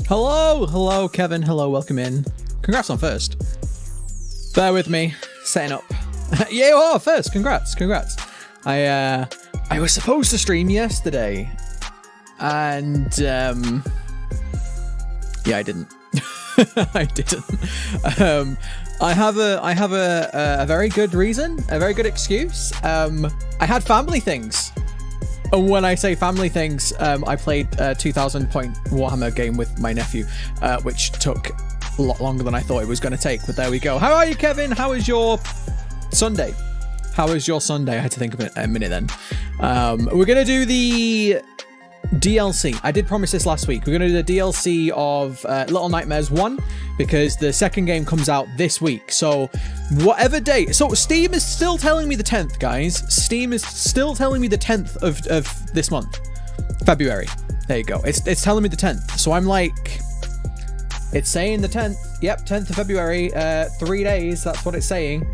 Hello, Kevin. Hello, welcome in. Congrats on first. Bear with me, setting up. Yeah, oh, first. Congrats. I was supposed to stream yesterday, and yeah, I didn't. I didn't. I have a very good reason, a very good excuse. I had family things. And when I say family things, I played a 2,000 point Warhammer game with my nephew, which took a lot longer than I thought it was going to take. But there we go. How are you, Kevin? How is your Sunday? I had to think of it a minute then. We're going to do the DLC. I did promise this last week. We're going to do the DLC of Little Nightmares 1 because the second game comes out this week. So whatever date. So Steam is still telling me the 10th, guys. Steam is still telling me the 10th of this month. February. There you go. It's telling me the 10th. So I'm like, it's saying the 10th. Yep, 10th of February. 3 days. That's what it's saying.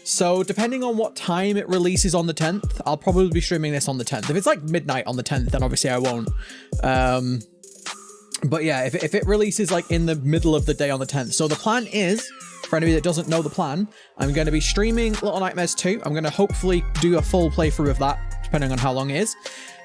So depending on what time it releases on the 10th, I'll probably be streaming this on the 10th. If it's like midnight on the 10th, then obviously I won't. But yeah, if it releases like in the middle of the day on the 10th. So the plan is, for anybody that doesn't know the plan, I'm going to be streaming Little Nightmares 2. I'm going to hopefully do a full playthrough of that, depending on how long it is.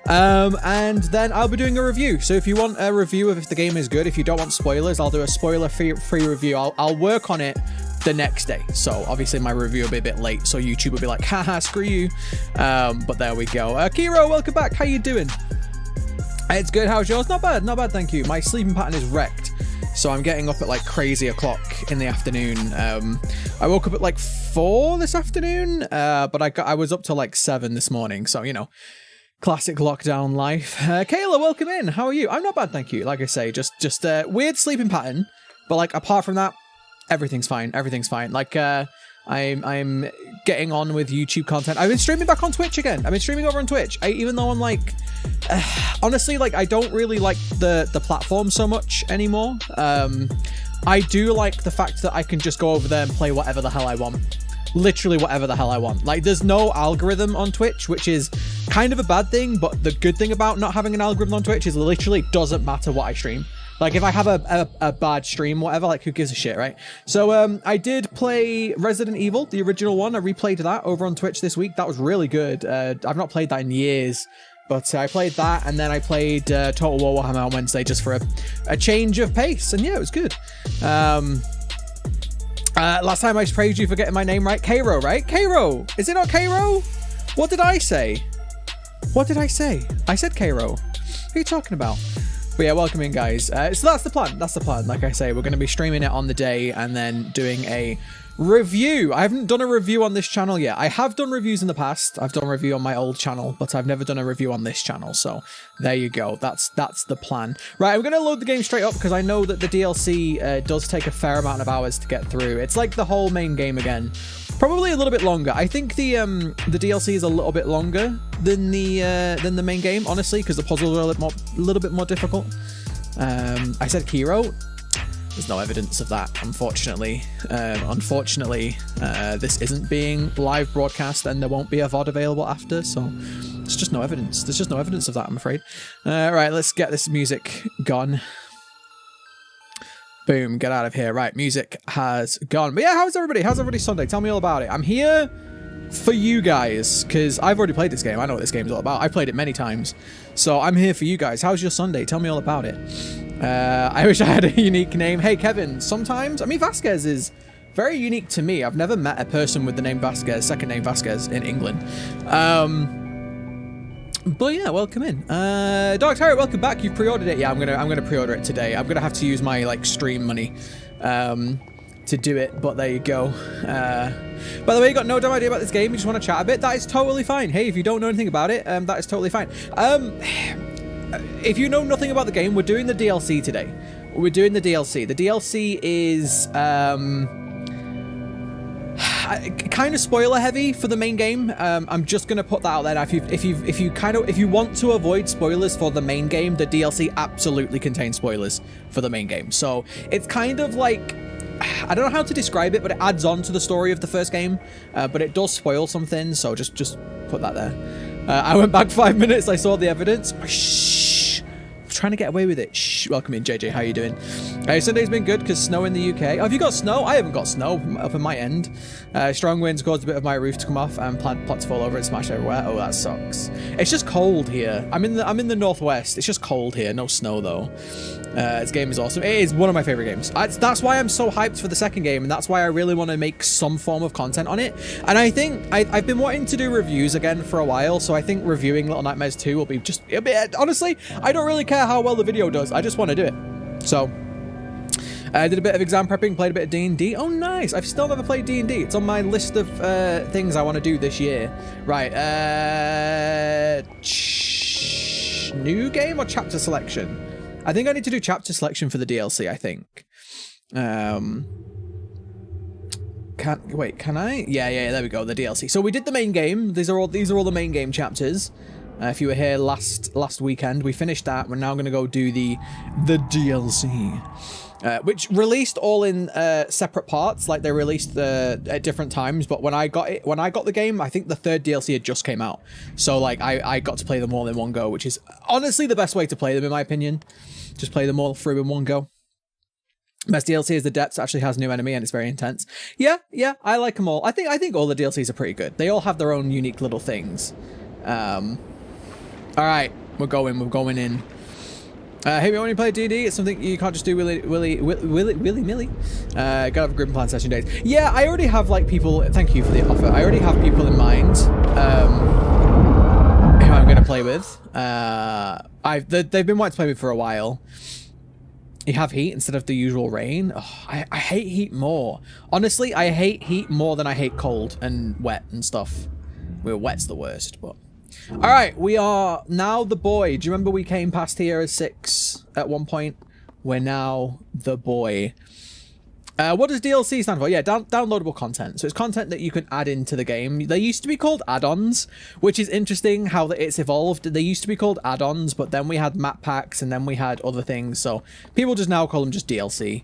And then I'll be doing a review. So if you want a review of if the game is good, if you don't want spoilers, I'll do a spoiler-free review. I'll work on it the next day. So obviously my review will be a bit late, so YouTube will be like, haha, screw you. But there we go. Kiro, welcome back. How you doing? It's good. How's yours? Not bad, thank you. My sleeping pattern is wrecked, so I'm getting up at like crazy o'clock in the afternoon. I woke up at like 4 this afternoon, but I was up till like 7 this morning, so you know, classic lockdown life. Kayla, welcome in. How are you? I'm not bad, thank you. Like I say, just weird sleeping pattern, but like apart from that, everything's fine. Like I'm getting on with YouTube content. I've been streaming back on Twitch again. I've been streaming over on Twitch. Even though I'm like, honestly, like I don't really like the platform so much anymore. I do like the fact that I can just go over there and play whatever the hell I want. Literally whatever the hell I want. Like there's no algorithm on Twitch, which is kind of a bad thing, but the good thing about not having an algorithm on Twitch is literally doesn't matter what I stream. Like if I have a bad stream, whatever, like who gives a shit, right? So I did play Resident Evil, the original one. I replayed that over on Twitch this week. That was really good. I've not played that in years, but I played that, and then I played Total War Warhammer on Wednesday just for a change of pace, and yeah, it was good. Last time I praised you for getting my name right. Cairo, right? Cairo! Is it not Cairo? What did I say? I said Cairo. What are you talking about? But yeah, welcome in, guys. So that's the plan. Like I say, we're going to be streaming it on the day and then doing a review. I haven't done a review on this channel yet. I have done reviews in the past. I've done a review on my old channel, but I've never done a review on this channel. So there you go. That's the plan. Right, I'm going to load the game straight up because I know that the DLC does take a fair amount of hours to get through. It's like the whole main game again. Probably a little bit longer. I think the DLC is a little bit longer than the main game, honestly, because the puzzles are a little bit more difficult. I said Kiro. There's no evidence of that, unfortunately. This isn't being live broadcast, and there won't be a VOD available after, so there's just no evidence. There's just no evidence of that, I'm afraid. Right, let's get this music gone. Boom, get out of here. Right, music has gone. But yeah, how's everybody? How's everybody's Sunday? Tell me all about it. I'm here for you guys, because I've already played this game. I know what this game is all about. I've played it many times. So I'm here for you guys. How's your Sunday? Tell me all about it. I wish I had a unique name. Hey, Kevin, sometimes... I mean, Vasquez is very unique to me. I've never met a person with the name Vasquez, second name Vasquez, in England. But yeah, welcome in. Dark Tarot, welcome back. You've pre-ordered it. Yeah, I'm gonna pre-order it today. I'm gonna have to use my like stream money to do it, but there you go. By the way, you got no damn idea about this game, you just want to chat a bit, that is totally fine. Hey, if you don't know anything about it, that is totally fine. If you know nothing about the game, we're doing the DLC today. We're doing the DLC. The DLC is kind of spoiler heavy for the main game. I'm just gonna put that out there now. If you want to avoid spoilers for the main game, the DLC absolutely contains spoilers for the main game. So it's kind of like, I don't know how to describe it, but it adds on to the story of the first game, but it does spoil some things, so just put that there. I went back 5 minutes, I saw the evidence. Shh. trying to get away with it. Shh. Welcome in, JJ. How you doing? Sunday's been good because snow in the UK. Oh, have you got snow? I haven't got snow up in my end. Strong winds caused a bit of my roof to come off and plants fall over and smash everywhere. Oh, that sucks. It's just cold here. I'm in the northwest. It's just cold here. No snow though. This game is awesome. It is one of my favorite games. That's why I'm so hyped for the second game, and that's why I really want to make some form of content on it. And I think I've been wanting to do reviews again for a while, so I think reviewing Little Nightmares 2 will be just a bit. Honestly, I don't really care how well the video does. I just want to do it. So I did a bit of exam prepping, played a bit of D&D. Oh, nice. I've still never played D&D. It's on my list of things I want to do this year. Right. New game or chapter selection? I think I need to do chapter selection for the DLC, I think. Can I? Yeah, there we go, the DLC. So we did the main game. These are all the main game chapters. If you were here last weekend, we finished that. We're now going to go do the DLC. Which released all in separate parts, like they released at different times. But when I got the game, I think the third DLC had just came out. So like I got to play them all in one go, which is honestly the best way to play them in my opinion. Just play them all through in one go. Best DLC is the Depths. Actually has new enemy and it's very intense. Yeah, I like them all. I think all the DLCs are pretty good. They all have their own unique little things. All right, we're going in. Hey, when you play D&D, it's something you can't just do willy-nilly. Gotta have a group and plan session days. Yeah, I already have like people. Thank you for the offer. I already have people in mind who I'm gonna play with. They've been wanting to play with for a while. You have heat instead of the usual rain. Oh, I hate heat more. Honestly, I hate heat more than I hate cold and wet and stuff. Well, wet's the worst, but. All right, we are now the boy. Do you remember we came past here as 6 at one point? We're now the boy. What does DLC stand for? Yeah, downloadable content. So it's content that you can add into the game. They used to be called add-ons, which is interesting how it's evolved. They used to be called add-ons, but then we had map packs and then we had other things. So people just now call them just DLC.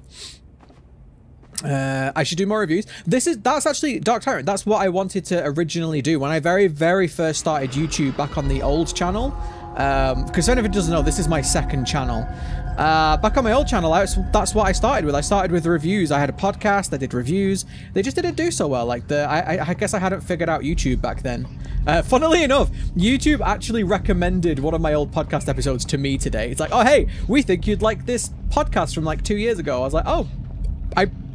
I should do more reviews. That's actually Dark Tyrant. That's what I wanted to originally do when I very first started YouTube back on the old channel. Because if anyone doesn't know, this is my second channel. Back on my old channel, that's what I started with. I started with reviews. I had a podcast. I did reviews. They just didn't do so well. Like I guess I hadn't figured out YouTube back then. Funnily enough, YouTube actually recommended one of my old podcast episodes to me today. It's like, oh hey, we think you'd like this podcast from like 2 years ago. I was like, oh,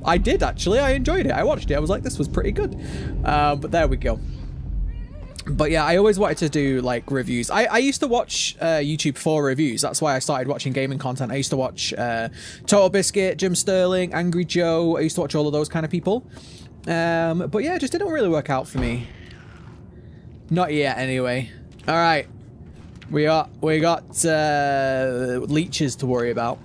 I did actually. I enjoyed it. I watched it. I was like, this was pretty good. But there we go. But yeah, I always wanted to do like reviews. I used to watch YouTube for reviews. That's why I started watching gaming content. I used to watch Total Biscuit, Jim Sterling, Angry Joe. I used to watch all of those kind of people. But yeah, it just didn't really work out for me. Not yet, anyway. All right, we got leeches to worry about.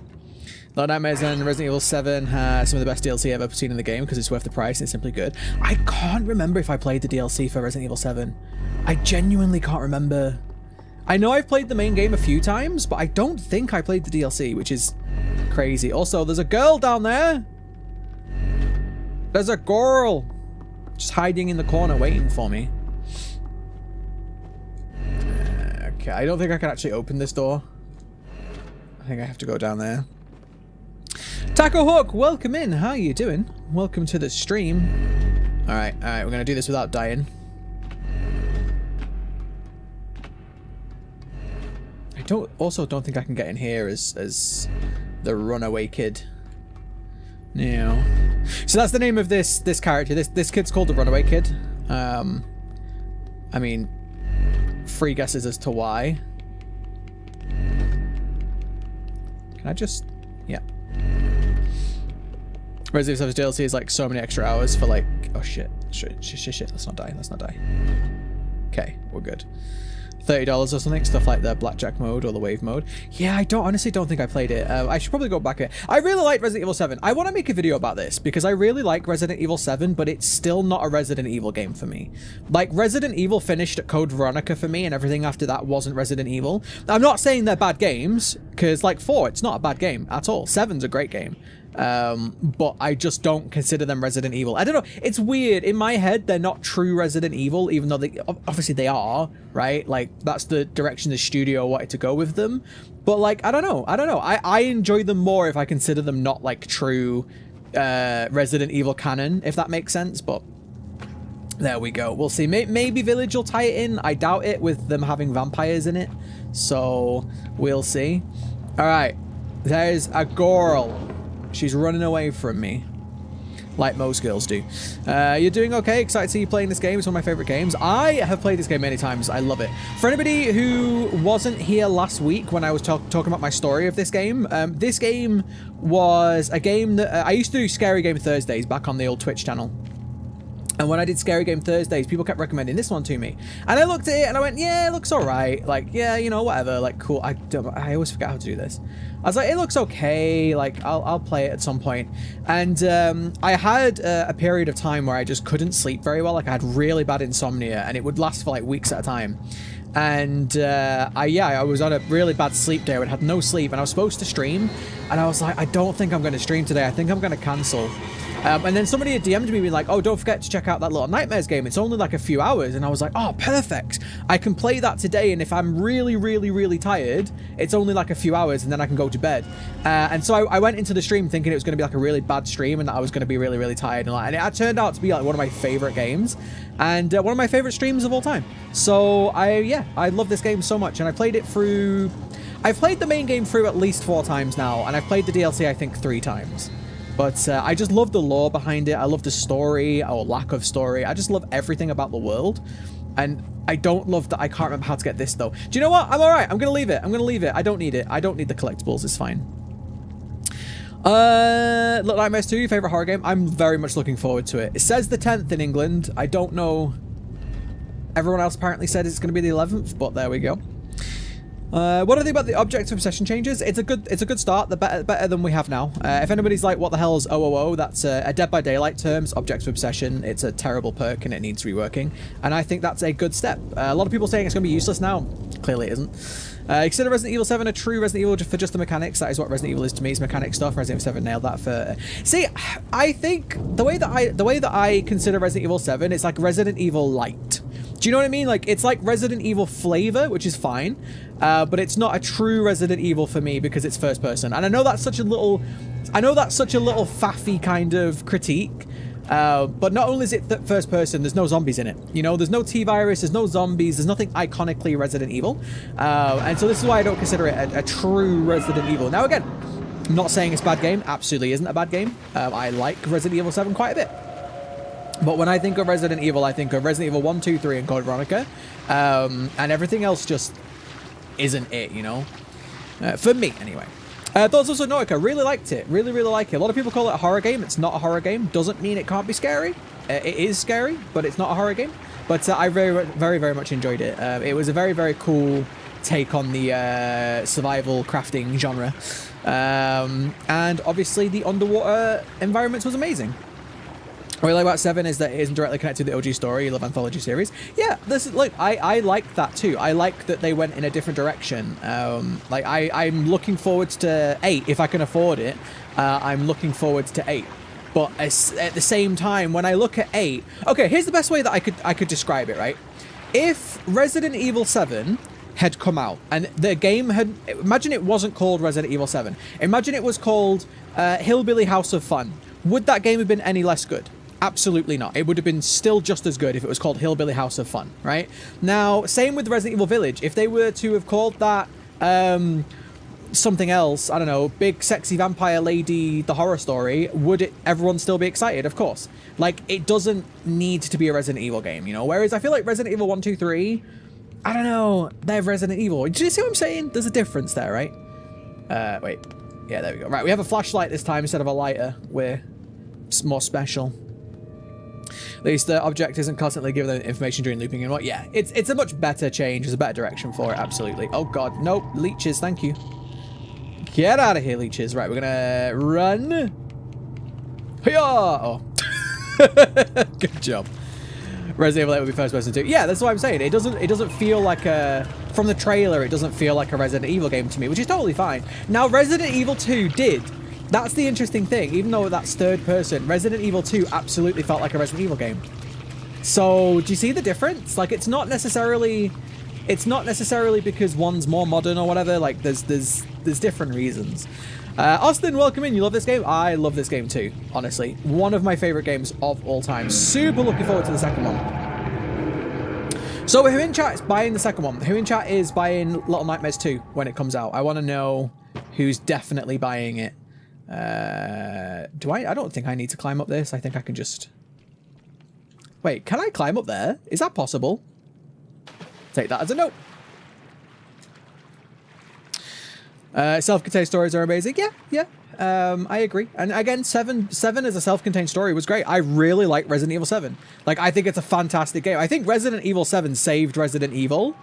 Little Nightmares and Resident Evil 7 has some of the best DLC I've ever seen in the game because it's worth the price and it's simply good. I can't remember if I played the DLC for Resident Evil 7. I genuinely can't remember. I know I've played the main game a few times, but I don't think I played the DLC, which is crazy. Also, there's a girl down there. There's a girl just hiding in the corner waiting for me. Okay, I don't think I can actually open this door. I think I have to go down there. Taco Hawk, welcome in. How are you doing? Welcome to the stream. All right, we're gonna do this without dying. I don't think I can get in here as the runaway kid. No. So that's the name of this character. This kid's called the Runaway Kid. I mean, 3 guesses as to why. Can I just? Yeah. Resident Evil 7 DLC is like so many extra hours for like, oh shit. Let's not die. Okay, we're good. $30 or something, stuff like the blackjack mode or the wave mode. Yeah, I honestly don't think I played it. I should probably go back here. I really like Resident Evil 7. I want to make a video about this because I really like Resident Evil 7, but it's still not a Resident Evil game for me. Like, Resident Evil finished at Code Veronica for me, and everything after that wasn't Resident Evil. I'm not saying they're bad games, because like 4, it's not a bad game at all. 7's a great game. but I just don't consider them Resident Evil. I don't know. It's weird. In my head, they're not true Resident Evil, even though they obviously they are, right? Like, that's the direction the studio wanted to go with them. But, like, I don't know. I enjoy them more if I consider them not, like, true Resident Evil canon, if that makes sense. But there we go. We'll see. Maybe Village will tie it in. I doubt it with them having vampires in it. So, we'll see. All right. There's a girl. She's running away from me. Like most girls do. You're doing okay? Excited to see you playing this game. It's one of my favorite games. I have played this game many times. I love it. For anybody who wasn't here last week when I was talking about my story of this game was a game that I used to do Scary Game Thursdays back on the old Twitch channel. And when I did Scary Game Thursdays, people kept recommending this one to me. And I looked at it and I went, yeah, it looks all right. Like, yeah, you know, whatever. Like, cool. I always forget how to do this. I was like, it looks okay. Like, I'll play it at some point. And I had a period of time where I just couldn't sleep very well. Like, I had really bad insomnia and it would last for like weeks at a time. And I was on a really bad sleep day. I had no sleep and I was supposed to stream. And I was like, I don't think I'm going to stream today. I think I'm going to cancel. And then somebody had DM'd me being like, oh, don't forget to check out that Little Nightmares game. It's only like a few hours. And I was like, oh, perfect. I can play that today. And if I'm really, really, really tired, it's only like a few hours and then I can go to bed. And so I went into the stream thinking it was going to be like a really bad stream and that I was going to be really, really tired. And it turned out to be like one of my favorite games and one of my favorite streams of all time. So I love this game so much. And I played it through... I've played the main game through at least 4 times now. And I've played the DLC, I think, 3 times. But I just love the lore behind it. I love the story or lack of story. I just love everything about the world. And I don't love that I can't remember how to get this, though. Do you know what? I'm all right. I'm going to leave it. I'm going to leave it. I don't need it. I don't need the collectibles. It's fine. Little Nightmares 2, your favorite horror game? I'm very much looking forward to it. It says the 10th in England. I don't know. Everyone else apparently said it's going to be the 11th, but there we go. What do you think about the object of obsession changes? It's a good start. They're better than we have now. If anybody's like, what the hell is OOO? That's a Dead by Daylight terms, object of obsession. It's a terrible perk and it needs reworking. And I think that's a good step. A lot of people saying it's going to be useless now. Clearly it isn't. Consider Resident Evil 7 a true Resident Evil for just the mechanics. That is what Resident Evil is to me. It's mechanic stuff. Resident Evil 7 nailed that for... See, I think the way that I consider Resident Evil 7, it's like Resident Evil Light. Do you know what I mean? Like, it's like Resident Evil flavor, which is fine, but it's not a true Resident Evil for me because it's first person. And I know that's such a little faffy kind of critique, but not only is it first person, there's no zombies in it. You know, there's no T-virus, there's no zombies, there's nothing iconically Resident Evil. And so this is why I don't consider it a true Resident Evil. Now, again, I'm not saying it's a bad game. Absolutely isn't a bad game. I like Resident Evil 7 quite a bit. But when I think of Resident Evil, I think of Resident Evil 1, 2, 3, and Code Veronica. And everything else just isn't it, you know? For me, anyway. Thoughts also Nautica. Really liked it. Really, really like it. A lot of people call it a horror game. It's not a horror game. Doesn't mean it can't be scary. It is scary, but it's not a horror game. But I very, very, very much enjoyed it. It was a very, very cool take on the survival crafting genre. And obviously the underwater environments was amazing. What I like about 7 is that it isn't directly connected to the OG story. You love anthology series. Yeah, this is, look, I like that too. I like that they went in a different direction. Like, I'm looking forward to 8 if I can afford it. I'm looking forward to 8. But at the same time, when I look at 8... Okay, here's the best way that I could describe it, right? If Resident Evil 7 had come out and the game had... Imagine it wasn't called Resident Evil 7. Imagine it was called Hillbilly House of Fun. Would that game have been any less good? Absolutely not. It would have been still just as good if it was called Hillbilly House of Fun, right? Now, same with Resident Evil Village. If they were to have called that something else, I don't know, Big Sexy Vampire Lady, The Horror Story, would everyone still be excited? Of course. Like, it doesn't need to be a Resident Evil game, you know? Whereas I feel like Resident Evil 1, 2, 3, I don't know, they're Resident Evil. Do you see what I'm saying? There's a difference there, right? Wait. Yeah, there we go. Right, we have a flashlight this time instead of a lighter. We're more special. At least the object isn't constantly giving them information during looping and what. Yeah, it's a much better change. There's a better direction for it, absolutely. Oh god, nope, leeches, thank you. Get out of here, leeches. Right, we're gonna run. Hiya! Oh. Good job. Resident Evil 8 would be first person too. Yeah, that's what I'm saying. It doesn't feel like a... From the trailer, it doesn't feel like a Resident Evil game to me, which is totally fine. Now, Resident Evil 2 did. That's the interesting thing. Even though that's third person, Resident Evil 2 absolutely felt like a Resident Evil game. So do you see the difference? Like, it's not necessarily because one's more modern or whatever. Like, there's different reasons. Austin, welcome in. You love this game? I love this game too, honestly. One of my favorite games of all time. Super looking forward to the second one. So who in chat is buying the second one? Who in chat is buying Little Nightmares 2 when it comes out? I want to know who's definitely buying it. I don't think I need to climb up this. I think I can just... Wait, can I climb up there? Is that possible? Take that as a note. Self-contained stories are amazing. Yeah. I agree. And again, 7 as a self-contained story was great. I really like Resident Evil 7. Like, I think it's a fantastic game. I think Resident Evil 7 saved Resident Evil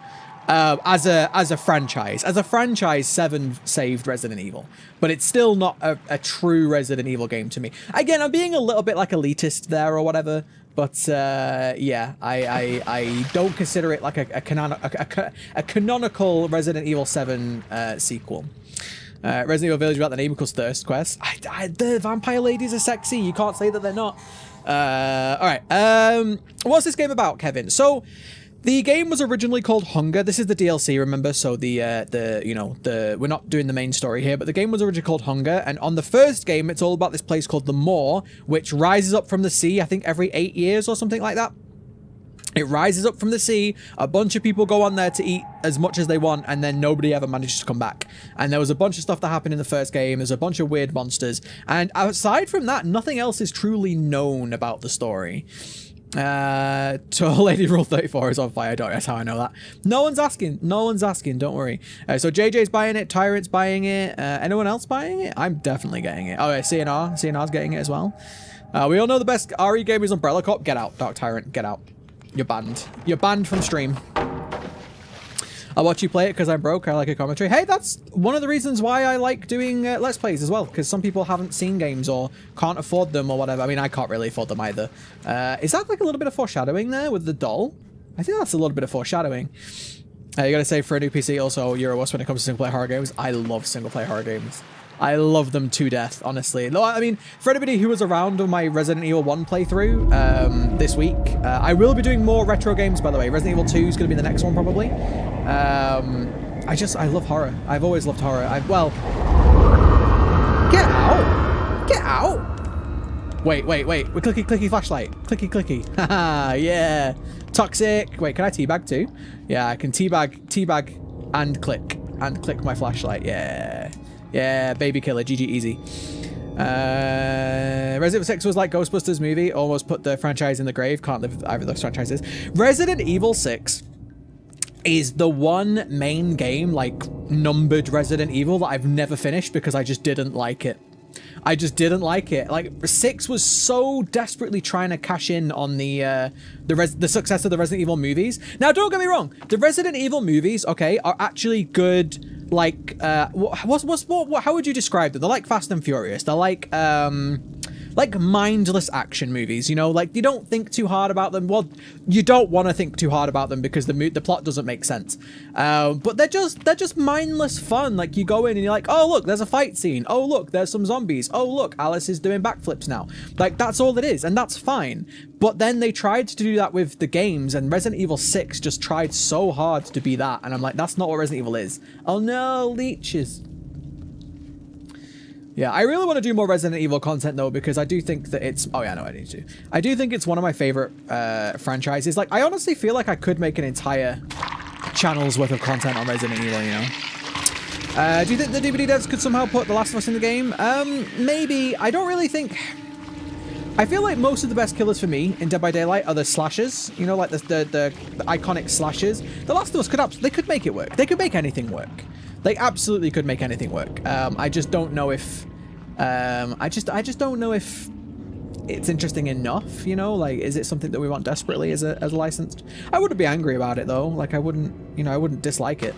as a franchise. As a franchise, 7 saved Resident Evil. But it's still not a true Resident Evil game to me. Again, I'm being a little bit like elitist there or whatever. But yeah, I don't consider it like a canonical Resident Evil 7 sequel. Resident Evil Village without the name equals Thirst Quest. The vampire ladies are sexy. You can't say that they're not. All right. What's this game about, Kevin? So the game was originally called Hunger. This is the DLC, remember? So we're not doing the main story here, but the game was originally called Hunger. And on the first game, it's all about this place called the Moor, which rises up from the sea, I think every 8 years or something like that. It rises up from the sea, a bunch of people go on there to eat as much as they want, and then nobody ever manages to come back. And there was a bunch of stuff that happened in the first game, there's a bunch of weird monsters, and aside from that, nothing else is truly known about the story. Lady Rule 34 is on fire, that's how I know that. No one's asking, don't worry. So JJ's buying it, Tyrant's buying it, anyone else buying it? I'm definitely getting it. Oh yeah, CNR's getting it as well. We all know the best RE game is Umbrella Corp. Get out, Dark Tyrant, get out. You're banned. You're banned from stream. I'll watch you play it because I'm broke. I like a commentary. Hey, that's one of the reasons why I like doing Let's Plays as well, because some people haven't seen games or can't afford them or whatever. I mean, I can't really afford them either. Is that like a little bit of foreshadowing there with the doll? I think that's a little bit of foreshadowing. You gotta say, for a new PC, also, you're a wuss when it comes to single-player horror games. I love single-player horror games. I love them to death, honestly. No, I mean, for anybody who was around on my Resident Evil 1 playthrough this week, I will be doing more retro games, by the way. Resident Evil 2 is going to be the next one, probably. I love horror. I've always loved horror. Well... Get out! Get out! Wait. Clicky flashlight. Clicky. Haha, yeah. Toxic. Wait, can I teabag too? Yeah, I can teabag, and click my flashlight. Yeah, baby killer, GG easy. Resident Evil 6 was like Ghostbusters movie, almost put the franchise in the grave. Can't live with either of those franchises. Resident Evil 6 is the one main game, like numbered Resident Evil, that I've never finished because I just didn't like it. Like, 6 was so desperately trying to cash in on the success of the Resident Evil movies. Now, don't get me wrong, the Resident Evil movies, okay, are actually good. Like, how would you describe them? They're like Fast and Furious. They're like mindless action movies, you know? Like, you don't think too hard about them. Well, you don't want to think too hard about them because the plot doesn't make sense. But they're just mindless fun. Like, you go in and you're like, oh, look, there's a fight scene. Oh, look, there's some zombies. Oh, look, Alice is doing backflips now. Like, that's all it is, and that's fine. But then they tried to do that with the games, and Resident Evil 6 just tried so hard to be that, and I'm like, that's not what Resident Evil is. Oh no, leeches. Yeah, I really want to do more Resident Evil content though, because I do think that it's... Oh yeah, no, I need to. I do think it's one of my favorite franchises. Like, I honestly feel like I could make an entire channel's worth of content on Resident Evil, you know? Do you think the DVD devs could somehow put The Last of Us in the game? Maybe. I don't really think... I feel like most of the best killers for me in Dead by Daylight are the slashers, you know, like the iconic slashers. The Last of Us they could make it work. They could make anything work. They absolutely could make anything work. I just don't know if I just don't know if it's interesting enough, you know, like, is it something that we want desperately as a licensed? I wouldn't be angry about it though. Like, I wouldn't dislike it.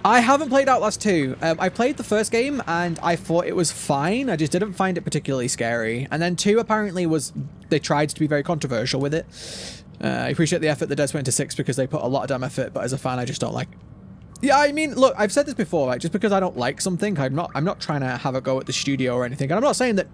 I haven't played Outlast 2. I played the first game and I thought it was fine. I just didn't find it particularly scary. And then 2 apparently they tried to be very controversial with it. I appreciate the effort the devs went into 6 because they put a lot of damn effort, but as a fan, I just don't like Yeah, I mean, look, I've said this before, like, just because I don't like something, I'm not trying to have a go at the studio or anything. And I'm not saying that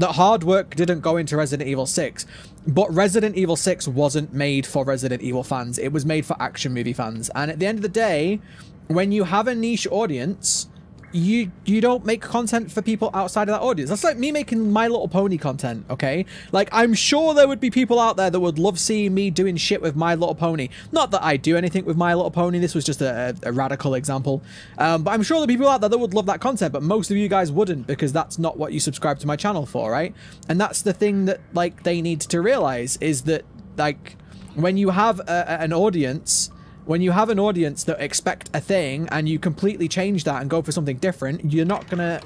hard work didn't go into Resident Evil 6, but Resident Evil 6 wasn't made for Resident Evil fans. It was made for action movie fans. And at the end of the day, when you have a niche audience, you don't make content for people outside of that audience. That's like me making My Little Pony content, okay? Like, I'm sure there would be people out there that would love seeing me doing shit with My Little Pony. Not that I do anything with My Little Pony. This was just a radical example. But I'm sure there are people out there that would love that content, but most of you guys wouldn't, because that's not what you subscribe to my channel for, right? And that's the thing that, like, they need to realize is that, like, when you have an audience... When you have an audience that expect a thing and you completely change that and go for something different, you're not gonna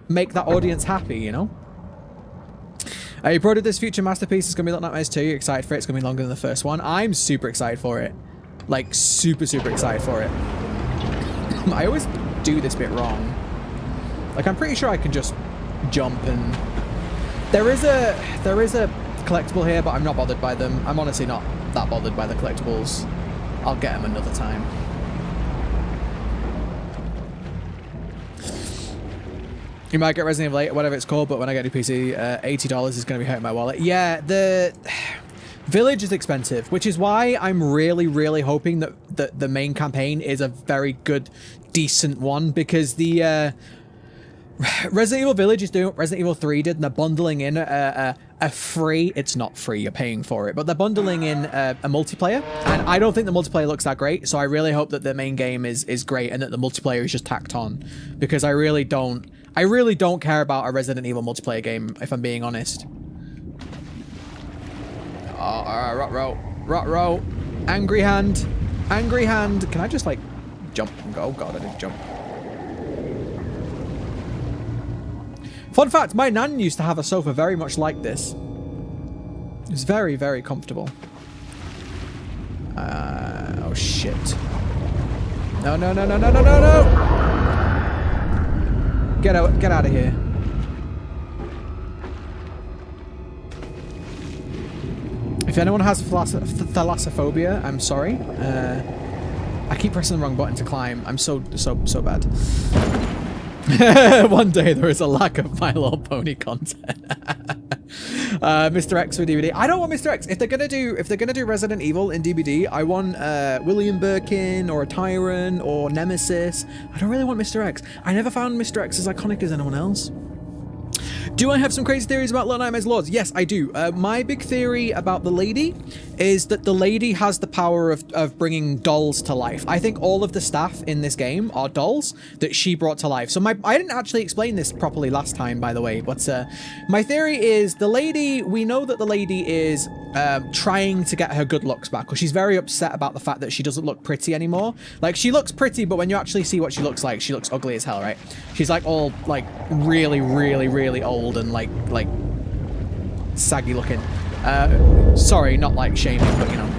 make that audience happy, you know? You promoted this future masterpiece. It's gonna be Little Nightmares 2. You're excited for it. It's gonna be longer than the first one. I'm super excited for it. Like, super, super excited for it. I always do this bit wrong. Like, I'm pretty sure I can just jump and... There is a collectible here, but I'm not bothered by them. I'm honestly not that bothered by the collectibles. I'll get them another time. You might get Resident Evil 8, whatever it's called, but when I get a new PC, $80 is going to be hurting my wallet. Yeah, the Village is expensive, which is why I'm really, really hoping that the main campaign is a very good, decent one, because the Resident Evil Village is doing what Resident Evil 3 did, and they're bundling in a free... It's not free, you're paying for it, but they're bundling in a multiplayer, and I don't think the multiplayer looks that great, so I really hope that the main game is great and that the multiplayer is just tacked on, because I really don't care about a Resident Evil multiplayer game, if I'm being honest. Rot-row. Angry hand. Can I just, like, jump and go? Oh god, I didn't jump. Fun fact, my nan used to have a sofa very much like this. It was very, very comfortable. Oh shit. No. Get out of here. If anyone has thalassophobia, I'm sorry. I keep pressing the wrong button to climb. I'm so bad. One day there is a lack of My Little Pony content. Mr. X for DVD. I don't want Mr. X. If they're gonna do Resident Evil in DVD, I want William Birkin or a Tyrant or Nemesis. I don't really want Mr. X. I never found Mr. X as iconic as anyone else. Do I have some crazy theories about Little Nightmares Lords? Yes, I do. My big theory about the lady is that the lady has the power of bringing dolls to life. I think all of the staff in this game are dolls that she brought to life. So I didn't actually explain this properly last time, by the way, but my theory is the lady, we know that the lady is trying to get her good looks back, because she's very upset about the fact that she doesn't look pretty anymore. Like, she looks pretty, but when you actually see what she looks like, she looks ugly as hell, right? She's like all like really, really, really old and like saggy looking. Sorry, not like shaming, but you know.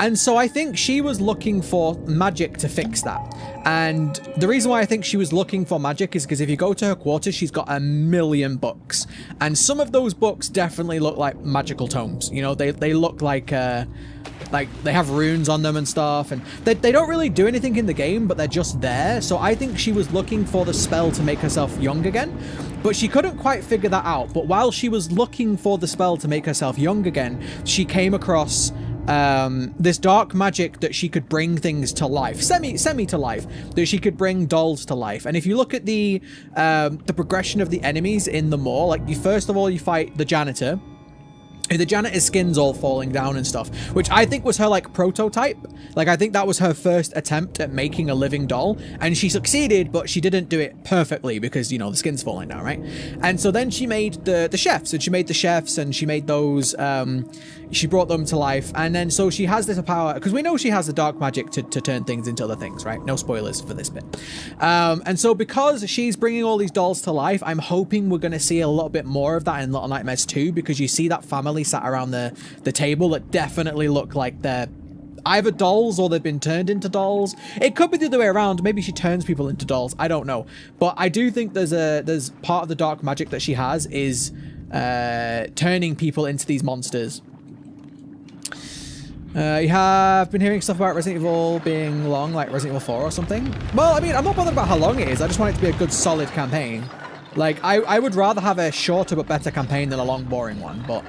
And so I think she was looking for magic to fix that. And the reason why I think she was looking for magic is because if you go to her quarters, she's got a million books. And some of those books definitely look like magical tomes. You know, they look like they have runes on them and stuff. And they don't really do anything in the game, but they're just there. So I think she was looking for the spell to make herself young again. But she couldn't quite figure that out. But while she was looking for the spell to make herself young again, she came across this dark magic that she could bring things to life, semi to life, that she could bring dolls to life. And if you look at the progression of the enemies in the mall, like first of all you fight the janitor. The janitor's skin's all falling down and stuff, which I think was her like prototype. Like, I think that was her first attempt at making a living doll, and she succeeded, but she didn't do it perfectly because, you know, the skin's falling down, right? And so then she made the chefs, and she made the chefs, and she made those, she brought them to life. And then so she has this power, because we know she has the dark magic to turn things into other things, right? No spoilers for this bit. And so because she's bringing all these dolls to life, I'm hoping we're going to see a little bit more of that in Little Nightmares 2, because you see that family sat around the table that definitely look like they're either dolls or they've been turned into dolls. It could be the other way around. Maybe she turns people into dolls. I don't know. But I do think there's part of the dark magic that she has is turning people into these monsters. You have been hearing stuff about Resident Evil being long, like Resident Evil 4 or something. Well, I mean, I'm not bothered about how long it is. I just want it to be a good, solid campaign. Like, I would rather have a shorter but better campaign than a long, boring one. But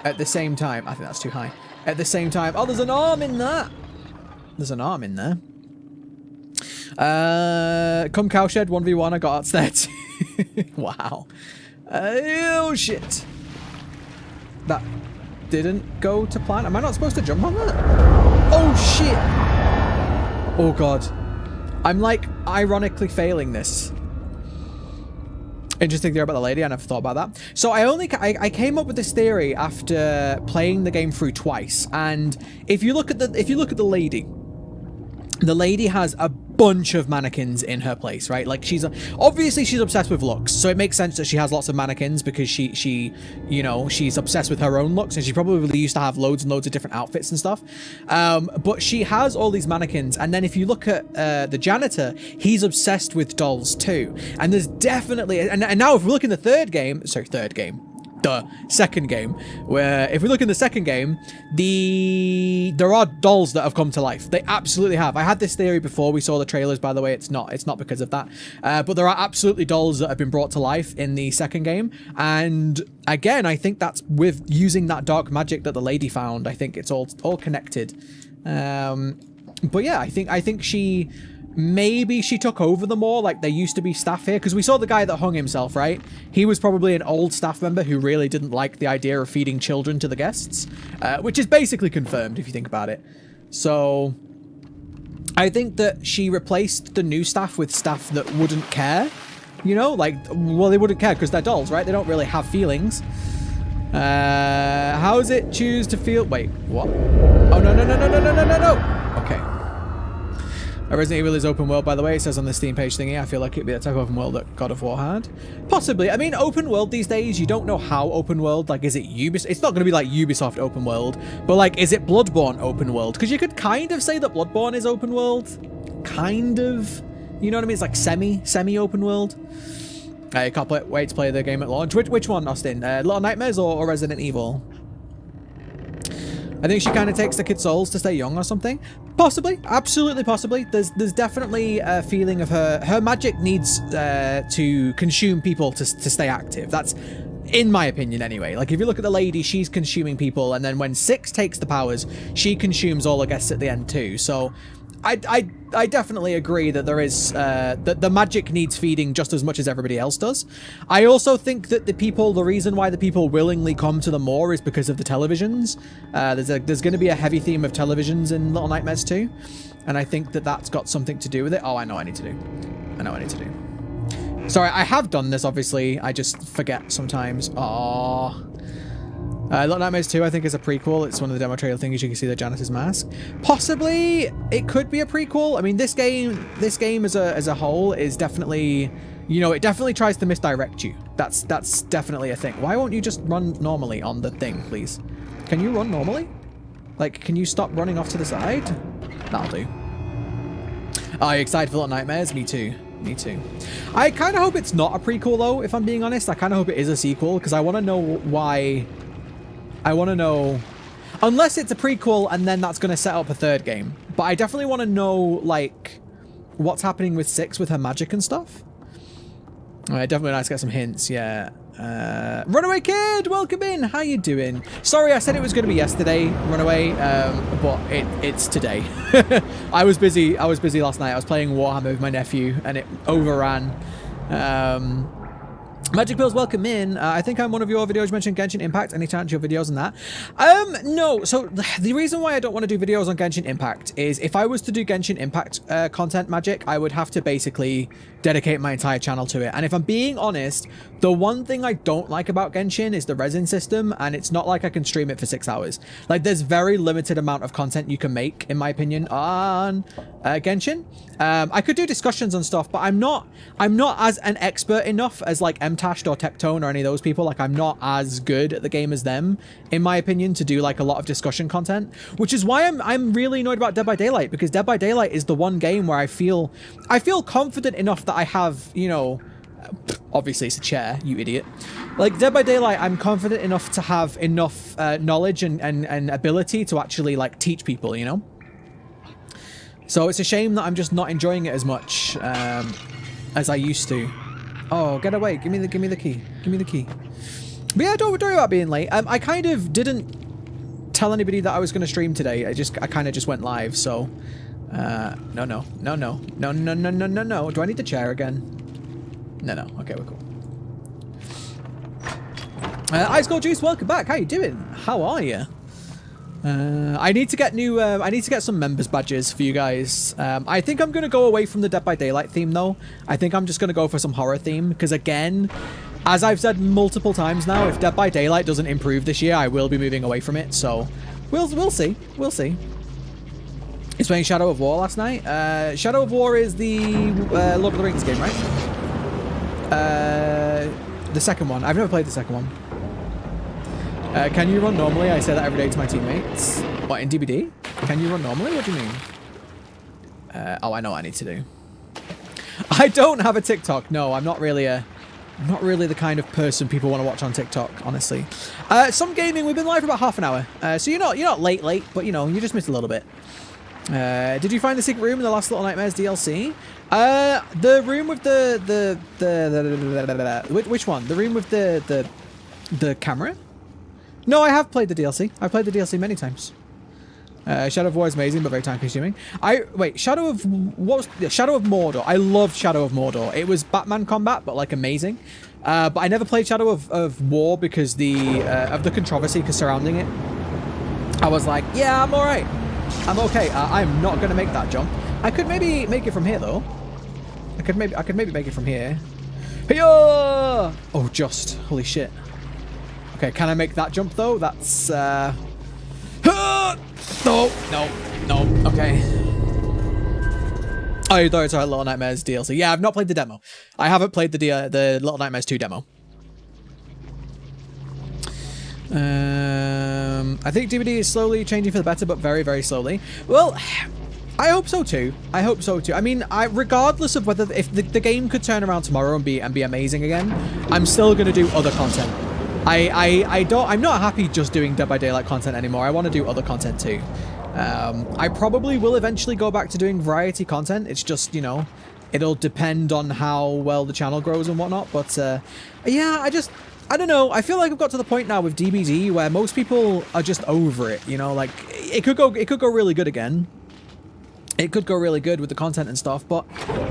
at the same time, I think that's too high. At the same time, oh, there's an arm in that. There's an arm in there. Come Cowshed 1v1. I got arts there too. Wow. Oh, shit. That didn't go to plan. Am I not supposed to jump on that? Oh, shit. Oh, God. I'm, like, ironically failing this. Interesting theory about the lady. I never thought about that. So I came up with this theory after playing the game through twice. And if you look at the lady has a bunch of mannequins in her place, right? Like obviously she's obsessed with looks, so it makes sense that she has lots of mannequins because she's obsessed with her own looks, and she probably used to have loads and loads of different outfits and stuff. But she has all these mannequins, and then if you look at the janitor, he's obsessed with dolls too. And there's definitely, and now if we look in the second game, where if we look in the second game, there are dolls that have come to life. They absolutely have. I had this theory before we saw the trailers, by the way. It's not because of that, but there are absolutely dolls that have been brought to life in the second game. And again, I think that's with using that dark magic that the lady found. I think it's all connected. But yeah, I think maybe she took over them all. Like, there used to be staff here, because we saw the guy that hung himself, right? He was probably an old staff member who really didn't like the idea of feeding children to the guests, which is basically confirmed if you think about it. So I think that she replaced the new staff with staff that wouldn't care, you know, like, well, they wouldn't care because they're dolls, right? They don't really have feelings. How does it choose to feel? Wait, what? Oh, no. Okay. Resident Evil is open world, by the way. It says on the Steam page thingy. I feel like it'd be that type of open world that God of War had. Possibly. I mean, open world these days, you don't know how open world. Like, is it Ubisoft? It's not going to be like Ubisoft open world. But, like, is it Bloodborne open world? Because you could kind of say that Bloodborne is open world. Kind of. You know what I mean? It's like semi-open world. You can't wait to play the game at launch. Which one, Austin? Little Nightmares or Resident Evil? I think she kind of takes the kids' souls to stay young or something. Possibly. Absolutely possibly. There's definitely a feeling of her magic needs to consume people to stay active. That's in my opinion anyway. Like, if you look at the lady, she's consuming people, and then when 6 takes the powers, she consumes all the guests at the end too. So I definitely agree that there is that the magic needs feeding just as much as everybody else does. I also think that the reason why the people willingly come to the more is because of the televisions. There's going to be a heavy theme of televisions in Little Nightmares 2, and I think that that's got something to do with it. Oh, I know what I need to do. Sorry, I have done this, obviously. I just forget sometimes. Aww. Little Nightmares 2, I think, is a prequel. It's one of the demo trailer things. You can see the janitor's mask. Possibly, it could be a prequel. I mean, this game as a whole is definitely, you know, it definitely tries to misdirect you. That's definitely a thing. Why won't you just run normally on the thing, please? Can you run normally? Like, can you stop running off to the side? That'll do. Are you excited for Little Nightmares? Me too. Me too. I kind of hope it's not a prequel, though, if I'm being honest. I kind of hope it is a sequel, because I want to know why... I want to know, unless it's a prequel and then that's going to set up a third game. But I definitely want to know, like, what's happening with 6 with her magic and stuff. All right, definitely nice to get some hints, yeah. Runaway Kid, welcome in. How you doing? Sorry, I said it was going to be yesterday, Runaway, but it's today. I was busy last night. I was playing Warhammer with my nephew and it overran. Magic Pills, welcome in. I think I'm one of your videos. You mentioned Genshin Impact. Any chance your videos on that? No. So the reason why I don't want to do videos on Genshin Impact is if I was to do Genshin Impact content, Magic, I would have to basically dedicate my entire channel to it. And if I'm being honest, the one thing I don't like about Genshin is the resin system, and it's not like I can stream it for 6 hours. Like, there's very limited amount of content you can make, in my opinion, on Genshin. I could do discussions and stuff, but I'm not as an expert enough as like Mtashed or Tectone or any of those people. Like, I'm not as good at the game as them, in my opinion, to do like a lot of discussion content, which is why I'm really annoyed about Dead by Daylight, because Dead by Daylight is the one game where I feel confident enough that I have, you know, Obviously, it's a chair, you idiot. Like, Dead by Daylight, I'm confident enough to have enough knowledge and ability to actually, like, teach people, you know? So it's a shame that I'm just not enjoying it as much as I used to. Oh, get away. Give me the key. Give me the key. But yeah, don't worry about being late. I kind of didn't tell anybody that I was going to stream today. I kind of just went live, so... No. Do I need the chair again? No. Okay, we're cool. Ice Cold Juice, welcome back. How you doing? How are you? I need to get new. I need to get some members badges for you guys. I think I'm gonna go away from the Dead by Daylight theme though. I think I'm just gonna go for some horror theme because again, as I've said multiple times now, if Dead by Daylight doesn't improve this year, I will be moving away from it. So we'll see. We'll see. He's playing Shadow of War last night. Shadow of War is the Lord of the Rings game, right? The second one. I've never played the second one. Can you run normally? I say that every day to my teammates. What, in DBD? Can you run normally? What do you mean? Oh, I know what I need to do. I don't have a TikTok. No, I'm not really the kind of person people want to watch on TikTok, honestly. Some gaming, we've been live for about half an hour. So you're not late, but you know, you just missed a little bit. Did you find the secret room in the last Little Nightmares DLC? The room with the which one? The room with the camera? No, I have played the DLC. I've played the DLC many times. Shadow of War is amazing, but very time consuming. Shadow of Mordor. I loved Shadow of Mordor. It was Batman combat, but like amazing. But I never played Shadow of War because of the controversy surrounding it. I was like, yeah, I'm all right. I'm okay. I'm not gonna make that jump. I could maybe make it from here though. I could maybe make it from here. Hiya! Oh, just holy shit. Okay, can I make that jump though? That's no. Okay. Oh, you thought it's our Little Nightmares DLC. Yeah, I've not played the demo. I haven't played the Little Nightmares 2 demo. I think DVD is slowly changing for the better, but very, very slowly. Well, I hope so too. I hope so too. I mean, regardless of whether if the game could turn around tomorrow and be amazing again, I'm still gonna do other content. I'm not happy just doing Dead by Daylight content anymore. I want to do other content too. I probably will eventually go back to doing variety content. It's just, you know, it'll depend on how well the channel grows and whatnot. But yeah, I don't know. I feel like I've got to the point now with DBD where most people are just over it. You know, like it could go really good again. It could go really good with the content and stuff, but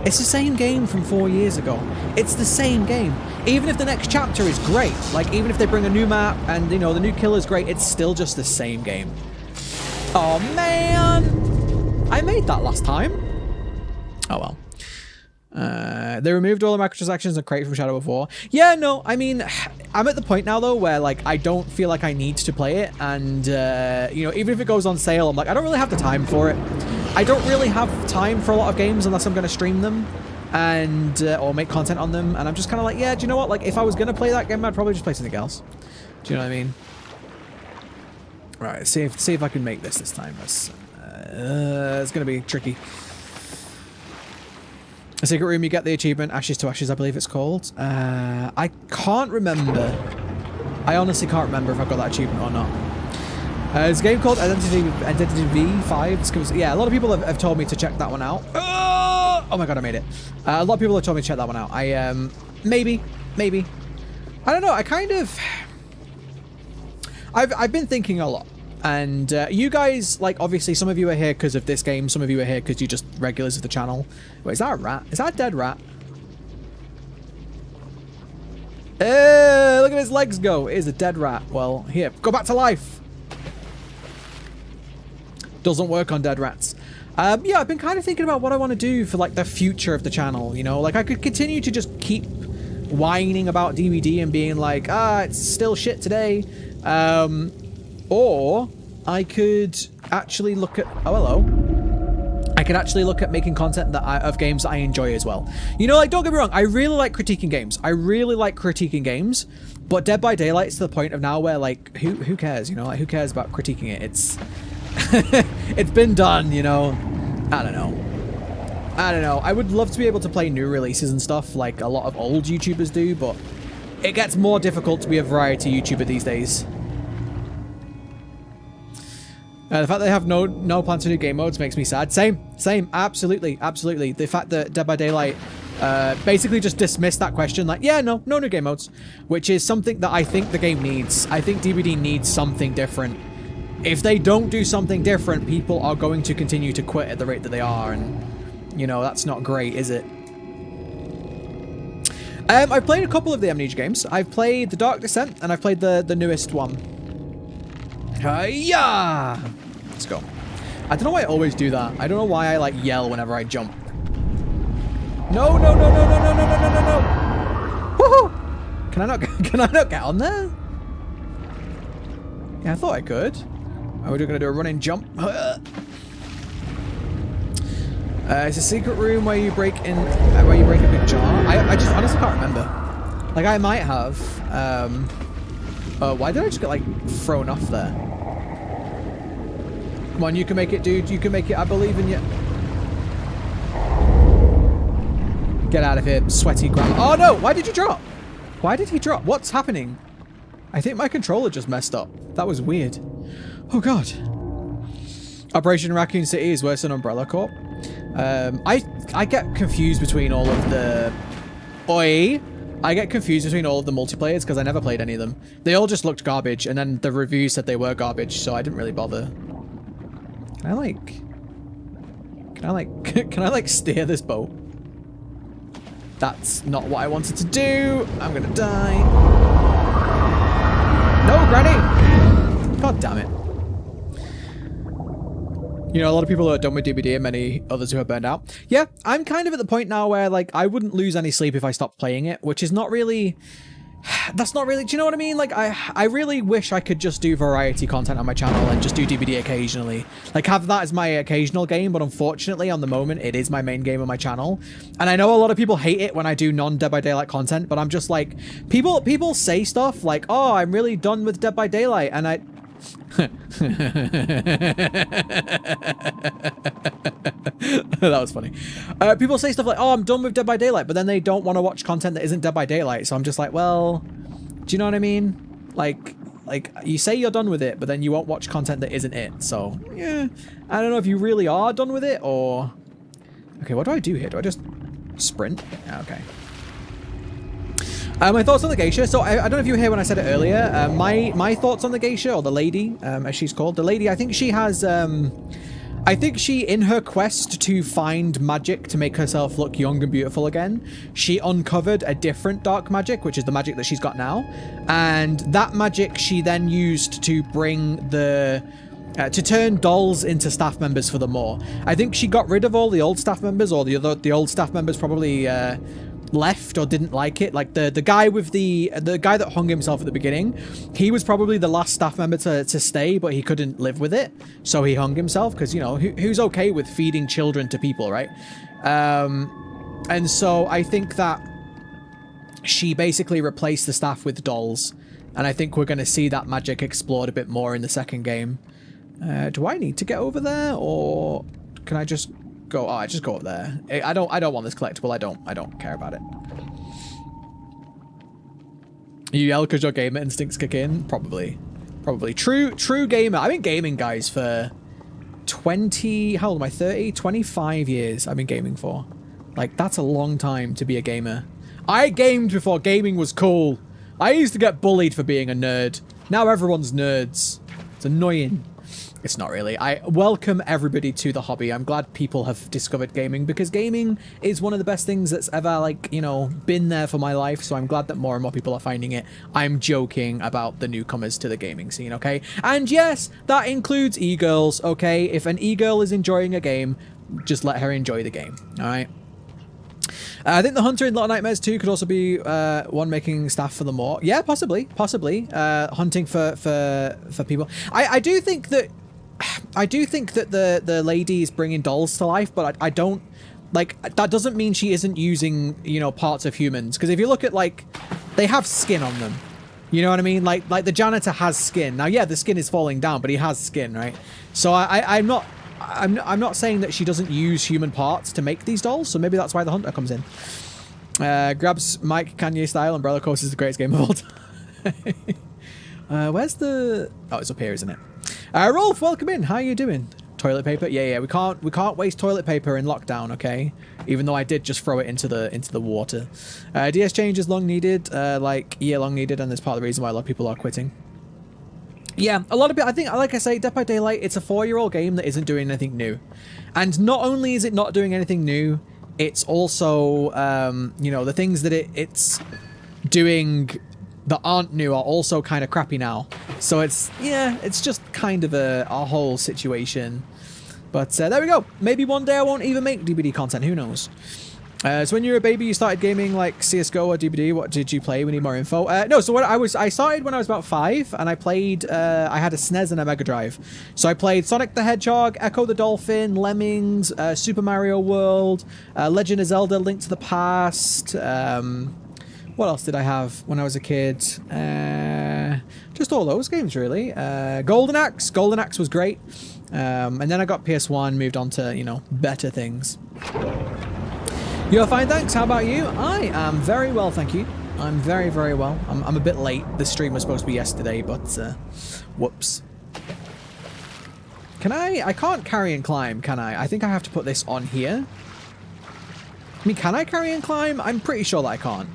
it's the same game from 4 years ago. It's the same game. Even if the next chapter is great, like even if they bring a new map and, you know, the new killer is great, it's still just the same game. Oh, man. I made that last time. Oh, well. They removed all the microtransactions and crate from Shadow of War. Yeah, no, I mean, I'm at the point now, though, where, like, I don't feel like I need to play it. And, you know, even if it goes on sale, I'm like, I don't really have the time for it. I don't really have time for a lot of games unless I'm going to stream them and or make content on them. And I'm just kind of like, yeah, do you know what? Like, if I was going to play that game, I'd probably just play something else. Do you know what I mean? Right, see if I can make this time. It's going to be tricky. A secret room, you get the achievement, Ashes to Ashes, I believe it's called. I can't remember. I honestly can't remember if I've got that achievement or not. There's a game called Identity V5. Yeah, a lot of people have told me to check that one out. Oh my god, I made it. A lot of people have told me to check that one out. Maybe. I don't know, I kind of... I've been thinking a lot. And you guys, like, obviously some of you are here because of this game. Some of you are here because you're just regulars of the channel. Wait, is that a rat? Is that a dead rat? Look at his legs go. It is a dead rat. Well, here, go back to life. Doesn't work on dead rats. Yeah, I've been kind of thinking about what I want to do for, like, the future of the channel, you know? Like, I could continue to just keep whining about DVD and being like, it's still shit today. Or I could actually look at... Oh, hello. I could actually look at making content of games that I enjoy as well. You know, like, don't get me wrong. I really like critiquing games. But Dead by Daylight is to the point of now where, like, who cares? You know, like, who cares about critiquing it? It's... it's been done, you know. I don't know. I don't know. I would love to be able to play new releases and stuff like a lot of old YouTubers do, but it gets more difficult to be a variety YouTuber these days. The fact they have no plans to do game modes makes me sad. Same, absolutely. The fact that Dead by Daylight basically just dismissed that question like, yeah, no new game modes, which is something that I think the game needs. I think DBD needs something different. If they don't do something different, people are going to continue to quit at the rate that they are, and you know, that's not great, is it? I've played a couple of the Amnesia games. I've played The Dark Descent, and I've played the newest one. Yeah! Let's go. I don't know why I always do that. I don't know why I, like, yell whenever I jump. No! Woohoo! Can I not get on there? Yeah, I thought I could. Are we gonna do a running jump? It's a secret room where you break in, where you break a big jar. I just honestly can't remember. Like, I might have. Why did I just get, like, thrown off there? Come on, you can make it, dude. You can make it. I believe in you. Get out of here, sweaty grandma. Oh, no! Why did you drop? Why did he drop? What's happening? I think my controller just messed up. That was weird. Oh, God. Operation Raccoon City is worse than Umbrella Corp. I get confused between all of the... I get confused between all of the multiplayers because I never played any of them. They all just looked garbage, and then the reviews said they were garbage, so I didn't really bother. Can I like steer this boat? That's not what I wanted to do. I'm gonna die. No, Granny! God damn it. You know, a lot of people who are done with DBD and many others who are burned out. Yeah, I'm kind of at the point now where, like, I wouldn't lose any sleep if I stopped playing it, which is not really... That's not really... Do you know what I mean? Like, I really wish I could just do variety content on my channel and just do DBD occasionally. Like, have that as my occasional game, but unfortunately, on the moment, it is my main game on my channel. And I know a lot of people hate it when I do non-Dead by Daylight content, but I'm just like... People say stuff like, oh, I'm really done with Dead by Daylight, and I... That was funny. People say stuff like, oh, I'm done with Dead by Daylight, but then they don't want to watch content that isn't Dead by Daylight. So I'm just like, well, do you know what I mean? Like you say you're done with it, but then you won't watch content that isn't it. So yeah, I don't know if you really are done with it or... Okay, what do I do here? Do I just sprint? Okay. My thoughts on the geisha. So I don't know if you were here when I said it earlier. My thoughts on the geisha, or the lady, as she's called. The lady, I think she has... I think she, in her quest to find magic to make herself look young and beautiful again, she uncovered a different dark magic, which is the magic that she's got now. And that magic she then used to bring the... to turn dolls into staff members for the more. I think she got rid of all the old staff members, or the old staff members probably... left or didn't like it. Like the guy with the guy that hung himself at the beginning, he was probably the last staff member to stay, but he couldn't live with it, so he hung himself, because, you know, who's okay with feeding children to people, right? And so I think that she basically replaced the staff with dolls, and I think we're going to see that magic explored a bit more in the second game. Do I need to get over there, or can I just go? Oh, I just go up there. I don't want this collectible. I don't care about it. You yell because your gamer instincts kick in? Probably. True gamer. I've been gaming, guys, for 20... How old am I? 30? 25 years I've been gaming for. Like, that's a long time to be a gamer. I gamed before gaming was cool. I used to get bullied for being a nerd. Now everyone's nerds. It's annoying. It's not really. I welcome everybody to the hobby. I'm glad people have discovered gaming, because gaming is one of the best things that's ever, like, you know, been there for my life. So I'm glad that more and more people are finding it. I'm joking about the newcomers to the gaming scene, okay? And yes, that includes e-girls, okay? If an e-girl is enjoying a game, just let her enjoy the game, all right? I think the Hunter in Little Nightmares 2 could also be one making staff for the more. Yeah, possibly. Hunting for people. I do think that the lady is bringing dolls to life, but I don't, like, that doesn't mean she isn't using, you know, parts of humans. Because if you look at, like, they have skin on them. You know what I mean? Like the janitor has skin. Now, yeah, the skin is falling down, but he has skin, right? So I'm not I'm not saying that she doesn't use human parts to make these dolls, so maybe that's why the hunter comes in. Grabs Mike Kanye style. Umbrella Course is the greatest game of all time. Where's the... Oh, it's up here, isn't it? Rolf, welcome in. How are you doing? Toilet paper? Yeah. We can't waste toilet paper in lockdown, okay? Even though I did just throw it into the water. DS change is long needed, long needed, and that's part of the reason why a lot of people are quitting. Yeah, a lot of it. I think, like I say, Dead by Daylight, it's a 4-year-old game that isn't doing anything new. And not only is it not doing anything new, it's also, the things that it's doing that aren't new are also kind of crappy now. So it's just kind of a whole situation. But there we go. Maybe one day I won't even make DBD content. Who knows? So when you were a baby, you started gaming like CSGO or DBD. What did you play? We need more info. No, so I started when I was about 5, and I played, I had a SNES and a Mega Drive. So I played Sonic the Hedgehog, Echo the Dolphin, Lemmings, Super Mario World, Legend of Zelda, Link to the Past. What else did I have when I was a kid? Just all those games, really. Golden Axe. Golden Axe was great. And then I got PS1, moved on to, better things. You're fine, thanks. How about you? I am very well, thank you. I'm very, very well. I'm a bit late. The stream was supposed to be yesterday, but whoops. Can I can't carry and climb, can I? I think I have to put this on here. I mean, can I carry and climb? I'm pretty sure that I can't.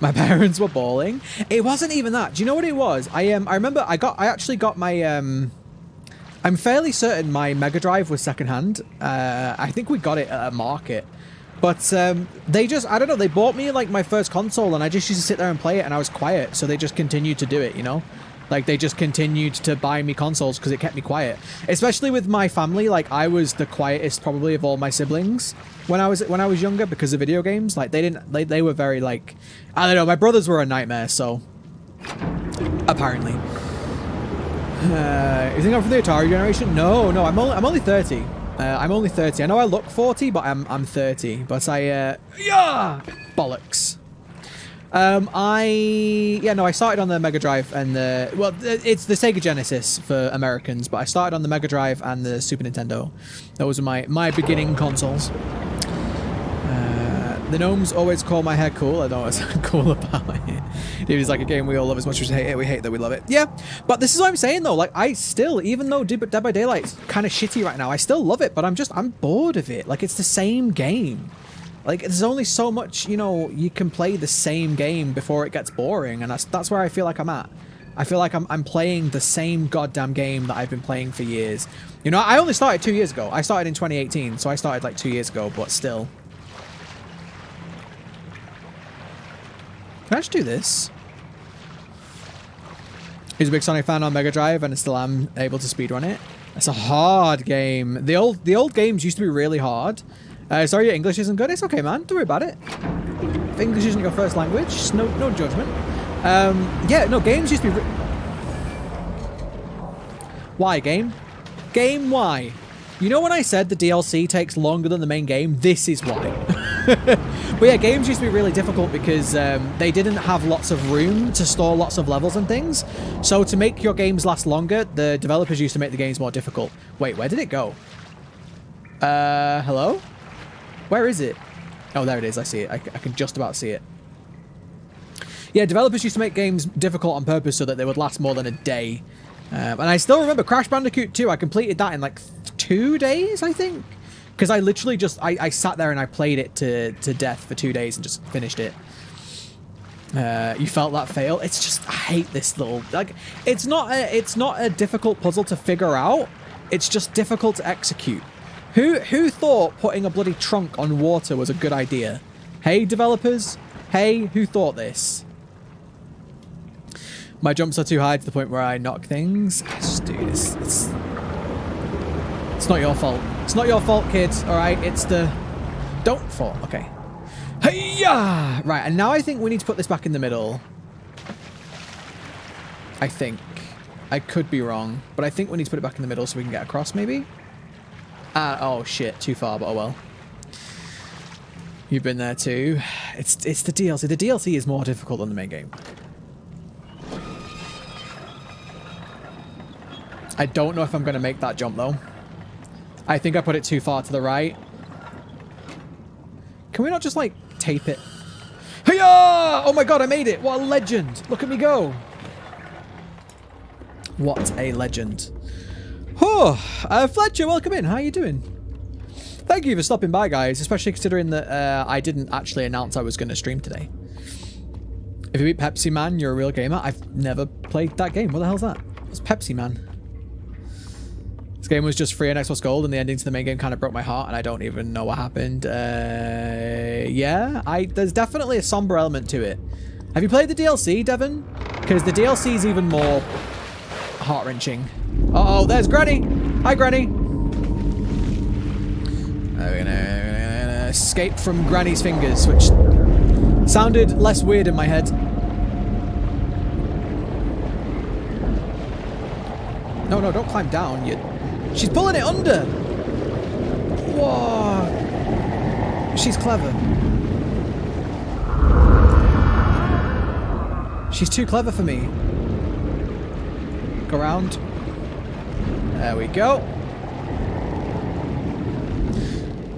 My parents were bawling. It wasn't even that. Do you know what it was? I remember I actually got my I'm fairly certain my Mega Drive was secondhand. I think we got it at a market. But they just, I don't know, they bought me like my first console and I just used to sit there and play it and I was quiet. So they just continued to do it, Like they just continued to buy me consoles because it kept me quiet. Especially with my family, like I was the quietest probably of all my siblings when I was younger because of video games. Like they were very like, I don't know, my brothers were a nightmare, so apparently. You think I'm from the Atari generation? No, I'm only 30. I'm only 30. I know I look 40, but I'm 30. But yeah, bollocks. I started on the Mega Drive and it's the Sega Genesis for Americans, but I started on the Mega Drive and the Super Nintendo. Those are my beginning consoles. The gnomes always call my hair cool. I don't know what's cool about it. It is like a game we all love as much as we hate it. We hate that we love it. Yeah, but this is what I'm saying though. Like I still, even though Dead by Daylight's kind of shitty right now, I still love it. But I'm bored of it. Like it's the same game. Like there's only so much you can play the same game before it gets boring, and that's where I feel like I'm at. I feel like I'm playing the same goddamn game that I've been playing for years. I only started 2 years ago. I started in 2018, so I started like 2 years ago. But still. Can I just do this? He's a big Sonic fan on Mega Drive, and still am able to speedrun it. It's a hard game. The old games used to be really hard. Sorry, your English isn't good. It's okay, man. Don't worry about it. If English isn't your first language, no judgment. Yeah, no, games used to be... Why, game? Game, why? You know when I said the DLC takes longer than the main game? This is why. But yeah, games used to be really difficult because they didn't have lots of room to store lots of levels and things. So to make your games last longer, the developers used to make the games more difficult. Wait, where did it go? Hello? Where is it? Oh, there it is. I see it. I can just about see it. Yeah, developers used to make games difficult on purpose so that they would last more than a day. And I still remember Crash Bandicoot 2. I completed that in like 2 days, I think. Because I literally just, I sat there and I played it to death for 2 days and just finished it. You felt that fail? It's just, I hate this little, like, it's not a difficult puzzle to figure out. It's just difficult to execute. Who thought putting a bloody trunk on water was a good idea? Hey, developers? Hey, who thought this? My jumps are too high to the point where I knock things. Dude, it's not your fault. It's not your fault, kids. All right, it's the... Don't fall. Okay. Hey-ya! Right, and now I think we need to put this back in the middle. I think. I could be wrong, but I think we need to put it back in the middle so we can get across, maybe? Oh, shit. Too far, but oh well. You've been there too. It's the DLC. The DLC is more difficult than the main game. I don't know if I'm going to make that jump, though. I think I put it too far to the right. Can we not just, like, tape it? Hiya! Oh my god, I made it! What a legend! Look at me go! What a legend. Oh, Fletcher, welcome in. How are you doing? Thank you for stopping by, guys, especially considering that I didn't actually announce I was going to stream today. If you beat Pepsi Man, you're a real gamer. I've never played that game. What the hell's that? What's Pepsi Man? This game was just free on Xbox Gold, and the ending to the main game kind of broke my heart, and I don't even know what happened. Yeah, there's definitely a somber element to it. Have you played the DLC, Devon? Because the DLC is even more heart-wrenching. Uh-oh, there's Granny! Hi, Granny! We're gonna escape from Granny's fingers, which sounded less weird in my head. No, no, don't climb down. She's pulling it under! Whoa! She's clever. She's too clever for me. Go around. There we go.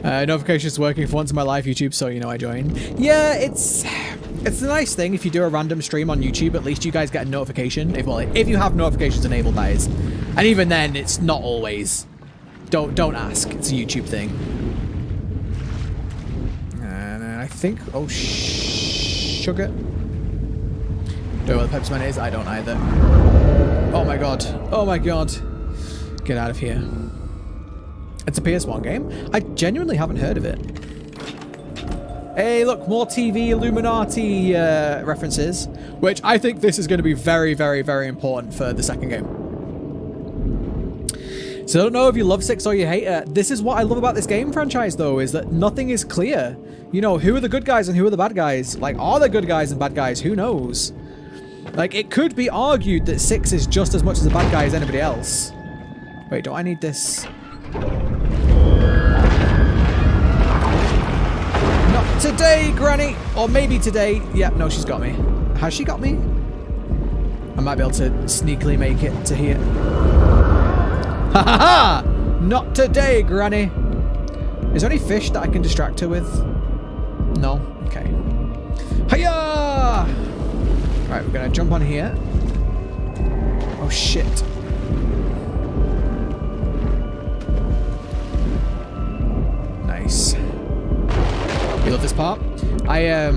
Notifications working for once in my life, YouTube, so you know I joined. Yeah, it's a nice thing if you do a random stream on YouTube. At least you guys get a notification. If you have notifications enabled, that is. And even then, it's not always. Don't ask. It's a YouTube thing. And I think... Oh, sugar. Don't know what the Pepsi Man is. I don't either. Oh my god. Oh my god. Get out of here. It's a PS1 game. I genuinely haven't heard of it. Hey, look, more TV Illuminati references, which I think this is going to be very, very, very important for the second game. So I don't know if you love 6 or you hate it. This is what I love about this game franchise, though, is that nothing is clear. You know, who are the good guys and who are the bad guys? Like, are there good guys and bad guys? Who knows? Like, it could be argued that 6 is just as much as a bad guy as anybody else. Wait, do I need this? Not today, Granny! Or maybe today. Yeah, no, she's got me. Has she got me? I might be able to sneakily make it to here. Ha ha ha! Not today, Granny! Is there any fish that I can distract her with? No? Okay. Hiya! Right, we're gonna jump on here. Oh shit. Nice. You love this part? I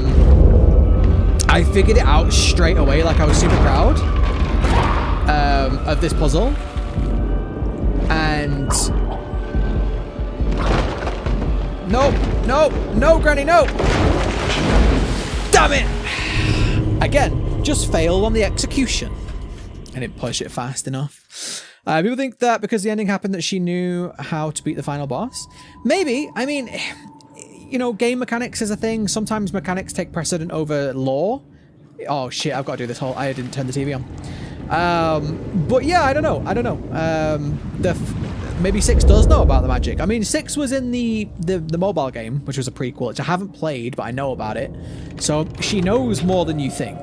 figured it out straight away, like I was super proud of this puzzle. And no, Granny, no! Damn it! Again, just failed on the execution. I didn't push it fast enough. People think that because the ending happened that she knew how to beat the final boss. Maybe. I mean, you know, game mechanics is a thing. Sometimes mechanics take precedent over lore. Oh shit, I've got to do this whole... I didn't turn the TV on. But yeah, I don't know. Maybe 6 does know about the magic. I mean, 6 was in the mobile game, which was a prequel, which I haven't played, but I know about it. So she knows more than you think.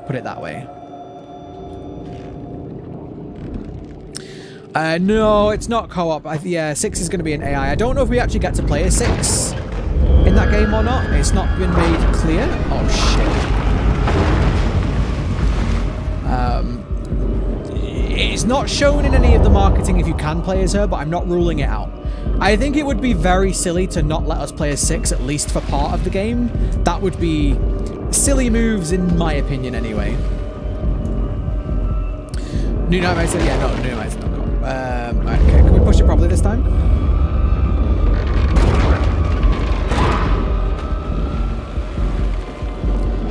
Put it that way. No, it's not co-op. Yeah, 6 is going to be an AI. I don't know if we actually get to play a 6 in that game or not. It's not been made clear. Oh, shit. It's not shown in any of the marketing if you can play as her, but I'm not ruling it out. I think it would be very silly to not let us play as 6, at least for part of the game. That would be silly moves, in my opinion, anyway. New Nightmare said, yeah, no, New Nightmare's not cool. Right, okay, can we push it properly this time?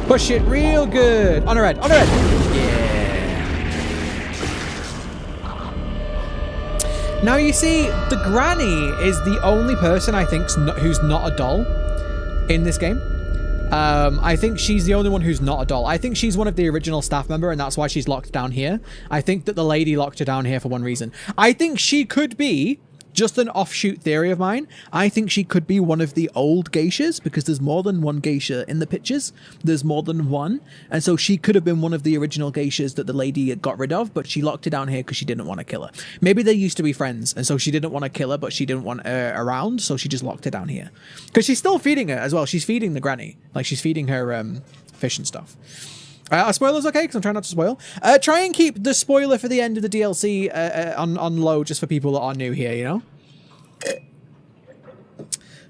Push it real good. On her head, on her head. Yeah. Now you see, the Granny is the only person I think who's not a doll in this game. I think she's the only one who's not a doll. I think she's one of the original staff member, and that's why she's locked down here. I think that the lady locked her down here for one reason. I think she could be just an offshoot theory of mine. I think she could be one of the old geishas because there's more than one geisha in the pictures. There's more than one. And so she could have been one of the original geishas that the lady got rid of, but she locked her down here because she didn't want to kill her. Maybe they used to be friends, and so she didn't want to kill her, but she didn't want her around, so she just locked her down here. Because she's still feeding her as well. She's feeding the granny. Like, she's feeding her fish and stuff. Are spoilers okay? Because I'm trying not to spoil. Try and keep the spoiler for the end of the DLC on low, just for people that are new here, you know?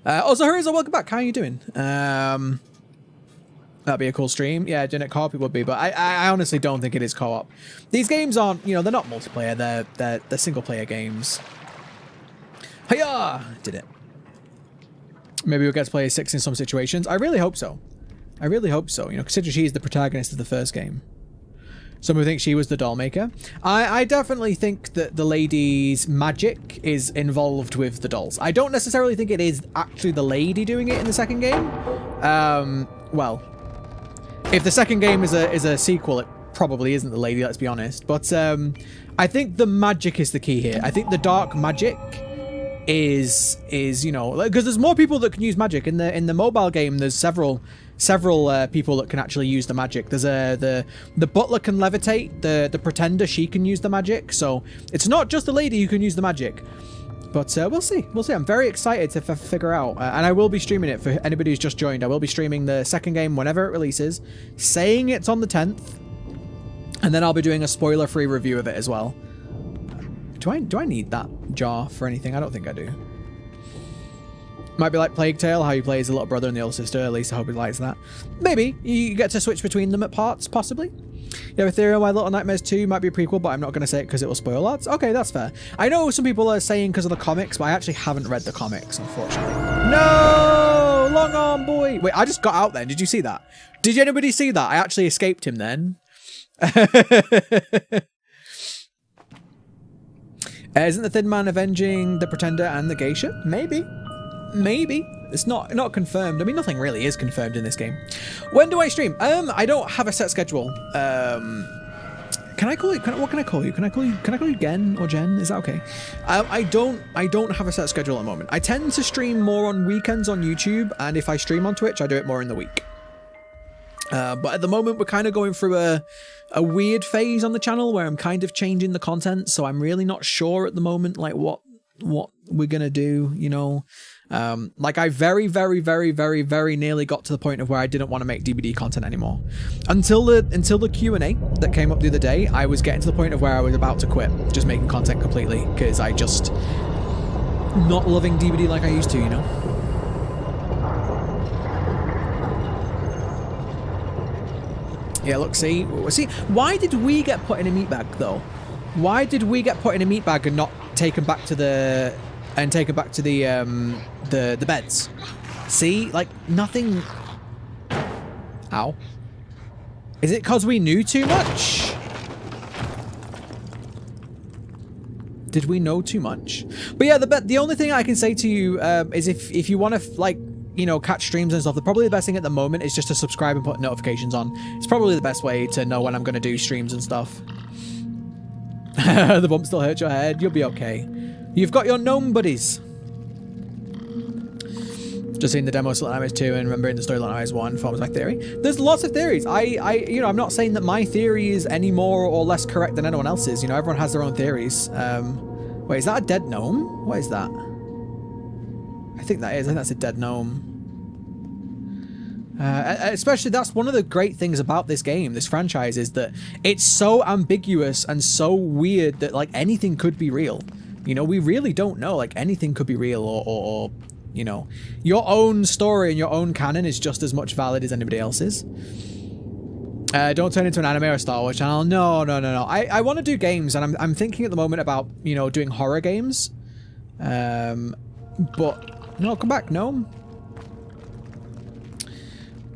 Also, Huriza, welcome back. How are you doing? That'd be a cool stream. Yeah, doing it co-op it would be, but I honestly don't think it is co-op. These games aren't, you know, they're not multiplayer. They're single-player games. Hiya! Did it. Maybe we'll get to play 6 in some situations. I really hope so. I really hope so, you know, considering she's the protagonist of the first game. Some who think she was the doll maker. I definitely think that the lady's magic is involved with the dolls. I don't necessarily think it is actually the lady doing it in the second game. Well, if the second game is a sequel, it probably isn't the lady, let's be honest. But I think the magic is the key here. I think the dark magic is you know, because there's more people that can use magic in the mobile game. There's several people that can actually use the magic. There's the butler can levitate, the pretender, she can use the magic, so it's not just the lady who can use the magic. But we'll see. I'm very excited to figure out, and I will be streaming it for anybody who's just joined. I will be streaming the second game whenever it releases, saying it's on the 10th, and then I'll be doing a spoiler-free review of it as well. Do I need that jar for anything? I don't think I do. Might be like Plague Tale, how you play as a little brother and the older sister. At least I hope he likes that. Maybe. You get to switch between them at parts, possibly. You have a theory on why Little Nightmares 2 might be a prequel, but I'm not going to say it because it will spoil lots. Okay, that's fair. I know some people are saying because of the comics, but I actually haven't read the comics, unfortunately. No! Long arm boy! Wait, I just got out then. Did you see that? Did anybody see that? I actually escaped him then. Isn't the Thin Man avenging the Pretender and the Geisha? Maybe. Maybe. It's not confirmed. I mean, nothing really is confirmed in this game. When do I stream? I don't have a set schedule. Can I call you? What can I call you? Can I call you Gen or Jen? Is that okay? I don't have a set schedule at the moment. I tend to stream more on weekends on YouTube, and if I stream on Twitch, I do it more in the week. But at the moment, we're kind of going through a weird phase on the channel where I'm kind of changing the content, so I'm really not sure at the moment, like what we're gonna do, you know. Like I very nearly got to the point of where I didn't want to make DVD content anymore. Until the Q&A that came up the other day, I was getting to the point of where I was about to quit just making content completely, because I just not loving DVD like I used to, you know. Yeah, look, see, why did we get put in a meat bag though? Why did we get put in a meat bag and not taken back to the beds? See, like nothing. Ow. Is it because we knew too much? Did we know too much? But yeah, the only thing I can say to you is if you want to like, you know, catch streams and stuff, probably the best thing at the moment is just to subscribe and put notifications on. It's probably the best way to know when I'm going to do streams and stuff. The bump still hurts your head. You'll be okay. You've got your gnome buddies. Just seeing the demo of Little Nightmares 2 and remembering the story of Little Nightmares 1 forms my theory. There's lots of theories. You know, I'm not saying that my theory is any more or less correct than anyone else's. You know, everyone has their own theories. Wait, is that a dead gnome? What is that? I think that is. I think that's a dead gnome. Especially, that's one of the great things about this game, this franchise, is that it's so ambiguous and so weird that, like, anything could be real. You know, we really don't know. Like, anything could be real or you know, your own story and your own canon is just as much valid as anybody else's. Don't turn into an anime or a Star Wars channel. No. I want to do games, and I'm thinking at the moment about, you know, doing horror games. But no, come back, gnome.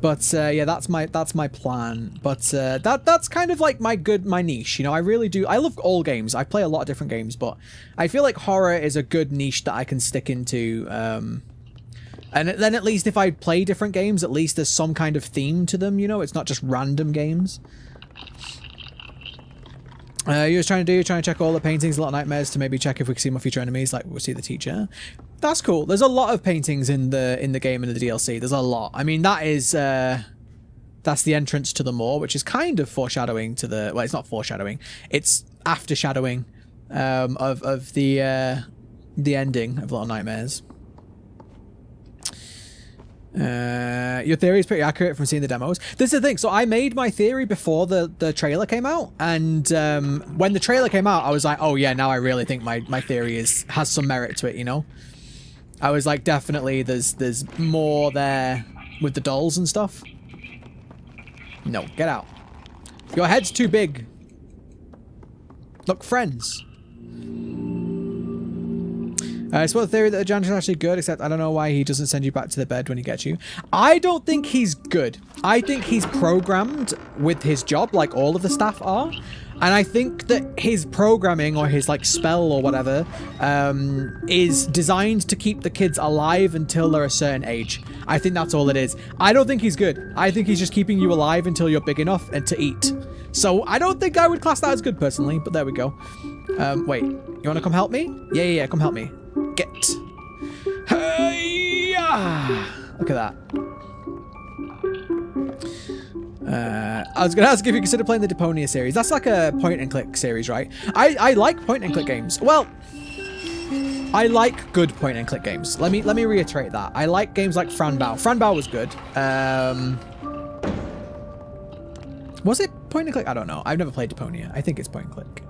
But yeah, that's my plan. But that's kind of like my niche, you know. I really do. I love all games. I play a lot of different games, but I feel like horror is a good niche that I can stick into. And then at least if I play different games, at least there's some kind of theme to them, you know. It's not just random games. You're trying to check all the paintings, Little Nightmares, to maybe check if we can see more future enemies, like we'll see the teacher. That's cool. There's a lot of paintings in the game and the DLC. There's a lot. I mean, that is that's the entrance to the moor, which is kind of foreshadowing to the. Well, it's not foreshadowing. It's aftershadowing of the ending of Little Nightmares. Your theory is pretty accurate from seeing the demos. This is the thing. So I made my theory before the trailer came out, and when the trailer came out, I was like, oh yeah, now I really think my theory has some merit to it. You know, I was like, definitely there's more there with the dolls and stuff. No, get out. Your head's too big. Look, friends. I suppose the theory that the janitor's actually good, except I don't know why he doesn't send you back to the bed when he gets you. I don't think he's good. I think he's programmed with his job, like all of the staff are. And I think that his programming, or his like spell or whatever, is designed to keep the kids alive until they're a certain age. I think that's all it is. I don't think he's good. I think he's just keeping you alive until you're big enough and to eat. So I don't think I would class that as good personally, but there we go. Wait, you want to come help me? Yeah, come help me. Get. Hey-ya! Look at that. I was going to ask if you consider playing the Deponia series. That's like a point-and-click series, right? I like point-and-click games. Well, I like good point-and-click games. Let me reiterate that. I like games like Franbao. Franbao was good. Was it point-and-click? I don't know. I've never played Deponia. I think it's point-and-click.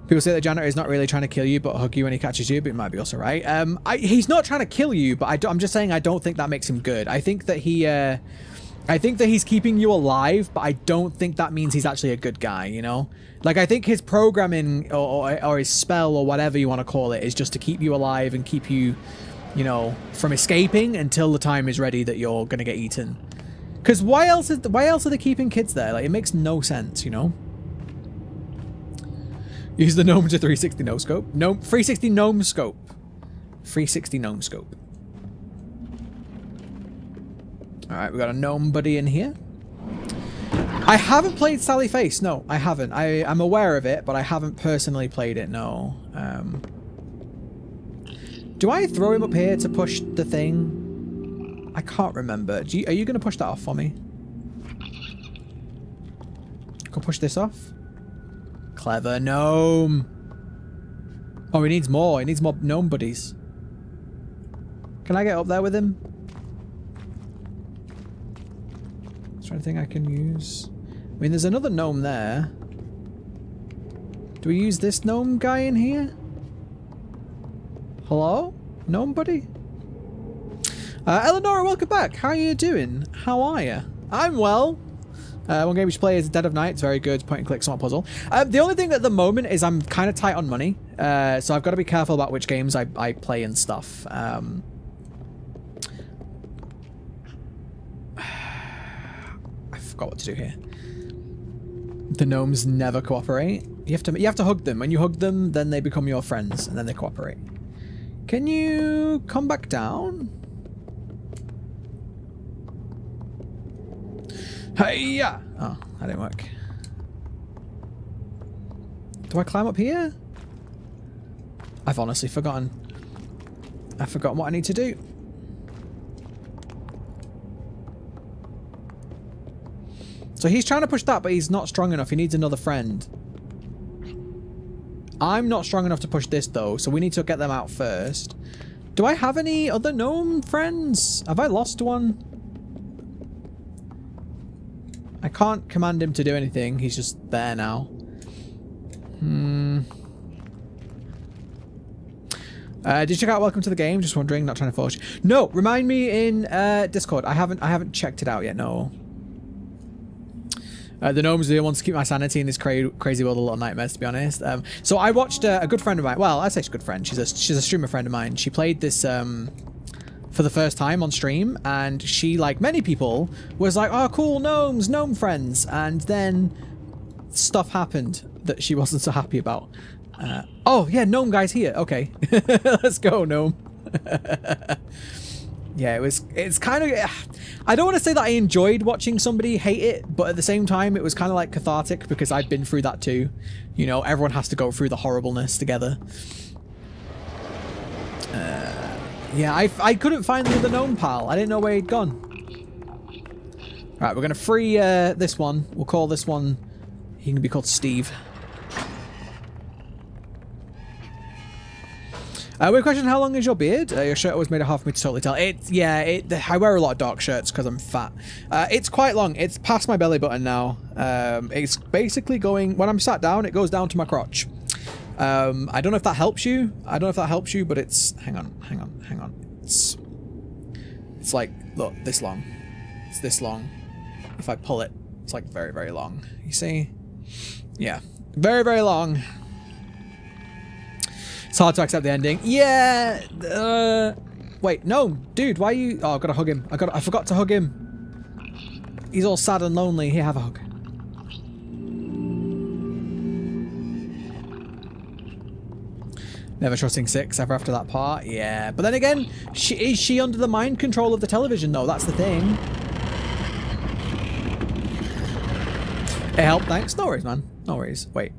People say that janitor is not really trying to kill you, but hug you when he catches you, but it might be also right. He's not trying to kill you, but I'm just saying I don't think that makes him good. I think that he's keeping you alive, but I don't think that means he's actually a good guy, you know? Like, I think his programming or his spell or whatever you want to call it is just to keep you alive and keep you, you know, from escaping until the time is ready that you're going to get eaten. Because why else are they keeping kids there? Like, it makes no sense, you know? Use the gnome to 360 no scope. No, 360 gnome scope. 360 gnome scope. Alright, we got a gnome buddy in here. I haven't played Sally Face. No, I haven't. I'm aware of it, but I haven't personally played it, no. Do I throw him up here to push the thing? I can't remember. Are you going to push that off for me? Go push this off. Clever gnome. Oh, he needs more. He needs more gnome buddies. Can I get up there with him? Is there anything I can use? I mean, there's another gnome there. Do we use this gnome guy in here? Hello? Gnome buddy? Eleonora, welcome back. How are you doing? How are you? I'm well. One game we should play is Dead of Night. It's very good. Point and click, somewhat puzzle. The only thing at the moment is I'm kind of tight on money. So I've got to be careful about which games I play and stuff. I forgot what to do here. The gnomes never cooperate. You have to hug them. When you hug them, then they become your friends, and then they cooperate. Can you come back down? Hey-ya! Oh, that didn't work. Do I climb up here? I've honestly forgotten. I've forgotten what I need to do. So he's trying to push that, but he's not strong enough. He needs another friend. I'm not strong enough to push this, though, so we need to get them out first. Do I have any other gnome friends? Have I lost one? I can't command him to do anything. He's just there now. Did you check out Welcome to the Game? Just wondering, not trying to force you. No, remind me in Discord. I haven't checked it out yet, no. The gnomes are the ones to keep my sanity in this crazy world of Little Nightmares, to be honest. So I watched a good friend of mine. Well, I say she's a good friend. She's a streamer friend of mine. She played this for the first time on stream, and she, like many people, was like, "Oh, cool, gnomes, gnome friends." And then stuff happened that she wasn't so happy about. Oh yeah, gnome guy's here. Okay, let's go, gnome. Yeah, it's kind of, I don't want to say that I enjoyed watching somebody hate it, but at the same time, it was kind of like cathartic because I'd been through that too. You know, everyone has to go through the horribleness together. Yeah, I couldn't find the other gnome pal. I didn't know where he'd gone. Right, we're going to free this one. We'll call this one, he can be called Steve. Weird question, how long is your beard? Your shirt always made it hard for me to totally tell. I wear a lot of dark shirts because I'm fat. It's quite long. It's past my belly button now. It's basically going, when I'm sat down, it goes down to my crotch. I don't know if that helps you. But it's, hang on. It's like, look, this long. It's this long. If I pull it, it's like very, very long. You see? Yeah. Very, very long. It's hard to accept the ending. Yeah. Wait, no, dude, why are you? Oh, I've got to hug him. I forgot to hug him. He's all sad and lonely. Here, have a hug. Never trusting Six ever after that part. Yeah, but then again, is she under the mind control of the television though? That's the thing. It helped. Thanks. No worries, man. No worries. Wait.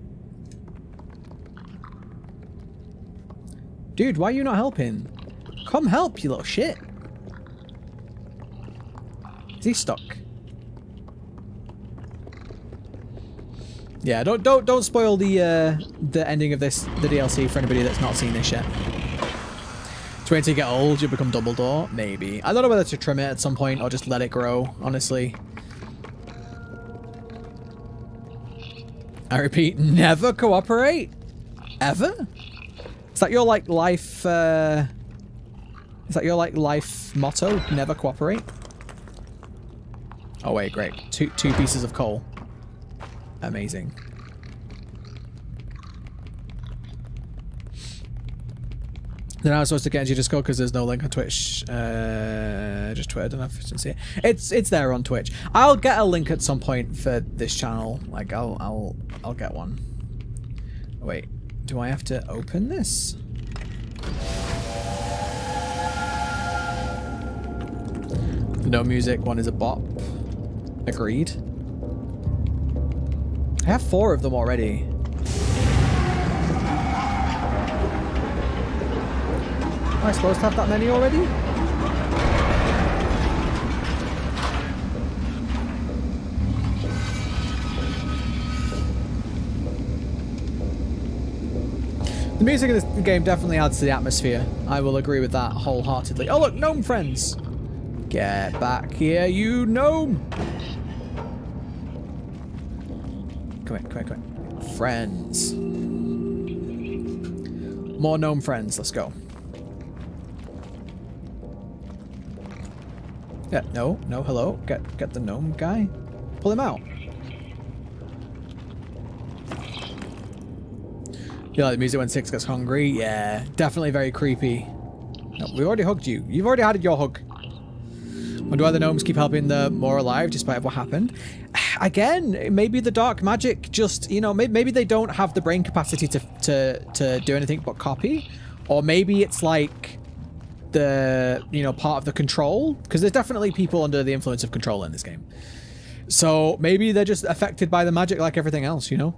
Dude, why are you not helping? Come help, you little shit. Is he stuck? Yeah, don't spoil the ending of the DLC for anybody that's not seen this yet. So until you get old, you become Dumbledore? Maybe. I don't know whether to trim it at some point or just let it grow, honestly. I repeat, never cooperate? Ever? Is that your like life life motto? Never cooperate? Oh wait, great. Two pieces of coal. Amazing. Then I was supposed to get into Discord because there's no link on Twitch. Just Twitter, I don't know if you can see it. It's there on Twitch. I'll get a link at some point for this channel. Like I'll get one. Wait. Do I have to open this? The no music one is a bop. Agreed. I have 4 of them already. Am I supposed to have that many already? The music in this game definitely adds to the atmosphere. I will agree with that wholeheartedly. Oh look, gnome friends! Get back here, you gnome! Come here. Friends. More gnome friends, let's go. Yeah, no, hello. Get the gnome guy. Pull him out. You like the music when Six gets hungry? Yeah, definitely very creepy. No, we already hugged you. You've already had your hug. Wonder why the gnomes keep helping the more alive despite what happened. Again, maybe the dark magic just, you know, maybe they don't have the brain capacity to do anything but copy. Or maybe it's like the, you know, part of the control. Because there's definitely people under the influence of control in this game. So maybe they're just affected by the magic like everything else, you know?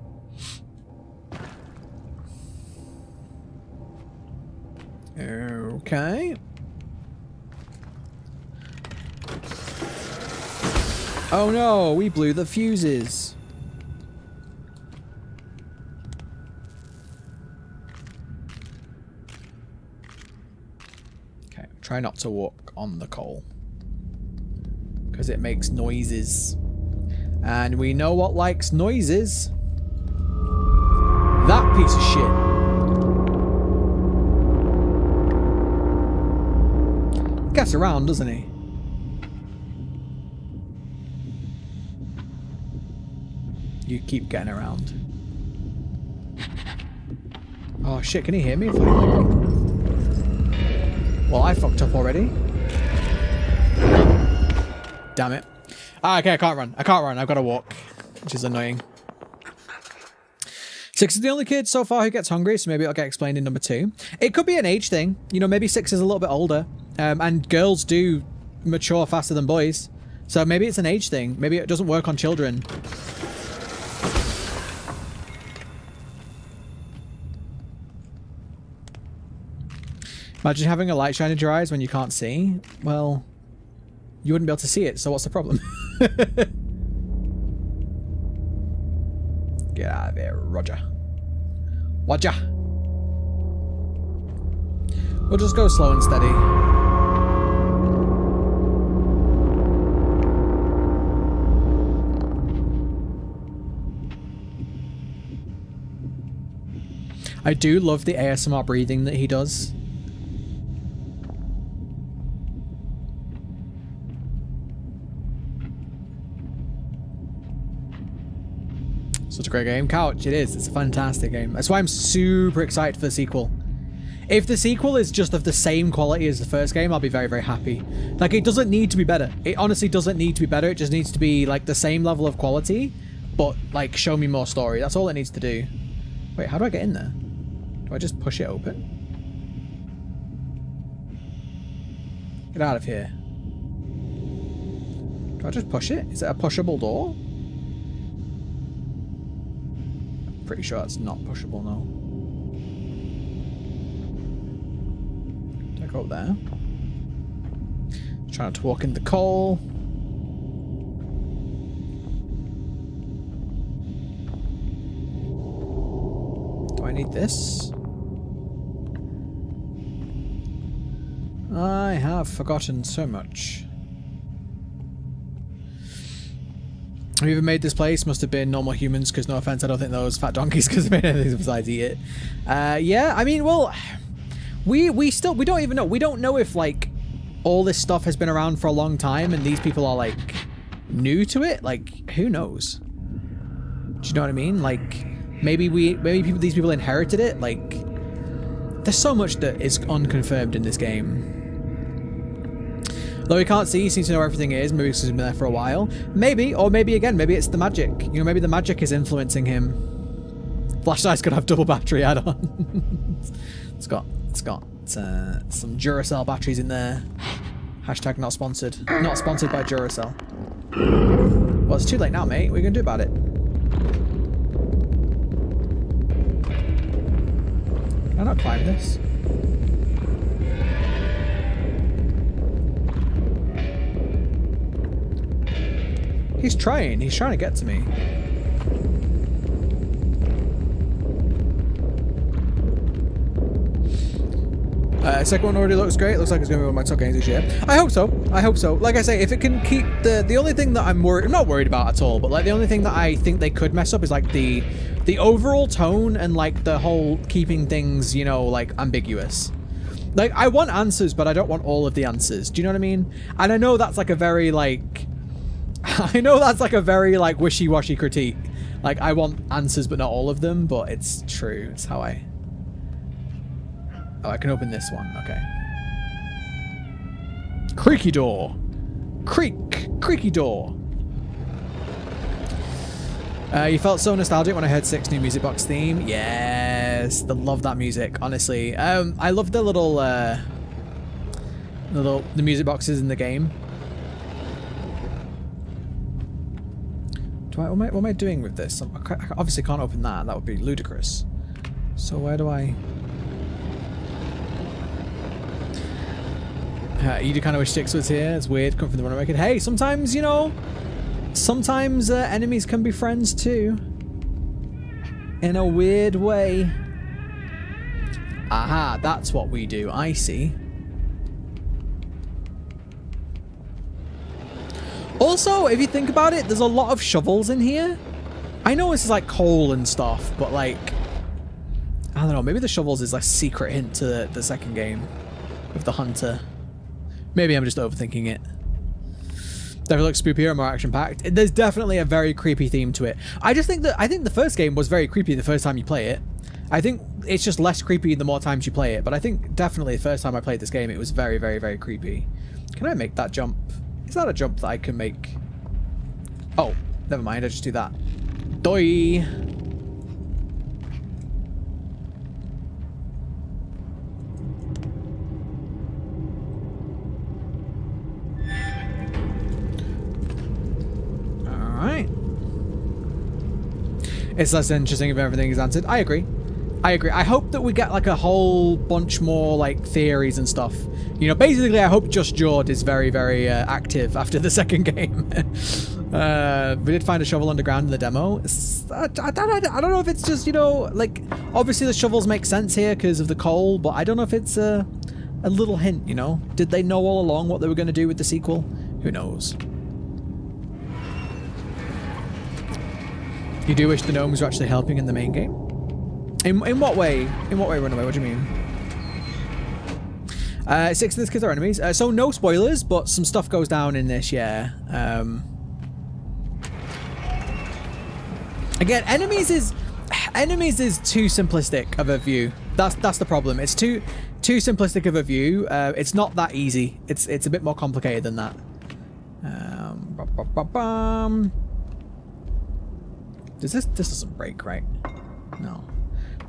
Okay. Oh no, we blew the fuses. Okay, try not to walk on the coal. Because it makes noises. And we know what likes noises. That piece of shit. Gets around, doesn't he? You keep getting around. Oh shit, can he hear me? Well, I fucked up already. Damn it. Ah, okay, I can't run. I've got to walk. Which is annoying. Six is the only kid so far who gets hungry, so maybe it'll get explained in number 2. It could be an age thing. You know, maybe Six is a little bit older. And girls do mature faster than boys. So maybe it's an age thing. Maybe it doesn't work on children. Imagine having a light shine in your eyes when you can't see. Well, you wouldn't be able to see it, so what's the problem? Get out of here, Roger. Roger. We'll just go slow and steady. I do love the ASMR breathing that he does. Such a great game. Couch, it is. It's a fantastic game. That's why I'm super excited for the sequel. If the sequel is just of the same quality as the first game, I'll be very, very happy. Like, it doesn't need to be better. It honestly doesn't need to be better. It just needs to be, like, the same level of quality, but, like, show me more story. That's all it needs to do. Wait, how do I get in there? Do I just push it open? Get out of here. Do I just push it? Is it a pushable door? Pretty sure it's not pushable, no. Do I go up there? Trying to walk in the coal. Do I need this? I have forgotten so much. Whoever made this place must have been normal humans, because no offense, I don't think those fat donkeys could have made anything besides eat it. Yeah, I mean, well, we don't even know. We don't know if, like, all this stuff has been around for a long time and these people are, like, new to it. Like, who knows? Do you know what I mean? Like, maybe these people inherited it. Like, there's so much that is unconfirmed in this game. Though he can't see, he seems to know everything is. Maybe because he's been there for a while. Maybe, or maybe again, maybe it's the magic. You know, maybe the magic is influencing him. Flashlight's gonna have double battery add-on. It's got some Duracell batteries in there. Hashtag not sponsored. Not sponsored by Duracell. Well, it's too late now, mate. What are you gonna do about it? Can I not climb this? He's trying to get to me. Second one already looks great. Looks like it's going to be one of my top games this year. I hope so. I hope so. Like I say, if it can keep the only thing that I'm not worried about at all, but like the only thing that I think they could mess up is like the overall tone and like the whole keeping things, you know, like ambiguous. Like, I want answers, but I don't want all of the answers. Do you know what I mean? And I know that's like a very like wishy-washy critique. Like, I want answers but not all of them, but it's true. It's how I... Oh, I can open this one. Okay. Creaky door. Creaky door. You felt so nostalgic when I heard 6 new music box theme. Yes, I love that music, honestly. I love the the music boxes in the game. What am I doing with this? I obviously can't open that. That would be ludicrous. So where do I... you do kind of wish Six was here. It's weird coming from the runner record. Hey, sometimes, you know, enemies can be friends too. In a weird way. Aha, that's what we do. I see. Also, if you think about it, there's a lot of shovels in here. I know this is like coal and stuff, but like, I don't know, maybe the shovels is like a secret hint to the second game with the hunter. Maybe I'm just overthinking it. Definitely looks spookier and more action-packed. There's definitely a very creepy theme to it. I think the first game was very creepy the first time you play it. I think it's just less creepy the more times you play it, but I think definitely the first time I played this game, it was very, very, very creepy. Can I make that jump? Is that a jump that I can make? Oh, never mind. I just do that. Doi. It's less interesting if everything is answered. I agree. I agree. I hope that we get like a whole bunch more like theories and stuff. You know, basically I hope Just Jord is very, very active after the second game. We did find a shovel underground in the demo. I don't know if it's just, you know, like obviously the shovels make sense here because of the coal, but I don't know if it's a little hint, you know? Did they know all along what they were going to do with the sequel? Who knows? You do wish the gnomes were actually helping in the main game? In what way? In what way, Runaway? What do you mean? 6 of these kids are enemies. So no spoilers, but some stuff goes down in this, yeah. Again, enemies is too simplistic of a view. That's the problem. It's too simplistic of a view. It's not that easy. It's a bit more complicated than that. This doesn't break, right? No.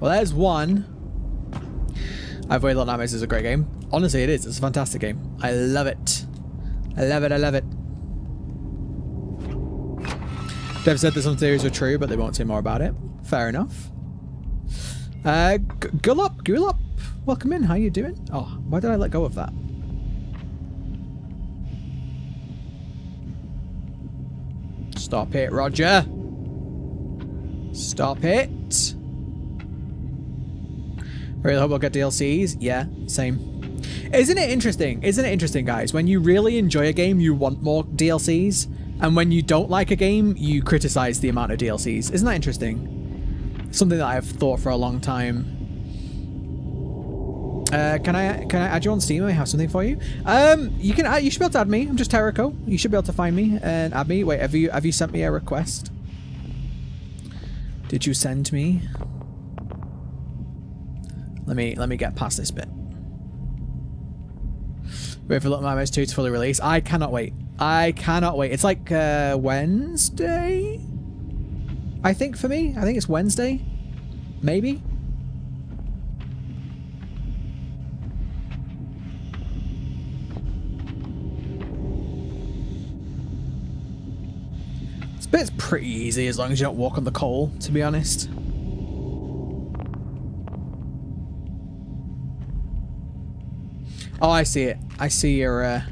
Well, there's one. I've always thought Nightmares is a great game. Honestly, it is. It's a fantastic game. I love it. I love it. I love it. Dev said that some theories are true, but they won't say more about it. Fair enough. Gulop. Welcome in. How you doing? Oh, why did I let go of that? Stop it, Roger. Stop it. Really hope we'll get DLCs. Yeah, same. Isn't it interesting? Isn't it interesting, guys? When you really enjoy a game, you want more DLCs. And when you don't like a game, you criticize the amount of DLCs. Isn't that interesting? Something that I've thought for a long time. Can I add you on Steam? I have something for you. You should be able to add me. I'm just Tericho. You should be able to find me and add me. Wait, have you sent me a request? Did you send me? Let me get past this bit. Wait for Little Nightmares 2 to fully release. I cannot wait. I cannot wait. It's like Wednesday, I think, for me. I think it's Wednesday. Maybe. This bit's pretty easy as long as you don't walk on the coal, to be honest. Oh, I see it. I see your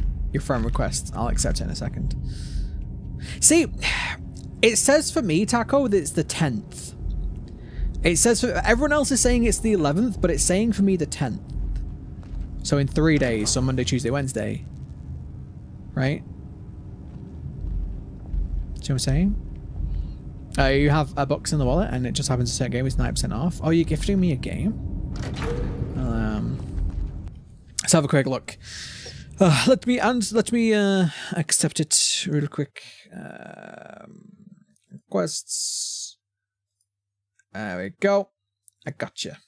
friend request. I'll accept it in a second. See, it says for me, Taco, that it's the 10th. It says for everyone else is saying it's the 11th, but it's saying for me the 10th. So in 3 days, so Monday, Tuesday, Wednesday. Right? See what I'm saying? You have a box in the wallet and it just happens to say a game is 9% off. Oh, you're gifting me a game? Let's have a quick look. Let me accept it real quick. Requests. There we go. I gotcha.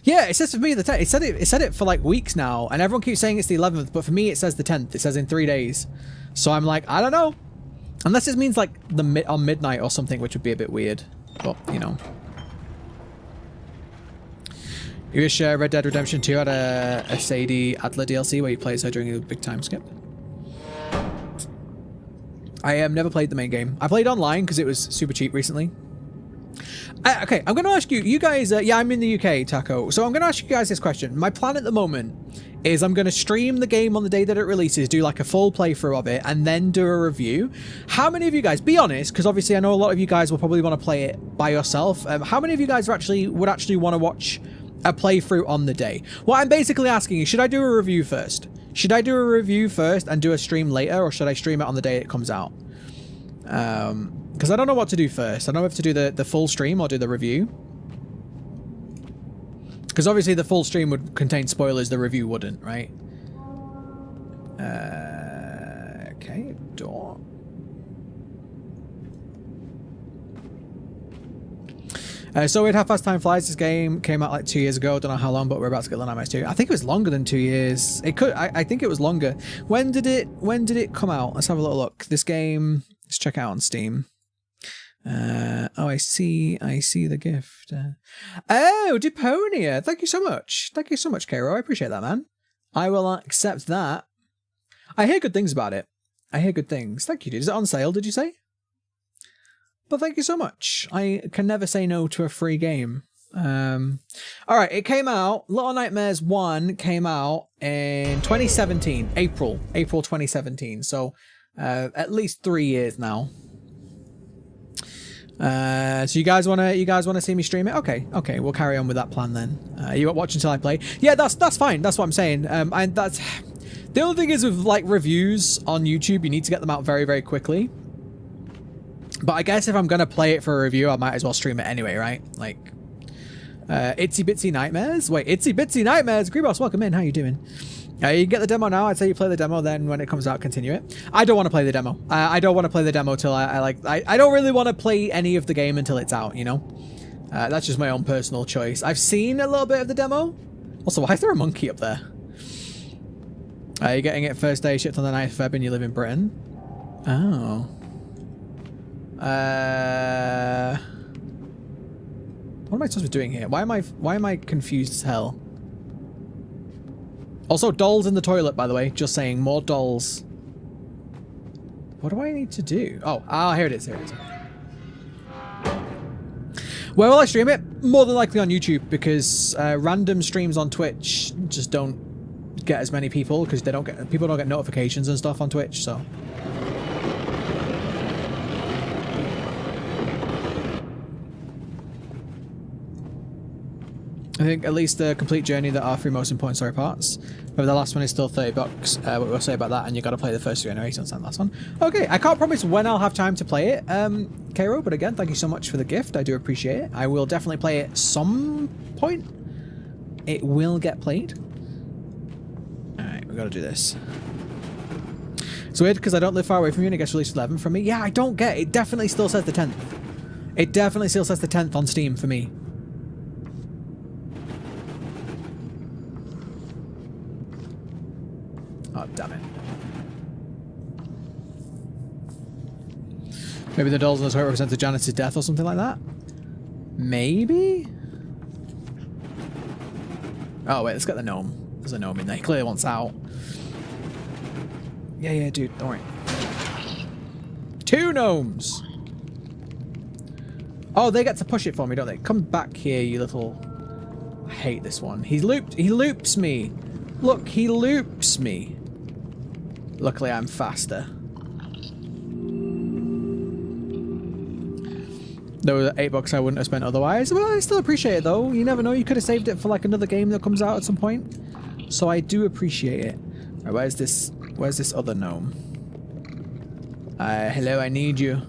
Yeah, it says for me the 10th. It said it for like weeks now, and everyone keeps saying it's the 11th, but for me it says the 10th. It says in 3 days. So I'm like, I don't know. Unless it means like on midnight or something, which would be a bit weird. But, you know. You wish Red Dead Redemption 2 had a Sadie Adler DLC where you play as her during a big time skip? I have never played the main game. I played online because it was super cheap recently. Okay, I'm going to ask you guys, yeah, I'm in the UK, Taco. So I'm going to ask you guys this question. My plan at the moment is I'm going to stream the game on the day that it releases, do like a full playthrough of it, and then do a review. How many of you guys, be honest, because obviously I know a lot of you guys will probably want to play it by yourself. How many of you guys would actually want to watch a playthrough on the day? What I'm basically asking is, should I do a review first? Should I do a review first and do a stream later, or should I stream it on the day it comes out? Because I don't know what to do first. I don't know if to do the full stream or do the review. Because obviously the full stream would contain spoilers, the review wouldn't, right? Okay, door. So we'd have Fast Time Flies. This game came out like 2 years ago. Don't know how long, but we're about to get Little Nightmares 2. I think it was longer than 2 years. It could. I think it was longer. When did it come out? Let's have a little look. This game. Let's check it out on Steam. Oh, I see the gift. Oh, Deponia. Thank you so much. Thank you so much, Cairo. I appreciate that, man. I will accept that. I hear good things about it. I hear good things. Thank you, dude. Is it on sale, did you say? But thank you so much. I can never say no to a free game. All right, it came out. Little Nightmares 1 came out in 2017, April 2017. So at least 3 years now. So you guys wanna see me stream it? Okay, we'll carry on with that plan then. You watch until I play. Yeah, that's fine. That's what I'm saying. And that's the only thing is with like reviews on YouTube, you need to get them out very, very quickly. But I guess if I'm gonna play it for a review, I might as well stream it anyway, right? Like, Itsy Bitsy Nightmares. Wait, Itsy Bitsy Nightmares. Greeboss, welcome in. How you doing? You can get the demo now. I'd say you play the demo, then when it comes out, continue it. I don't want to play the demo. I don't want to play the demo till I don't really want to play any of the game until it's out, you know? That's just my own personal choice. I've seen a little bit of the demo. Also, why is there a monkey up there? You're getting it first day, shipped on the 9th of Feb, and you live in Britain? Oh. What am I supposed to be doing here? Why am I confused as hell? Also, dolls in the toilet, by the way. Just saying, more dolls. What do I need to do? Oh, here it is. Here it is. Where will I stream it? More than likely on YouTube, because random streams on Twitch just don't get as many people, because people don't get notifications and stuff on Twitch. So. I think at least the complete journey that are 3 most important story parts. But the last one is still $30. What we'll say about that, and you got to play the first 3 anyway, so it's not the last one. Okay, I can't promise when I'll have time to play it, Cairo, but again, thank you so much for the gift. I do appreciate it. I will definitely play it some point. It will get played. Alright, we got to do this. It's weird because I don't live far away from you and it gets released 11 from me. Yeah, I don't get it. It definitely still says the 10th. It definitely still says the 10th on Steam for me. Oh, damn it. Maybe the dolls in the toilet represent the janitor's death or something like that? Maybe? Oh, wait, let's get the gnome. There's a gnome in there. He clearly wants out. Yeah, dude, don't worry. 2 gnomes! Oh, they get to push it for me, don't they? Come back here, you little... I hate this one. He loops me! Look, he loops me! Luckily, I'm faster. There were $8 I wouldn't have spent otherwise. Well, I still appreciate it, though. You never know. You could have saved it for, like, another game that comes out at some point. So I do appreciate it. Right, where's this other gnome? Hello, I need you.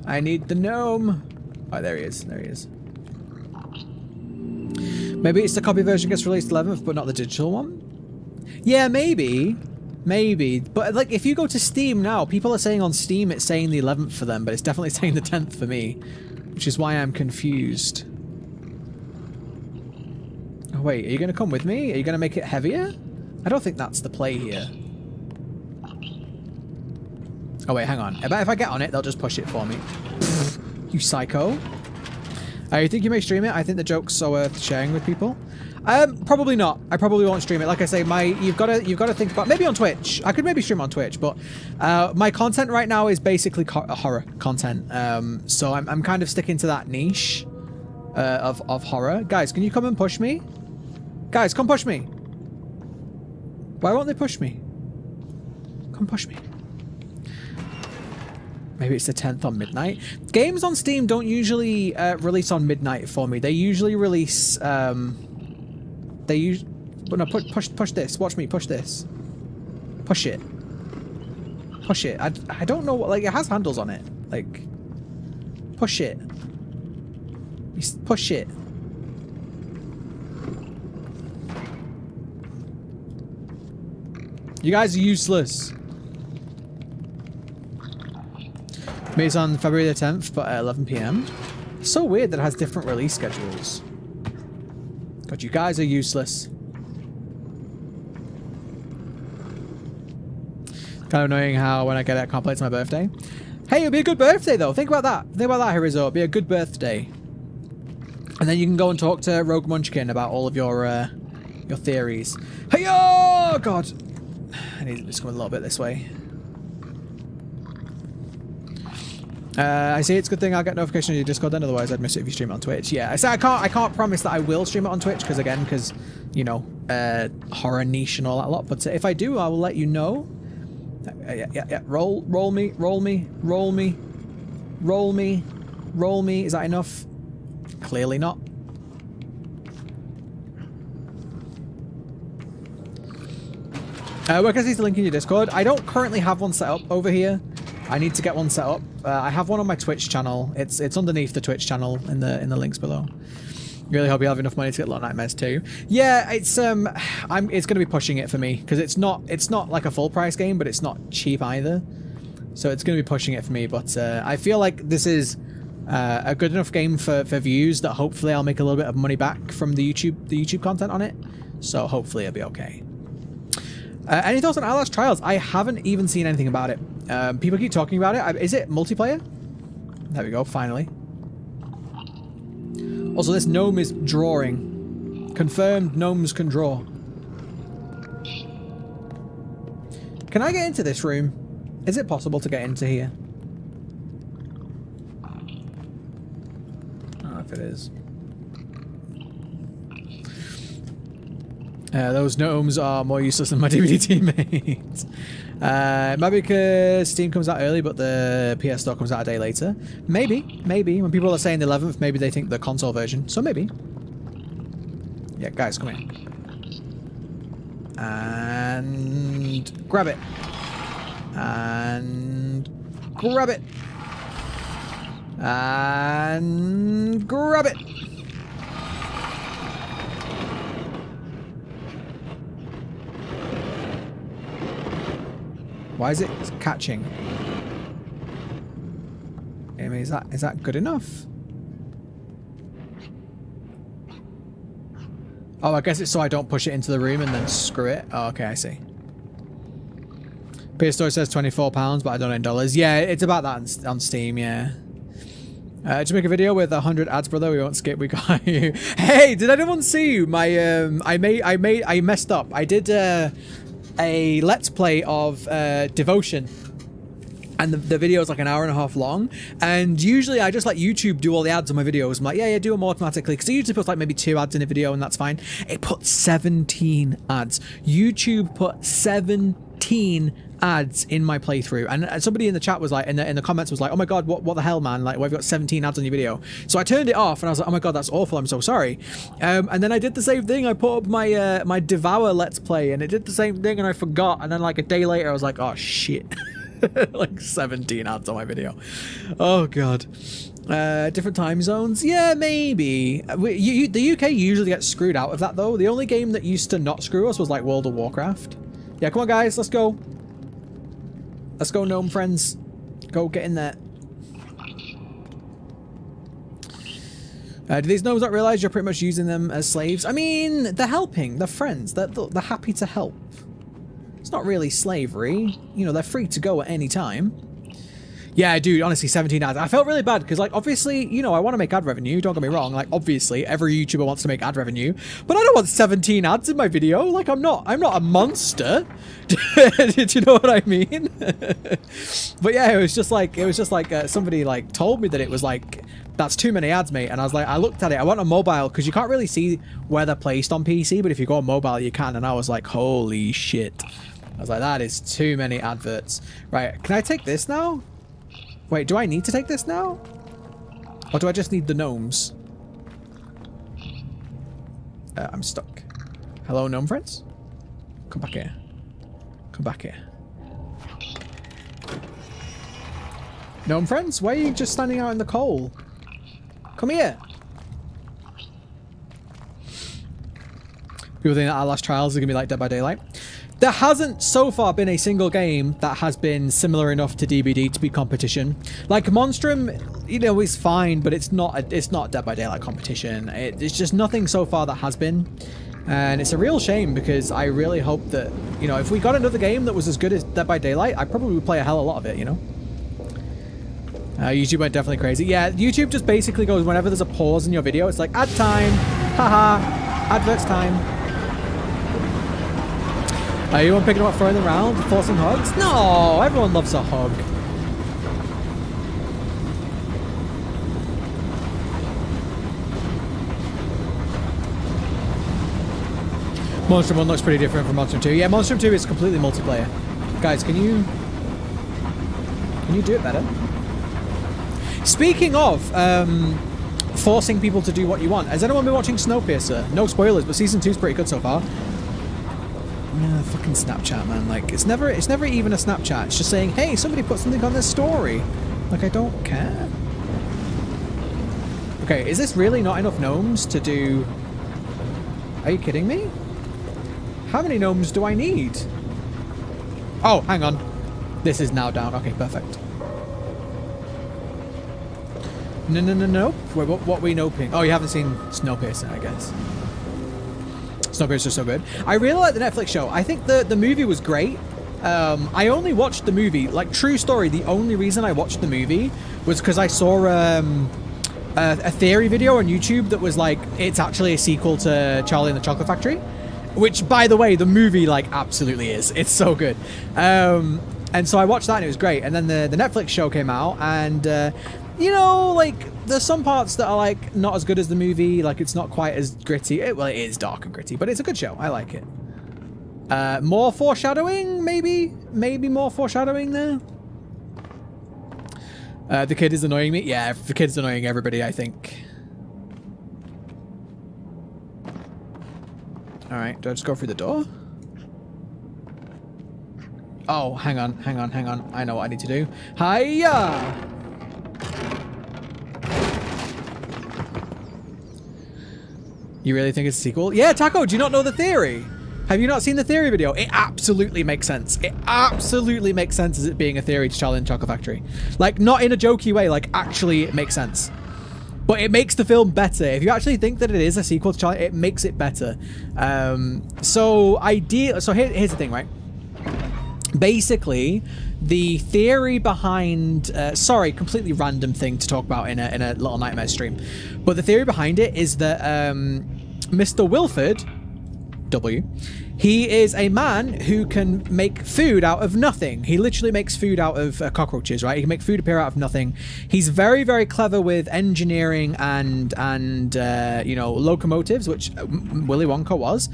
I need the gnome. Oh, there he is. There he is. Maybe it's the copy version gets released 11th, but not the digital one? Yeah, maybe. Maybe. But, like, if you go to Steam now, people are saying on Steam it's saying the 11th for them, but it's definitely saying the 10th for me. Which is why I'm confused. Oh, wait. Are you going to come with me? Are you going to make it heavier? I don't think that's the play here. Oh, wait. Hang on. I bet if I get on it, they'll just push it for me. You psycho. You think you may stream it? I think the joke's so worth sharing with people. Probably not. I probably won't stream it. Like I say, you've got to think about maybe on Twitch. I could maybe stream on Twitch, but my content right now is basically horror content. So I'm kind of sticking to that niche of horror. Guys, can you come and push me? Guys, come push me. Why won't they push me? Come push me. Maybe it's the 10th on midnight. Games on Steam don't usually release on midnight for me. They usually release. No, push this. Watch me push this. Push it. Push it. I don't know what. Like, it has handles on it. Like, push it. Push it. You guys are useless. Maybe it's on February the 10th, but at 11 PM. It's so weird that it has different release schedules. God, you guys are useless. Kind of annoying how when I get it, I can't play it's my birthday. Hey, it'll be a good birthday though. Think about that. Think about that, Hirizo. It'll be a good birthday. And then you can go and talk to Rogue Munchkin about all of your theories. Hey, oh God! I need to just come a little bit this way. I see. It's a good thing I'll get notification on your Discord then, otherwise I'd miss it if you stream it on Twitch. Yeah, I say I can't promise that I will stream it on Twitch because you know, horror niche and all that lot. But if I do, I will let you know. Yeah. Roll me. Is that enough? Clearly not. Where can I see the link in your Discord? I don't currently have one set up over here. I need to get one set up. I have one on my Twitch channel. It's underneath the Twitch channel in the links below. Really hope you have enough money to get Little Nightmares 2. Yeah, it's going to be pushing it for me because it's not like a full price game, but it's not cheap either. So it's going to be pushing it for me. But I feel like this is a good enough game for views that hopefully I'll make a little bit of money back from the YouTube content on it. So hopefully it'll be okay. Any thoughts on Outlast Trials? I haven't even seen anything about it. People keep talking about it. Is it multiplayer? There we go, finally. Also, this gnome is drawing. Confirmed gnomes can draw. Can I get into this room? Is it possible to get into here? I don't know if it is. Those gnomes are more useless than my DVD teammates. Maybe because Steam comes out early, but the PS Store comes out a day later. Maybe. When people are saying the 11th, maybe they think the console version. So maybe. Yeah, guys, come here. And grab it. And grab it. And grab it. Why is it catching? I mean, is that good enough? Oh, I guess it's so I don't push it into the room and then screw it. Oh, okay, I see. PS Store says £24, but I don't know in dollars. Yeah, it's about that on Steam, yeah. Did you make a video with 100 ads, brother? We won't skip. We got you. Hey, did anyone see you? My I messed up. I did a let's play of Devotion, and the video is like an hour and a half long, and usually I just let YouTube do all the ads on my videos. I'm like, yeah, do them automatically, because it usually puts like maybe 2 ads in a video and that's fine. It put 17 ads. YouTube put 17 ads in my playthrough, and somebody in the chat was like, in the comments was like, oh my god, what the hell, man, like, we've got 17 ads on your video. So I turned it off and I was like, oh my god, that's awful, I'm so sorry. And then I did the same thing. I put up my my Devour let's play, and it did the same thing, and I forgot, and then like a day later I was like, oh shit. Like 17 ads on my video. Oh god. Different time zones? Yeah, maybe. The UK usually gets screwed out of that though. The only game that used to not screw us was like World of Warcraft. Yeah, come on guys, let's go. Let's go, gnome friends. Go get in there. Do these gnomes not realize you're pretty much using them as slaves? I mean, they're helping. They're friends. They're happy to help. It's not really slavery. You know, they're free to go at any time. Yeah, dude, honestly, 17 ads. I felt really bad because, like, obviously, you know, I want to make ad revenue. Don't get me wrong. Like, obviously, every YouTuber wants to make ad revenue, but I don't want 17 ads in my video. Like, I'm not a monster. Do you know what I mean? But yeah, it was just like somebody like told me that it was like, that's too many ads, mate. And I was like, I looked at it. I went on mobile because you can't really see where they're placed on PC, but if you go on mobile, you can. And I was like, holy shit. I was like, that is too many adverts. Right, can I take this now? Wait, do I need to take this now? Or do I just need the gnomes? I'm stuck. Hello, gnome friends? Come back here. Come back here. Gnome friends? Why are you just standing out in the coal? Come here. People think that Outlast Trials are going to be like Dead by Daylight. There hasn't so far been a single game that has been similar enough to DBD to be competition. Like Monstrum, you know, is fine, but it's not Dead by Daylight competition. It's just nothing so far that has been. And it's a real shame because I really hope that, you know, if we got another game that was as good as Dead by Daylight, I probably would play a hell of a lot of it, you know? YouTube went definitely crazy. Yeah, YouTube just basically goes whenever there's a pause in your video, it's like, ad time, haha, adverts time. Are you one picking them up, throwing them around, forcing hugs? No, everyone loves a hug. Monstrum 1 looks pretty different from Monstrum 2. Yeah, Monstrum 2 is completely multiplayer. Guys, can you do it better? Speaking of forcing people to do what you want, has anyone been watching Snowpiercer? No spoilers, but season 2 is pretty good so far. Yeah, fucking Snapchat, man. Like, it's never even a Snapchat. It's just saying, hey, somebody put something on this story. Like, I don't care. Okay, is this really not enough gnomes to do... Are you kidding me? How many gnomes do I need? Oh, hang on. This is now down. Okay, perfect. No. Wait, what are we noping? Oh, you haven't seen Snowpiercer, I guess. Snowpiercer's so good. I really like the Netflix show. I think the movie was great. I only watched the movie, like, true story, the only reason I watched the movie was because I saw a theory video on YouTube that was like, it's actually a sequel to Charlie and the Chocolate Factory, which, by the way, the movie, like, absolutely is. It's so good. And so I watched that and it was great. And then the Netflix show came out and, you know, like, there's some parts that are, like, not as good as the movie. Like, it's not quite as gritty. Well, it is dark and gritty, but it's a good show. I like it. More foreshadowing, maybe? Maybe more foreshadowing there? The kid is annoying me? Yeah, the kid's annoying everybody, I think. Alright, do I just go through the door? Oh, hang on. I know what I need to do. Hiya! You really think it's a sequel? Yeah, Taco, do you not know the theory? Have you not seen the theory video? It absolutely makes sense. It absolutely makes sense as it being a theory to Charlie and the Chocolate Factory. Like, not in a jokey way, like, actually it makes sense. But it makes the film better. If you actually think that it is a sequel to Charlie, it makes it better. So here's the thing, right? Basically, the theory behind... sorry, completely random thing to talk about in a Little Nightmares stream. But the theory behind it is that Mr. Wilford... W. He is a man who can make food out of nothing. He literally makes food out of cockroaches, right? He can make food appear out of nothing. He's very, very clever with engineering and you know, locomotives, which Willy Wonka was.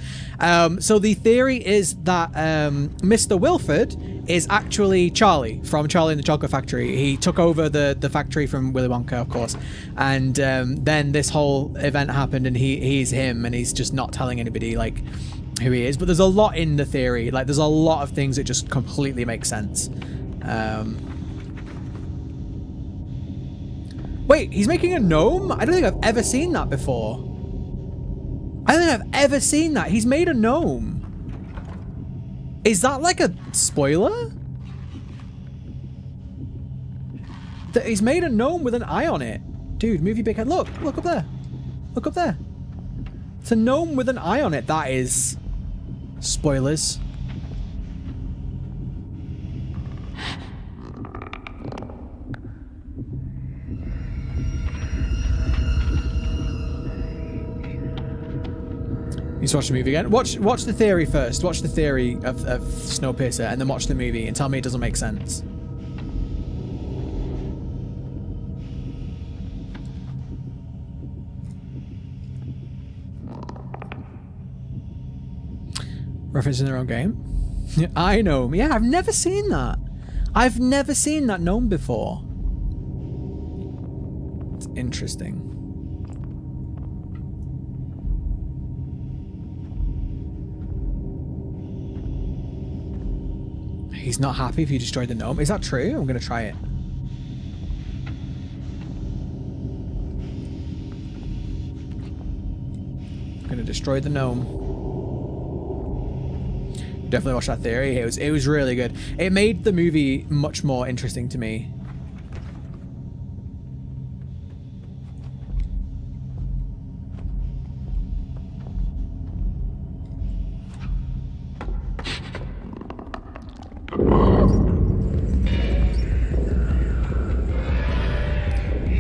So the theory is that Mr. Wilford is actually Charlie from Charlie and the Chocolate Factory. He took over the factory from Willy Wonka, of course. And then this whole event happened and he's him and he's just not telling anybody, like, who he is. But there's a lot in the theory. Like, there's a lot of things that just completely make sense. Wait, he's making a gnome? I don't think I've ever seen that before. I don't think I've ever seen that. He's made a gnome. Is that like a spoiler? That he's made a gnome with an eye on it. Dude, move your big head. Look up there. Look up there. It's a gnome with an eye on it. That is... spoilers. You just watch the movie again. Watch the theory first. Watch the theory of Snowpiercer, and then watch the movie and tell me it doesn't make sense. Referencing their own game. I know. Yeah, I've never seen that. I've never seen that gnome before. It's interesting. He's not happy if you destroy the gnome. Is that true? I'm gonna try it. I'm gonna destroy the gnome. Definitely watch that theory. It was really good. It made the movie much more interesting to me.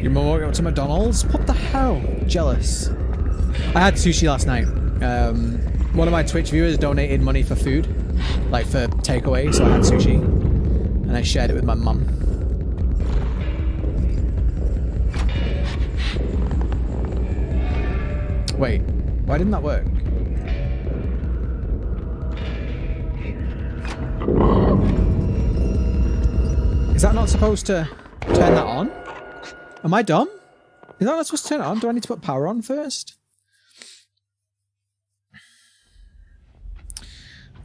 Your mom walked up to McDonald's? What the hell? Jealous. I had sushi last night. One of my Twitch viewers donated money for food, like for takeaway, so I had sushi, and I shared it with my mum. Wait, why didn't that work? Is that not supposed to turn that on? Am I dumb? Is that not supposed to turn it on? Do I need to put power on first?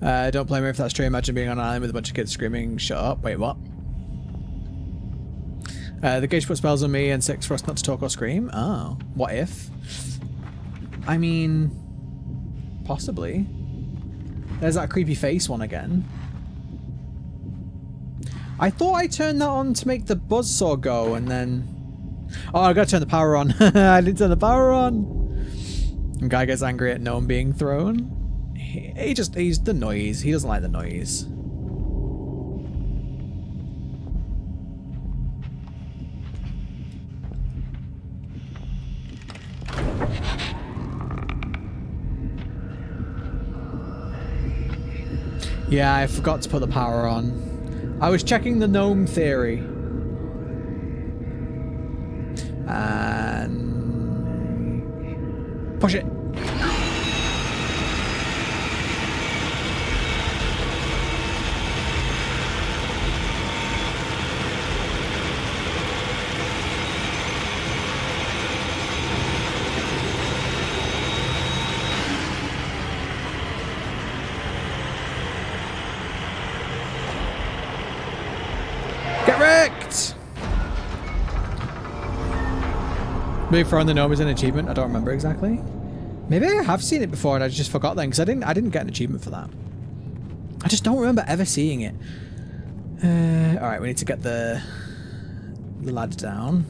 Don't blame me if that's true. Imagine being on an island with a bunch of kids screaming, shut up. Wait, what? The gauge put spells on me and 6 for us not to talk or scream. Oh, what if? I mean, possibly. There's that creepy face one again. I thought I turned that on to make the buzzsaw go and then... Oh, I gotta turn the power on. I didn't turn the power on. And guy gets angry at gnome being thrown. He's the noise. He doesn't like the noise. Yeah, I forgot to put the power on. I was checking the gnome theory. And... push it. Get wrecked! Maybe throwing the gnome is an achievement. I don't remember exactly. Maybe I have seen it before and I just forgot then because I didn't get an achievement for that. I just don't remember ever seeing it. All right, we need to get the ladder down.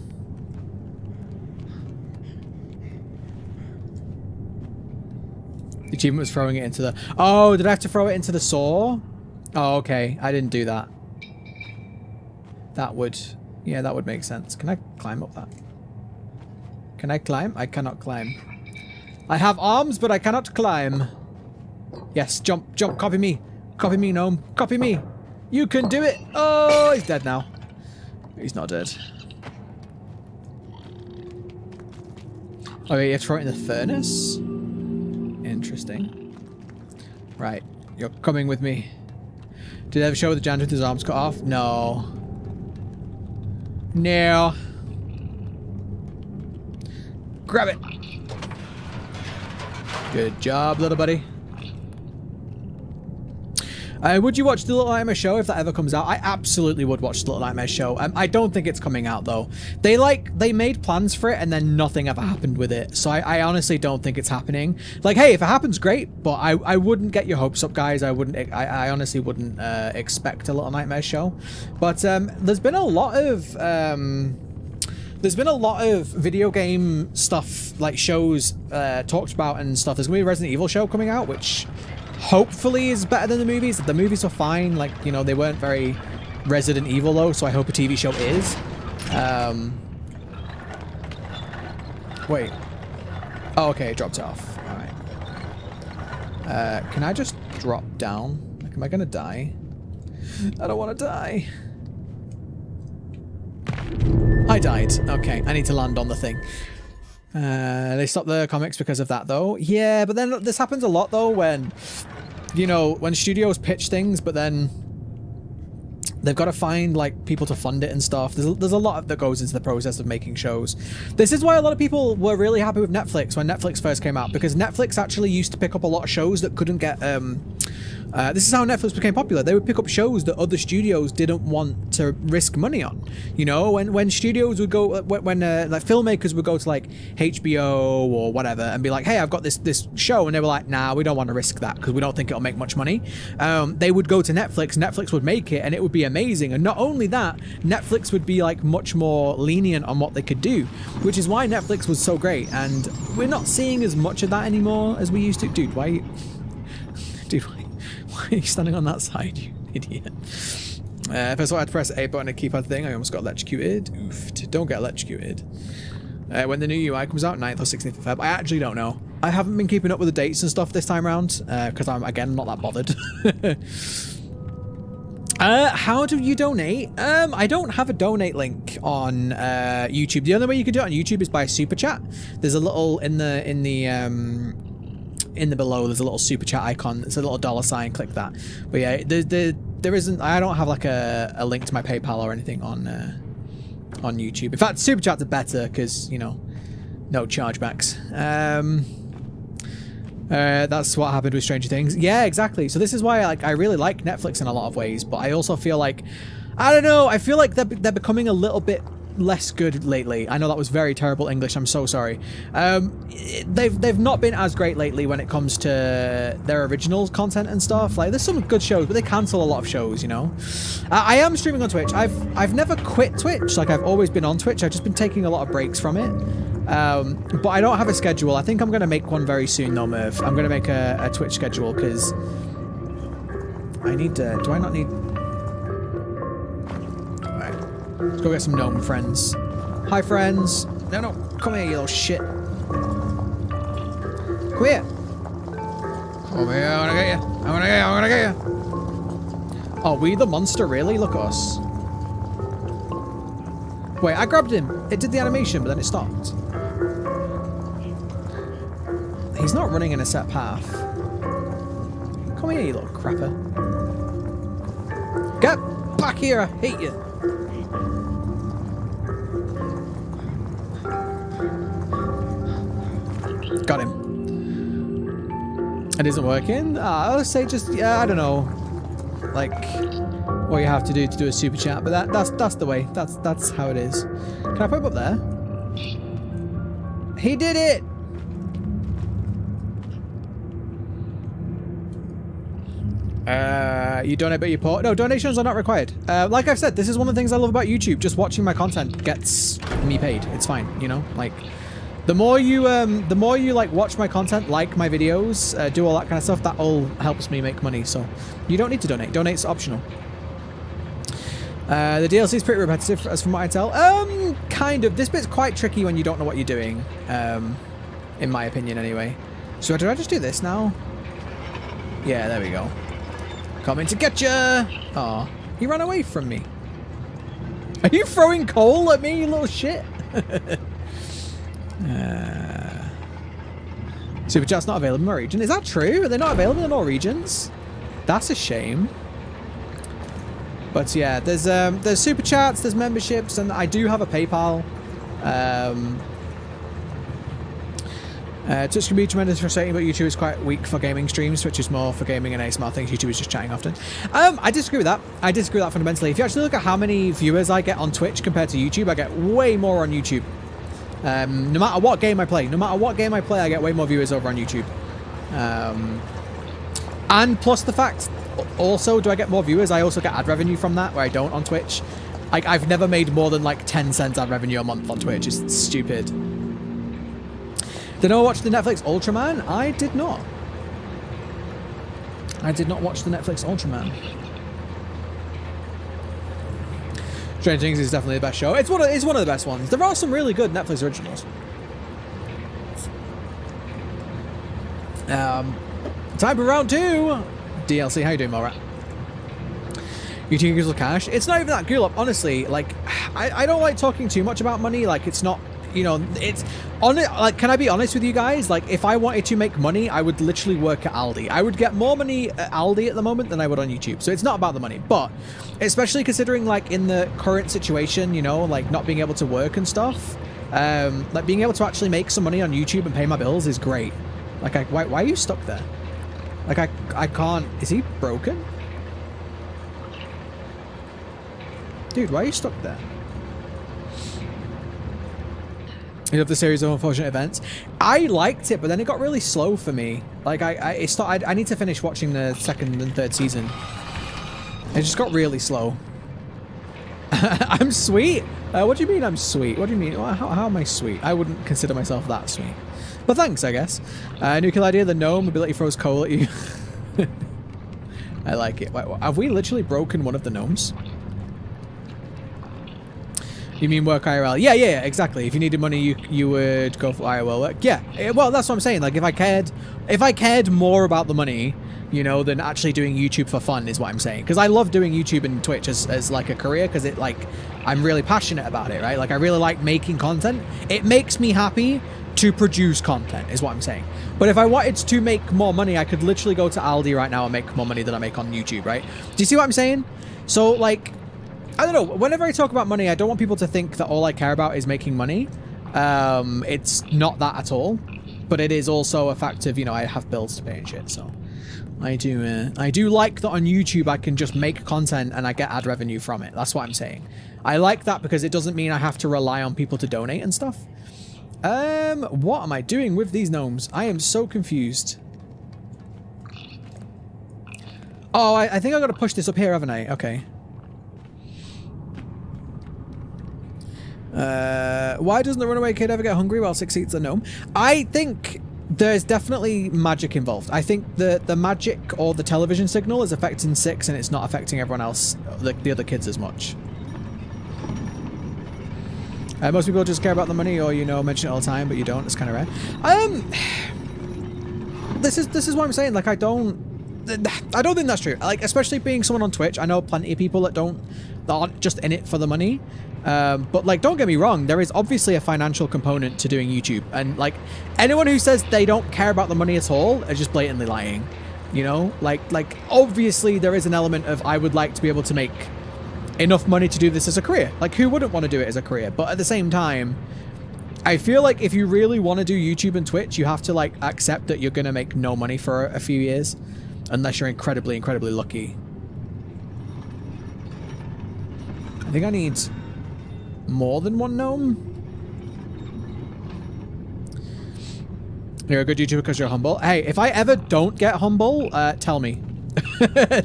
The achievement was throwing it into the... Oh, did I have to throw it into the saw? Oh, okay. I didn't do that. That would... yeah, that would make sense. Can I climb up that? Can I climb? I cannot climb. I have arms, but I cannot climb. Yes, jump, jump, copy me. Copy me, gnome. Copy me. You can do it. Oh, he's dead now. He's not dead. Oh, you have to throw it in the furnace? Interesting. Right, you're coming with me. Did they ever show the janitor with his arms cut off? No. No. Grab it. Good job, little buddy. Would you watch the Little Nightmares show if that ever comes out? I absolutely would watch the Little Nightmares show. I don't think it's coming out though. They made plans for it and then nothing ever happened with it. So I honestly don't think it's happening. Like, hey, if it happens, great. But I wouldn't get your hopes up, guys. I honestly wouldn't expect a Little Nightmares show. But there's been a lot of video game stuff, like shows talked about and stuff. There's gonna be a Resident Evil show coming out, which hopefully is better than the movies. The movies were fine, like, you know, they weren't very Resident Evil though, so I hope a TV show is. Wait. Oh, okay, it dropped it off. Alright. Can I just drop down? Like, am I gonna die? I don't want to die. I died. Okay, I need to land on the thing. They stopped the comics because of that though. Yeah, but then this happens a lot though when, you know, when studios pitch things, but then they've got to find like people to fund it and stuff. There's a lot that goes into the process of making shows. This is why a lot of people were really happy with Netflix when Netflix first came out, because Netflix actually used to pick up a lot of shows that couldn't get this is how Netflix became popular. They would pick up shows that other studios didn't want to risk money on. You know, when studios would go, when like filmmakers would go to like HBO or whatever and be like, hey, I've got this show, and they were like, nah, we don't want to risk that because we don't think it'll make much money. They would go to Netflix. Netflix would make it, and it would be amazing. And not only that, Netflix would be like much more lenient on what they could do, which is why Netflix was so great. And we're not seeing as much of that anymore as we used to. Dude, why are you standing on that side, you idiot? First of all, I had to press A button and keypad thing. I almost got electrocuted. Oof. Don't get electrocuted. When the new UI comes out, 9th or 16th of Feb. I actually don't know. I haven't been keeping up with the dates and stuff this time around because I'm, again, not that bothered. How do you donate? I don't have a donate link on YouTube. The only way you can do it on YouTube is by super chat. There's a little in the below, there's a little super chat icon. It's a little $sign. Click that. But yeah, the there isn't. I don't have like a link to my PayPal or anything on YouTube. In fact, super chats are better because you know, no chargebacks. That's what happened with Stranger Things. Yeah, exactly. So this is why I really like Netflix in a lot of ways, but I also feel like, I don't know, I feel like they're becoming a little bit less good lately. I know that was very terrible English. I'm so sorry. They've not been as great lately when it comes to their original content and stuff. Like, there's some good shows, but they cancel a lot of shows, you know. I am streaming on Twitch. I've never quit Twitch. Like, I've always been on Twitch. I've just been taking a lot of breaks from it. But I don't have a schedule. I think I'm going to make one very soon though, Merv. I'm going to make a Twitch schedule because I need to... Do I not need... Alright. Let's go get some gnome friends. Hi, friends. No. Come here, you little shit. Come here. Come here. I want to get you. I want to get you. Oh, we the monster, really? Look at us. Wait, I grabbed him. It did the animation, but then it stopped. He's not running in a set path. Come here, you little crapper. Get back here, I hate you. Got him. It isn't working? I would say just, yeah, I don't know. Like, what you have to do a super chat, but that's the way. That's how it is. Can I put him up there? He did it! You donate but you port. No, donations are not required. Like I've said, this is one of the things I love about YouTube. Just watching my content gets me paid. It's fine, you know? Like, the more you like watch my content, like my videos, do all that kind of stuff, that all helps me make money. So you don't need to donate. Donate's optional. The DLC is pretty repetitive as from what I tell. Kind of. This bit's quite tricky when you don't know what you're doing. In my opinion anyway. So do I just do this now? Yeah, there we go. Coming to get ya! Aw, he ran away from me. Are you throwing coal at me, you little shit? Super chat's not available in my region. Is that true? Are they not available in all regions? That's a shame. But yeah, there's super chats, there's memberships, and I do have a PayPal. Twitch can be tremendously frustrating, but YouTube is quite weak for gaming streams. Twitch is more for gaming and ASMR things. YouTube is just chatting often. I disagree with that. I disagree with that fundamentally. If you actually look at how many viewers I get on Twitch compared to YouTube, I get way more on YouTube. No matter what game I play, I get way more viewers over on YouTube. And plus the fact, also, do I get more viewers? I also get ad revenue from that, where I don't on Twitch. Like, I've never made more than like 10 cents ad revenue a month on Twitch. It's stupid. Did I watch the Netflix Ultraman? I did not. I did not watch the Netflix Ultraman. Stranger Things is definitely the best show. It's one of the best ones. There are some really good Netflix originals. Time for round 2. DLC, how you doing, Morat? You think Google cash? It's not even that cool. Honestly, like, I don't like talking too much about money. Like, it's not, you know, it's on it. Like, can I be honest with you guys? Like, if I wanted to make money, I would literally work at Aldi. I would get more money at Aldi at the moment than I would on YouTube. So it's not about the money, but especially considering like in the current situation, you know, like not being able to work and stuff, like being able to actually make some money on YouTube and pay my bills is great. Like, why are you stuck there? Like, I can't. Is he broken? Dude, why are you stuck there? You love the series of unfortunate events. I liked it, but then it got really slow for me. Like, I need to finish watching the second and third season. It just got really slow. I'm sweet? What do you mean I'm sweet? What do you mean? How am I sweet? I wouldn't consider myself that sweet. But thanks, I guess. New kill idea, the gnome ability throws coal at you. I like it. Wait, have we literally broken one of the gnomes? You mean work IRL? Yeah, exactly. If you needed money, you would go for IRL work. Yeah, well, that's what I'm saying. Like, if I cared more about the money, you know, than actually doing YouTube for fun is what I'm saying. Because I love doing YouTube and Twitch as like a career, because it like, I'm really passionate about it, right? Like I really like making content. It makes me happy to produce content is what I'm saying. But if I wanted to make more money, I could literally go to Aldi right now and make more money than I make on YouTube, right? Do you see what I'm saying? So like, I don't know, whenever I talk about money, I don't want people to think that all I care about is making money. It's not that at all, but it is also a fact of, you know, I have bills to pay and shit. So I do like that on YouTube I can just make content and I get ad revenue from it. That's what I'm saying. I like that because it doesn't mean I have to rely on people to donate and stuff. What am I doing with these gnomes? I am so confused. Oh, I think I gotta push this up here, haven't I? Okay. Why doesn't the runaway kid ever get hungry while 6 eats a gnome? I think there's definitely magic involved. I think the magic or the television signal is affecting 6 and it's not affecting everyone else, the other kids, as much. Most people just care about the money, or, you know, mention it all the time, but you don't. It's kind of rare. This is what I'm saying. Like, I don't think that's true. Like, especially being someone on Twitch, I know plenty of people that aren't just in it for the money. But like, don't get me wrong, there is obviously a financial component to doing YouTube, and like, anyone who says they don't care about the money at all are just blatantly lying. You know, like obviously there is an element of, I would like to be able to make enough money to do this as a career. Like, who wouldn't want to do it as a career? But at the same time, I feel like if you really want to do YouTube and Twitch, you have to like accept that you're going to make no money for a few years, unless you're incredibly lucky. I think I need more than one gnome. You're a good YouTuber because you're humble. Hey, if I ever don't get humble, tell me.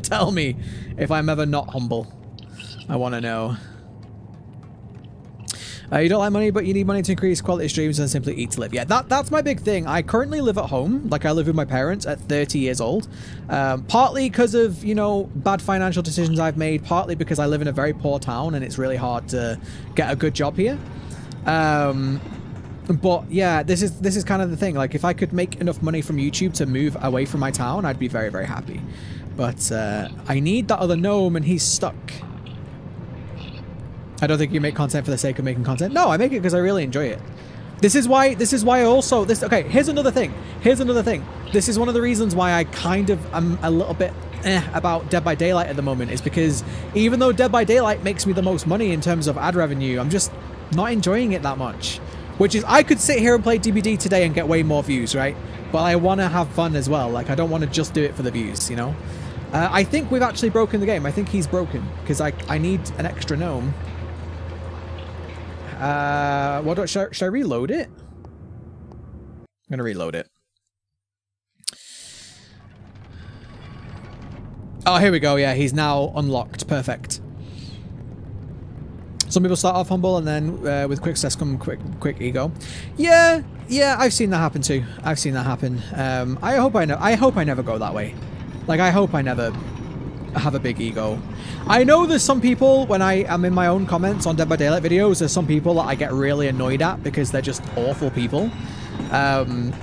Tell me if I'm ever not humble. I want to know. You don't like money, but you need money to increase quality streams and simply eat to live. Yeah, that's my big thing. I currently live at home. Like, I live with my parents at 30 years old. Partly because of, you know, bad financial decisions I've made. Partly because I live in a very poor town and it's really hard to get a good job here. But yeah, this is kind of the thing. Like, if I could make enough money from YouTube to move away from my town, I'd be very, very happy. But I need that other gnome and he's stuck. I don't think you make content for the sake of making content. No, I make it because I really enjoy it. This is why I also, okay, here's another thing. This is one of the reasons why I kind of am a little bit about Dead by Daylight at the moment, is because even though Dead by Daylight makes me the most money in terms of ad revenue, I'm just not enjoying it that much. Which is, I could sit here and play DBD today and get way more views, right? But I want to have fun as well. Like, I don't want to just do it for the views, you know? I think we've actually broken the game. I think he's broken, because I need an extra gnome. Should I reload it? I'm gonna reload it. Oh, here we go. Yeah, he's now unlocked. Perfect. Some people start off humble and then with quick success come quick ego. Yeah, I've seen that happen too. I've seen that happen. I hope I never go that way. Like, I hope I never have a big ego. I know there's some people, when I am in my own comments on Dead by Daylight videos, there's some people that I get really annoyed at because they're just awful people. And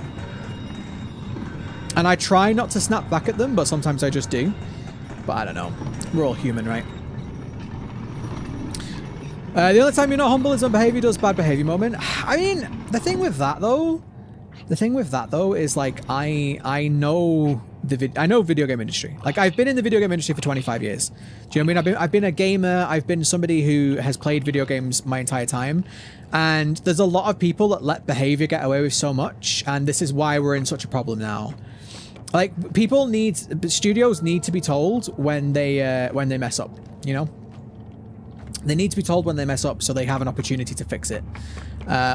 I try not to snap back at them, but sometimes I just do. But I don't know. We're all human, right? The only time you're not humble is when behavior does bad behavior moment. I mean, the thing with that though is, like, I know video game industry. Like, I've been in the video game industry for 25 years. Do you know what I mean? I've been a gamer. I've been somebody who has played video games my entire time. And there's a lot of people that let behavior get away with so much. And this is why we're in such a problem now. Like, studios need to be told when they mess up, you know? They need to be told when they mess up so they have an opportunity to fix it.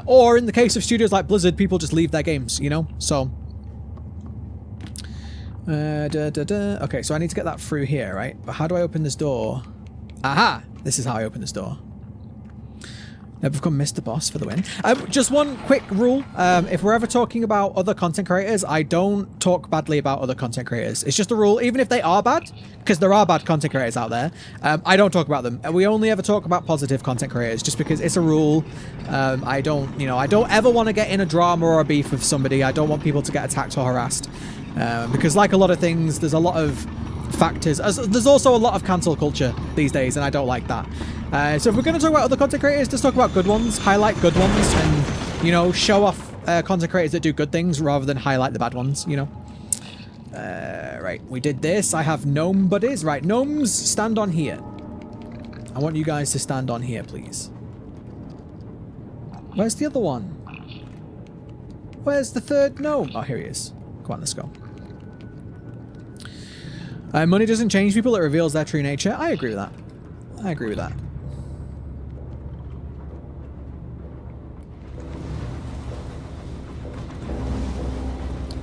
Or in the case of studios like Blizzard, people just leave their games, you know? So, okay, so I need to get that through here, right? But how do I open this door? Aha! This is how I open this door. Never become Mr. Boss for the win. Just one quick rule. If we're ever talking about other content creators, I don't talk badly about other content creators. It's just a rule, even if they are bad, because there are bad content creators out there. I don't talk about them. We only ever talk about positive content creators, just because it's a rule. I don't ever want to get in a drama or a beef with somebody. I don't want people to get attacked or harassed. Because like a lot of things, there's a lot of factors. There's also a lot of cancel culture these days, and I don't like that. So if we're going to talk about other content creators, let's talk about good ones, highlight good ones, and, you know, show off content creators that do good things rather than highlight the bad ones, you know. Right, we did this. I have gnome buddies. Right, gnomes, stand on here. I want you guys to stand on here, please. Where's the other one? Where's the third gnome? Oh, here he is. Come on, let's go. Money doesn't change people, it reveals their true nature. I agree with that. I agree with that.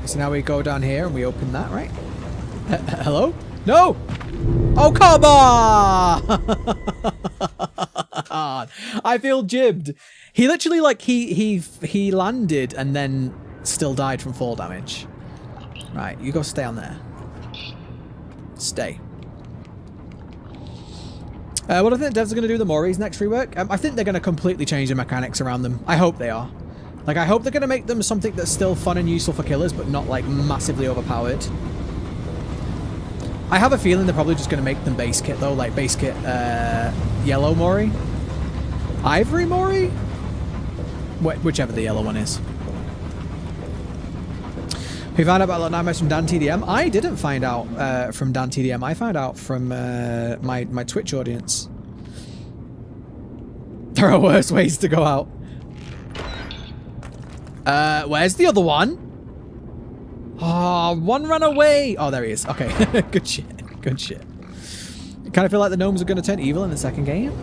So now we go down here and we open that, right? Hello? No! Oh, come on! I feel jibbed. He literally, like, he landed and then still died from fall damage. Right, you go stay on there. Stay. What do I think devs are going to do the Moris next rework? I think they're going to completely change the mechanics around them. I hope they are. Like, I hope they're going to make them something that's still fun and useful for killers, but not, like, massively overpowered. I have a feeling they're probably just going to make them base kit, though. Like, base kit, yellow Mori? Ivory Mori? Whichever the yellow one is. We found out about Little Nightmares from Dan TDM. I didn't find out from Dan TDM. I found out from my Twitch audience. There are worse ways to go out. Where's the other one? Oh, one ran away. Oh, there he is. Okay, good shit. Good shit. Kind of feel like the gnomes are going to turn evil in the second game.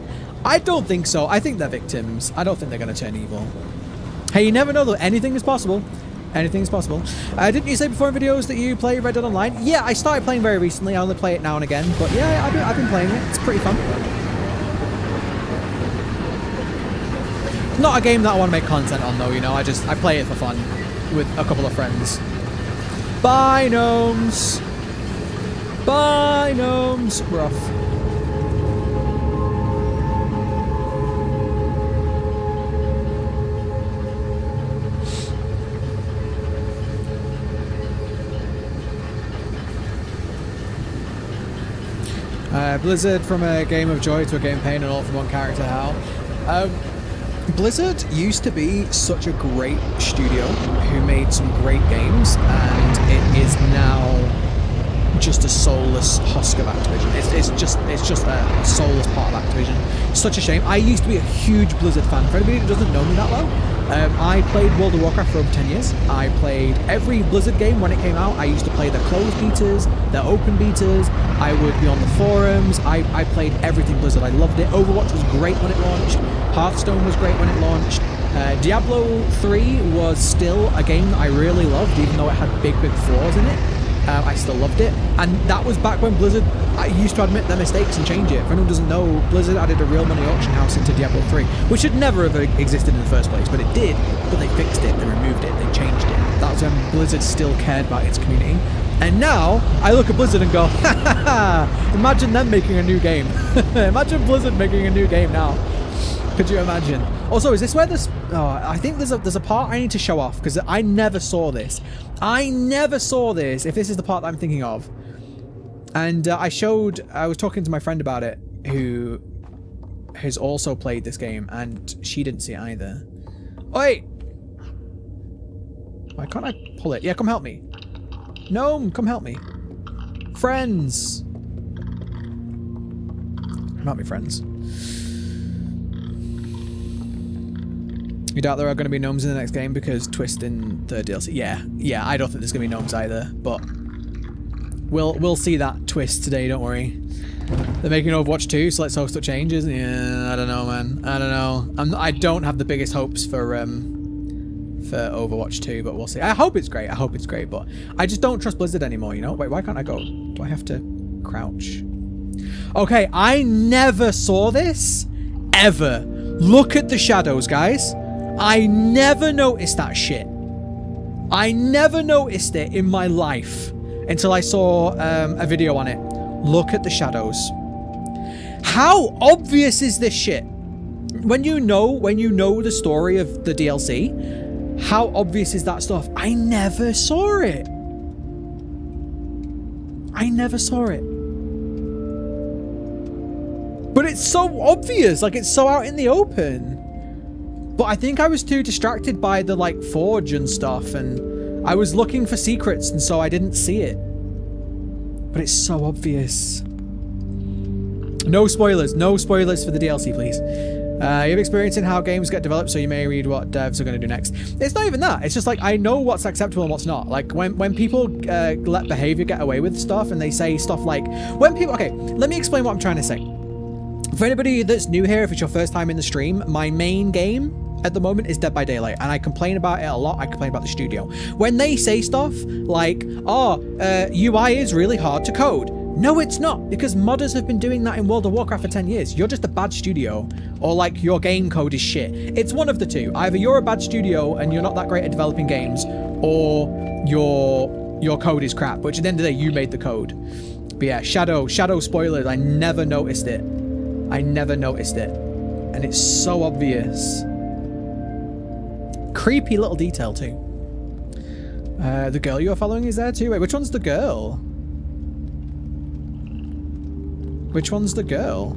I don't think so. I think they're victims. I don't think they're going to turn evil. Hey, you never know though. Anything is possible. Anything is possible. Didn't you say before in videos that you play Red Dead Online? Yeah, I started playing very recently. I only play it now and again. But yeah, I've been playing it. It's pretty fun. Not a game that I want to make content on though, you know. I play it for fun with a couple of friends. Bye, gnomes. Bye, gnomes. We're off. Blizzard from a game of joy to a game of pain and all from one character, how? Blizzard used to be such a great studio who made some great games, and it is now just a soulless husk of Activision. It's just a soulless part of Activision. It's such a shame. I used to be a huge Blizzard fan. For anybody who doesn't know me that well, I played World of Warcraft for over 10 years. I played every Blizzard game when it came out. I used to play the closed betas, the open betas. I would be on the forums. I played everything Blizzard. I loved it. Overwatch was great when it launched. Hearthstone was great when it launched. Diablo 3 was still a game that I really loved, even though it had big flaws in it. I still loved it. And that was back when Blizzard used to admit their mistakes and change it. If anyone doesn't know, Blizzard added a real money auction house into Diablo 3, which should never have existed in the first place, but it did. But they fixed it, they removed it, they changed it. That was when Blizzard still cared about its community. And now, I look at Blizzard and go, ha ha ha, imagine them making a new game. Imagine Blizzard making a new game now. Could you imagine? Also, is this where this... Oh, I think there's a part I need to show off, because I never saw this. I never saw this, if this is the part that I'm thinking of. And I was talking to my friend about it, who has also played this game, and she didn't see it either. Oi! Why can't I pull it? Yeah, come help me. Gnome, come help me. Friends! Come help me, friends. You doubt there are going to be gnomes in the next game because twist in the DLC. Yeah, I don't think there's going to be gnomes either, but we'll see that twist today, don't worry. They're making Overwatch 2, so let's hope it changes. Yeah, I don't know, man. I don't know. I don't have the biggest hopes for Overwatch 2, but we'll see. I hope it's great. I hope it's great, but I just don't trust Blizzard anymore, you know? Wait, why can't I go? Do I have to crouch? Okay, I never saw this, ever. Look at the shadows, guys. I never noticed that shit. I never noticed it in my life until I saw a video on it. Look at the shadows. How obvious is this shit? When you know the story of the DLC, how obvious is that stuff? I never saw it. I never saw it. But it's so obvious, like it's so out in the open. But I think I was too distracted by the like forge and stuff, and I was looking for secrets, and so I didn't see it. But it's so obvious. No spoilers for the DLC, please. You have experience in how games get developed, so you may read what devs are going to do next. It's not even that. It's just like, I know what's acceptable and what's not. Like, when people let behavior get away with stuff, and they say stuff like, okay, let me explain what I'm trying to say. For anybody that's new here, if it's your first time in the stream, my main game at the moment is Dead by Daylight, and I complain about it a lot. I complain about the studio. When they say stuff like, UI is really hard to code. No, it's not, because modders have been doing that in World of Warcraft for 10 years. You're just a bad studio, or like your game code is shit. It's one of the two. Either you're a bad studio and you're not that great at developing games, or your code is crap, which at the end of the day, you made the code. But yeah, Shadow spoilers, I never noticed it. And it's so obvious. Creepy little detail too. The girl you're following is there too. Wait, which one's the girl? Which one's the girl?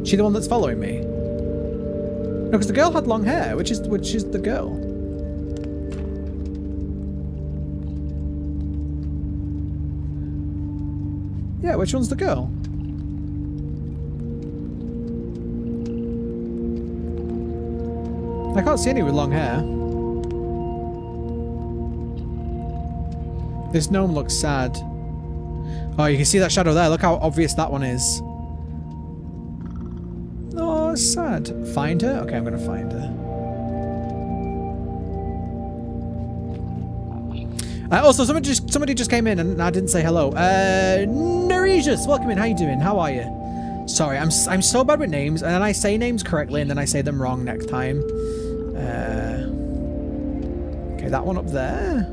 She the one that's following me? No, because the girl had long hair. Which is the girl? Yeah, which one's the girl? I can't see any with long hair. This gnome looks sad. Oh, you can see that shadow there. Look how obvious that one is. Oh, it's sad. Find her? Okay, I'm going to find her. Also, somebody just came in and I didn't say hello. Tericho, welcome in. How you doing? How are you? Sorry, I'm so bad with names, and then I say names correctly and then I say them wrong next time. Okay, that one up there.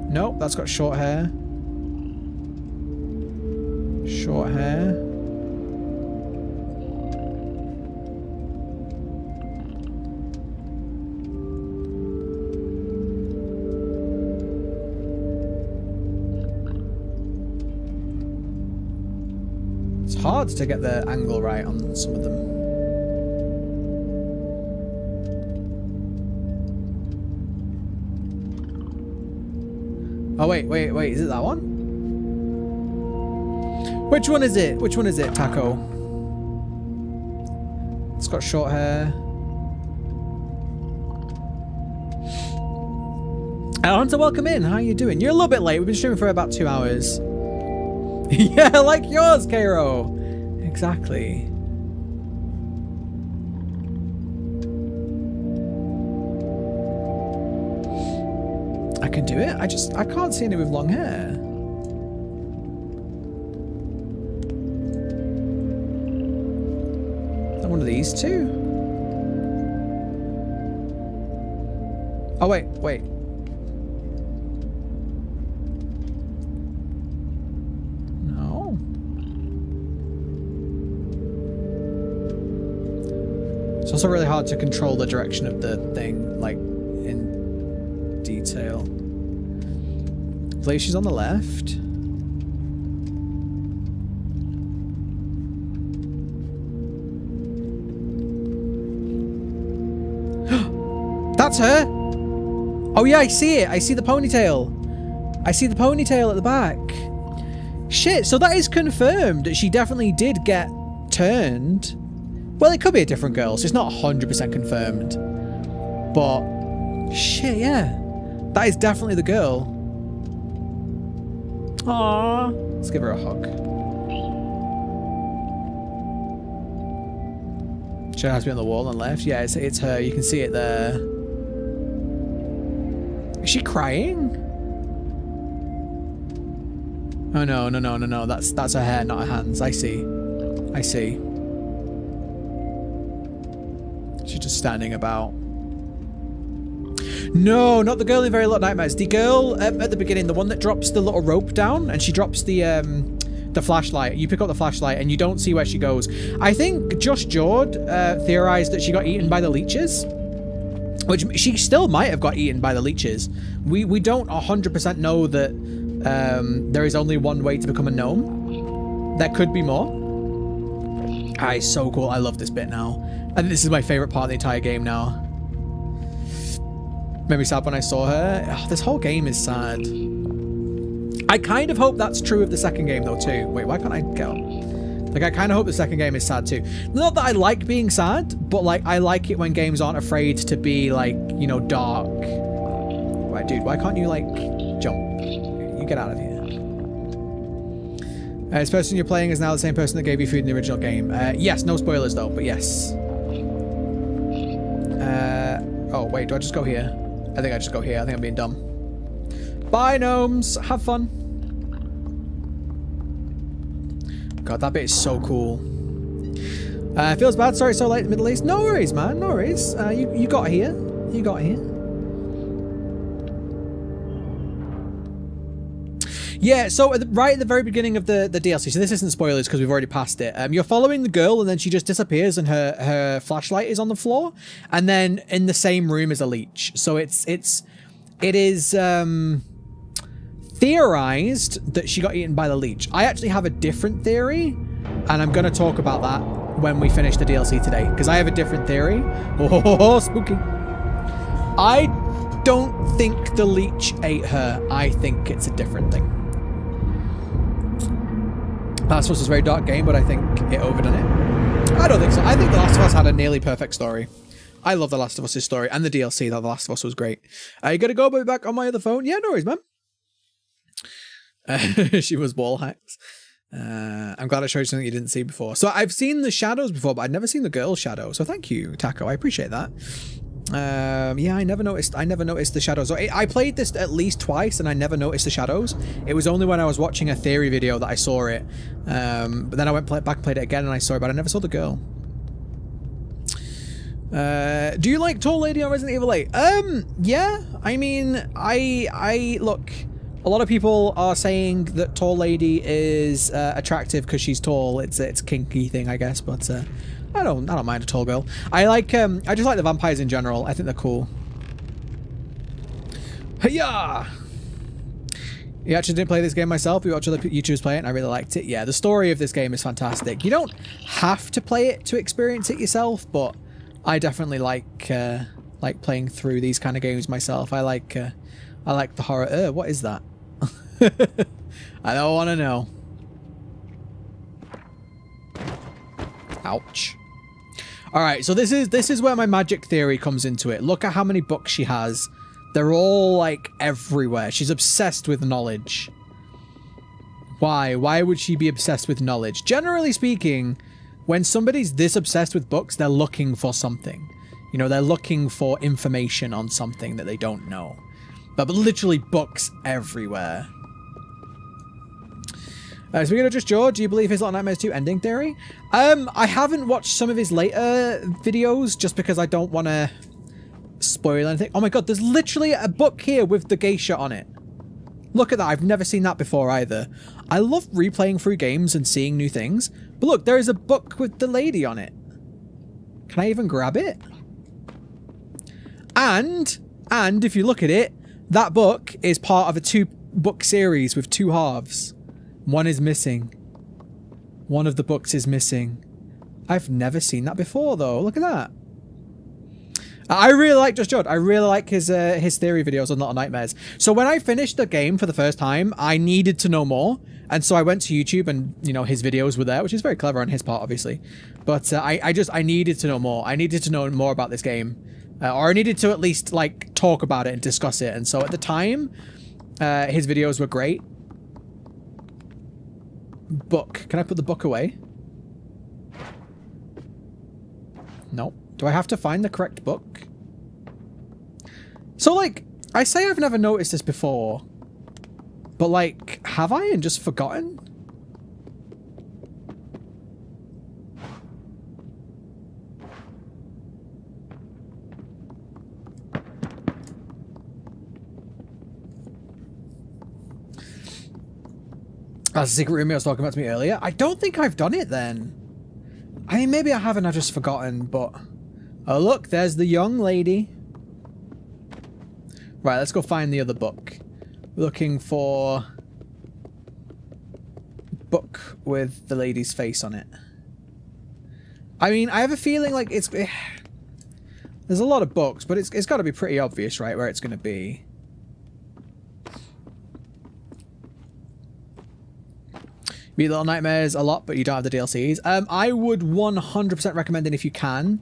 Nope, that's got short hair. Short hair. It's hard to get the angle right on some of them. Oh, wait, is it that one? Which one is it? Which one is it, Taco? It's got short hair. Hunter, welcome in. How are you doing? You're a little bit late. We've been streaming for about 2 hours. Yeah, like yours, Cairo. Exactly. I can do it. I can't see any with long hair. One of these two? Oh, wait. No. It's also really hard to control the direction of the thing, like, in detail. I believe she's on the left. That's her. Oh yeah, I see it. I see the ponytail. I see the ponytail at the back. Shit, so that is confirmed. She definitely did get turned. Well, it could be a different girl, so it's not 100% confirmed. But shit, yeah. That is definitely the girl. Aww. Let's give her a hug. She has to be on the wall on the left. Yeah, it's her. You can see it there. Is she crying? Oh no. That's her hair, not her hands. I see. She's just standing about. No, not the girl in Very Little Nightmares. The girl at the beginning, the one that drops the little rope down and she drops the flashlight. You pick up the flashlight and you don't see where she goes. I think Josh Jord theorized that she got eaten by the leeches. Which she still might have got eaten by the leeches. We don't 100% know that there is only one way to become a gnome. There could be more. Ah, it's so cool. I love this bit now. I think this is my favorite part of the entire game now. Made me sad when I saw her. Oh, this whole game is sad. I kind of hope that's true of the second game though too. Wait, why can't I get on? Like, I kind of hope the second game is sad too. Not that I like being sad, but like, I like it when games aren't afraid to be like, you know, dark. Right, dude, why can't you like jump? You get out of here. This person you're playing is now the same person that gave you food in the original game. Yes, no spoilers though, but yes. Oh wait, do I just go here? I think I just go here. I think I'm being dumb. Bye, gnomes. Have fun. God, that bit is so cool. Feels bad. Sorry, so late in the Middle East. No worries, man. No worries. You got here. You got here. Yeah, so right at the very beginning of the DLC, so this isn't spoilers because we've already passed it. You're following the girl and then she just disappears and her flashlight is on the floor, and then in the same room is a leech. So it is theorized that she got eaten by the leech. I actually have a different theory, and I'm going to talk about that when we finish the DLC today, because I have a different theory. Oh, spooky. I don't think the leech ate her. I think it's a different thing. Last of Us was a very dark game, but I think it overdone it. I don't think so. I think The Last of Us had a nearly perfect story. I love The Last of Us' story, and the DLC, though. The Last of Us was great. You gotta go back on my other phone? Yeah, no worries, man. She was wall hacks. I'm glad I showed you something you didn't see before. So I've seen the shadows before, but I'd never seen the girl shadow. So thank you, Taco. I appreciate that. Yeah, I never noticed the shadows. I played this at least twice and I never noticed the shadows. It was only when I was watching a theory video that I saw it. But then I went back and played it again and I saw it, but I never saw the girl. Do you like Tall Lady on Resident Evil 8? Yeah. I mean, I look, a lot of people are saying that Tall Lady is attractive because she's tall. It's a kinky thing, I guess, but I don't mind a tall girl. I just like the vampires in general. I think they're cool. Hiya! You actually didn't play this game myself. We watched other YouTubers play it and I really liked it. Yeah, the story of this game is fantastic. You don't have to play it to experience it yourself, but I definitely like playing through these kind of games myself. I like the horror. What is that? I don't want to know. Ouch. All right, so this is where my magic theory comes into it. Look at how many books she has. They're all like everywhere. She's obsessed with knowledge. Why? Why would she be obsessed with knowledge? Generally speaking, when somebody's this obsessed with books, they're looking for something. You know, they're looking for information on something that they don't know. But literally books everywhere. Speaking of Just George, do you believe his Little Nightmares 2 ending theory? I haven't watched some of his later videos just because I don't want to spoil anything. Oh my god, there's literally a book here with the geisha on it. Look at that. I've never seen that before either. I love replaying through games and seeing new things. But look, there is a book with the lady on it. Can I even grab it? And if you look at it, that book is part of a 2-book series with 2 halves. One is missing. One of the books is missing. I've never seen that before, though. Look at that. I really like Just Judd. I really like his theory videos on Little Nightmares. So when I finished the game for the first time, I needed to know more. And so I went to YouTube and, you know, his videos were there, which is very clever on his part, obviously. But I needed to know more. I needed to know more about this game. Or I needed to at least, like, talk about it and discuss it. And so at the time, his videos were great. Book. Can I put the book away? No. Do I have to find the correct book? So, like, I say I've never noticed this before. But, like, have I and just forgotten? That's the secret room I was talking about to me earlier. I don't think I've done it then. I mean, maybe I haven't, I've just forgotten, but... Oh, look, there's the young lady. Right, let's go find the other book. We're looking for book with the lady's face on it. I mean, I have a feeling like it's... There's a lot of books, but it's got to be pretty obvious, right, where it's going to be. Beat Little Nightmares a lot, but you don't have the DLCs. I would 100% recommend it if you can,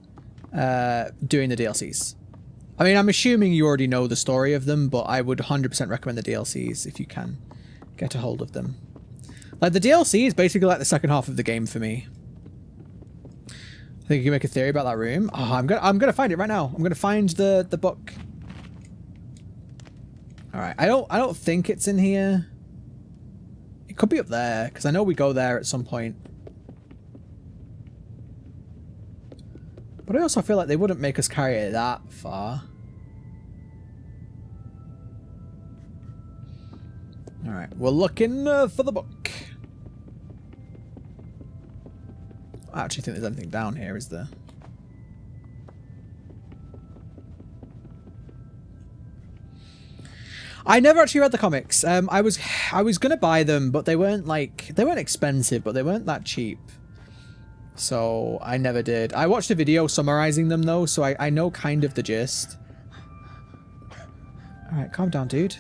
doing the DLCs. I mean, I'm assuming you already know the story of them, but I would 100% recommend the DLCs if you can get a hold of them. Like, the DLC is basically like the second half of the game for me. I think you can make a theory about that room. Oh, I'm gonna find it right now. I'm gonna find the book. All right, I don't think it's in here. It could be up there, because I know we go there at some point. But I also feel like they wouldn't make us carry it that far. Alright, we're looking for the book. I actually think there's anything down here, is there? I never actually read the comics. I was gonna buy them, but they weren't expensive, but they weren't that cheap. So I never did. I watched a video summarizing them though, so I know kind of the gist. Alright, calm down, dude.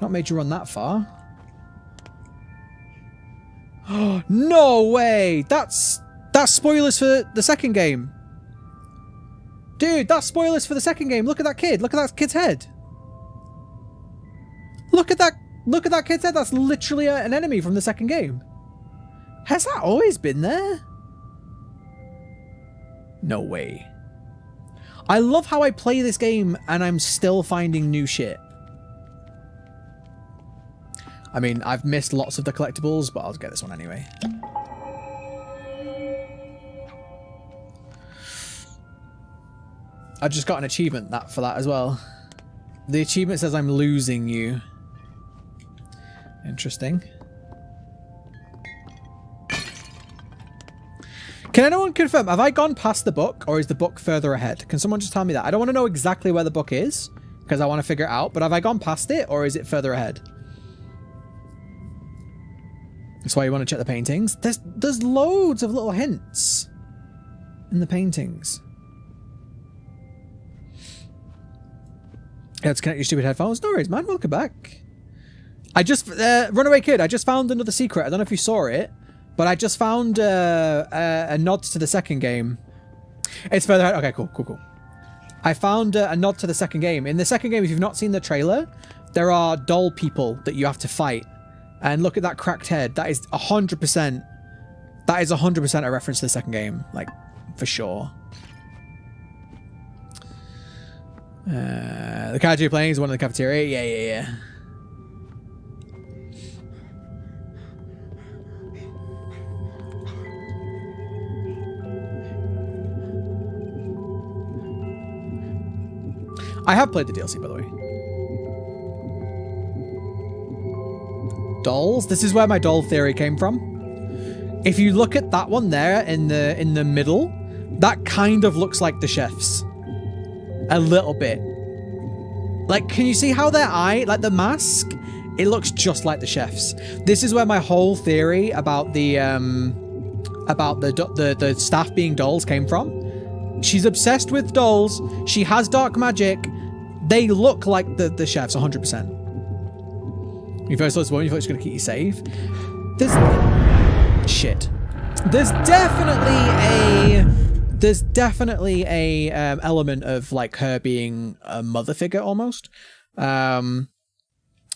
Not made you run that far. Oh, no way! That's spoilers for the second game. Dude, that's spoilers for the second game. Look at that kid. Look at that kid's head. Look at that kid's head. That's literally an enemy from the second game. Has that always been there? No way. I love how I play this game and I'm still finding new shit. I mean, I've missed lots of the collectibles, but I'll get this one anyway. I just got an achievement for that as well. The achievement says I'm losing you. Interesting. Can anyone confirm, have I gone past the book, or is the book further ahead? Can someone just tell me that? I don't want to know exactly where the book is, because I want to figure it out, but have I gone past it, or is it further ahead? That's why you want to check the paintings. There's loads of little hints in the paintings. Yeah, let's connect your stupid headphones. No worries, man. Welcome back. I just... Runaway Kid, I just found another secret. I don't know if you saw it, but I just found a nod to the second game. It's further ahead. Okay, cool. I found a nod to the second game. In the second game, if you've not seen the trailer, there are doll people that you have to fight. And look at that cracked head. That is 100%. That is 100% a reference to the second game. Like, for sure. The character you're playing is one in the cafeteria. Yeah. I have played the DLC, by the way. Dolls. This is where my doll theory came from. If you look at that one there in the middle, that kind of looks like the chef's. A little bit. Like, can you see how their eye, like the mask, it looks just like the chef's. This is where my whole theory about the staff being dolls came from. She's obsessed with dolls. She has dark magic. They look like the chefs 100%. You first thought this woman, you thought she was going to keep you safe. There's definitely a element of like her being a mother figure almost.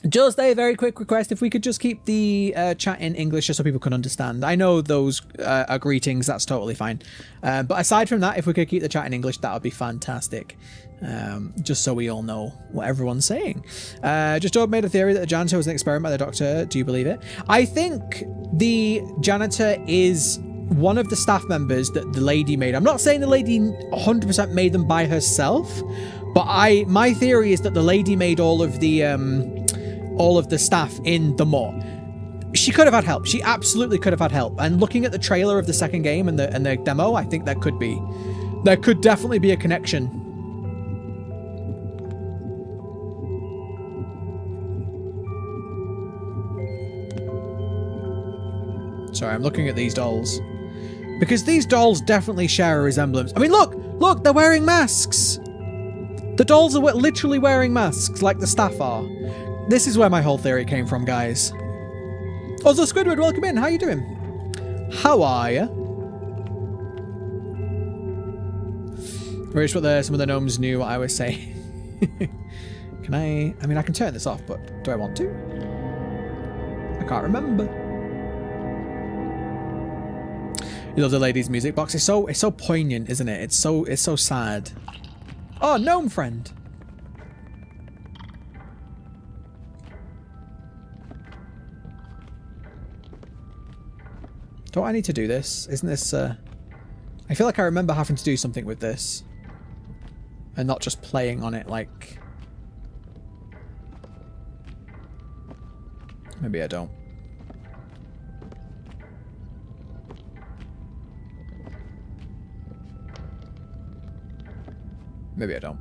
Just a very quick request, if we could just keep the chat in English just so people can understand. I know those are greetings, that's totally fine. But aside from that, if we could keep the chat in English, that would be fantastic. Just so we all know what everyone's saying. Just made a theory that the janitor was an experiment by the doctor. Do you believe it? I think the janitor is one of the staff members that the lady made. I'm not saying the lady 100% made them by herself, but my theory is that the lady made all of the staff in the mall. She could have had help. She absolutely could have had help. And looking at the trailer of the second game and the demo, I think there could definitely be a connection. Sorry, I'm looking at these dolls. Because these dolls definitely share a resemblance. I mean, look! Look, they're wearing masks! The dolls are literally wearing masks, like the staff are. This is where my whole theory came from, guys. Also, Squidward, welcome in. How you doing? How are you? I wish some of the gnomes knew what I was saying. Can I mean, I can turn this off, but do I want to? I can't remember. You love the ladies' music box. It's so poignant, isn't it? It's so sad. Oh, gnome friend. Don't I need to do this? Isn't this I feel like I remember having to do something with this. And not just playing on it like... Maybe I don't. Maybe I don't.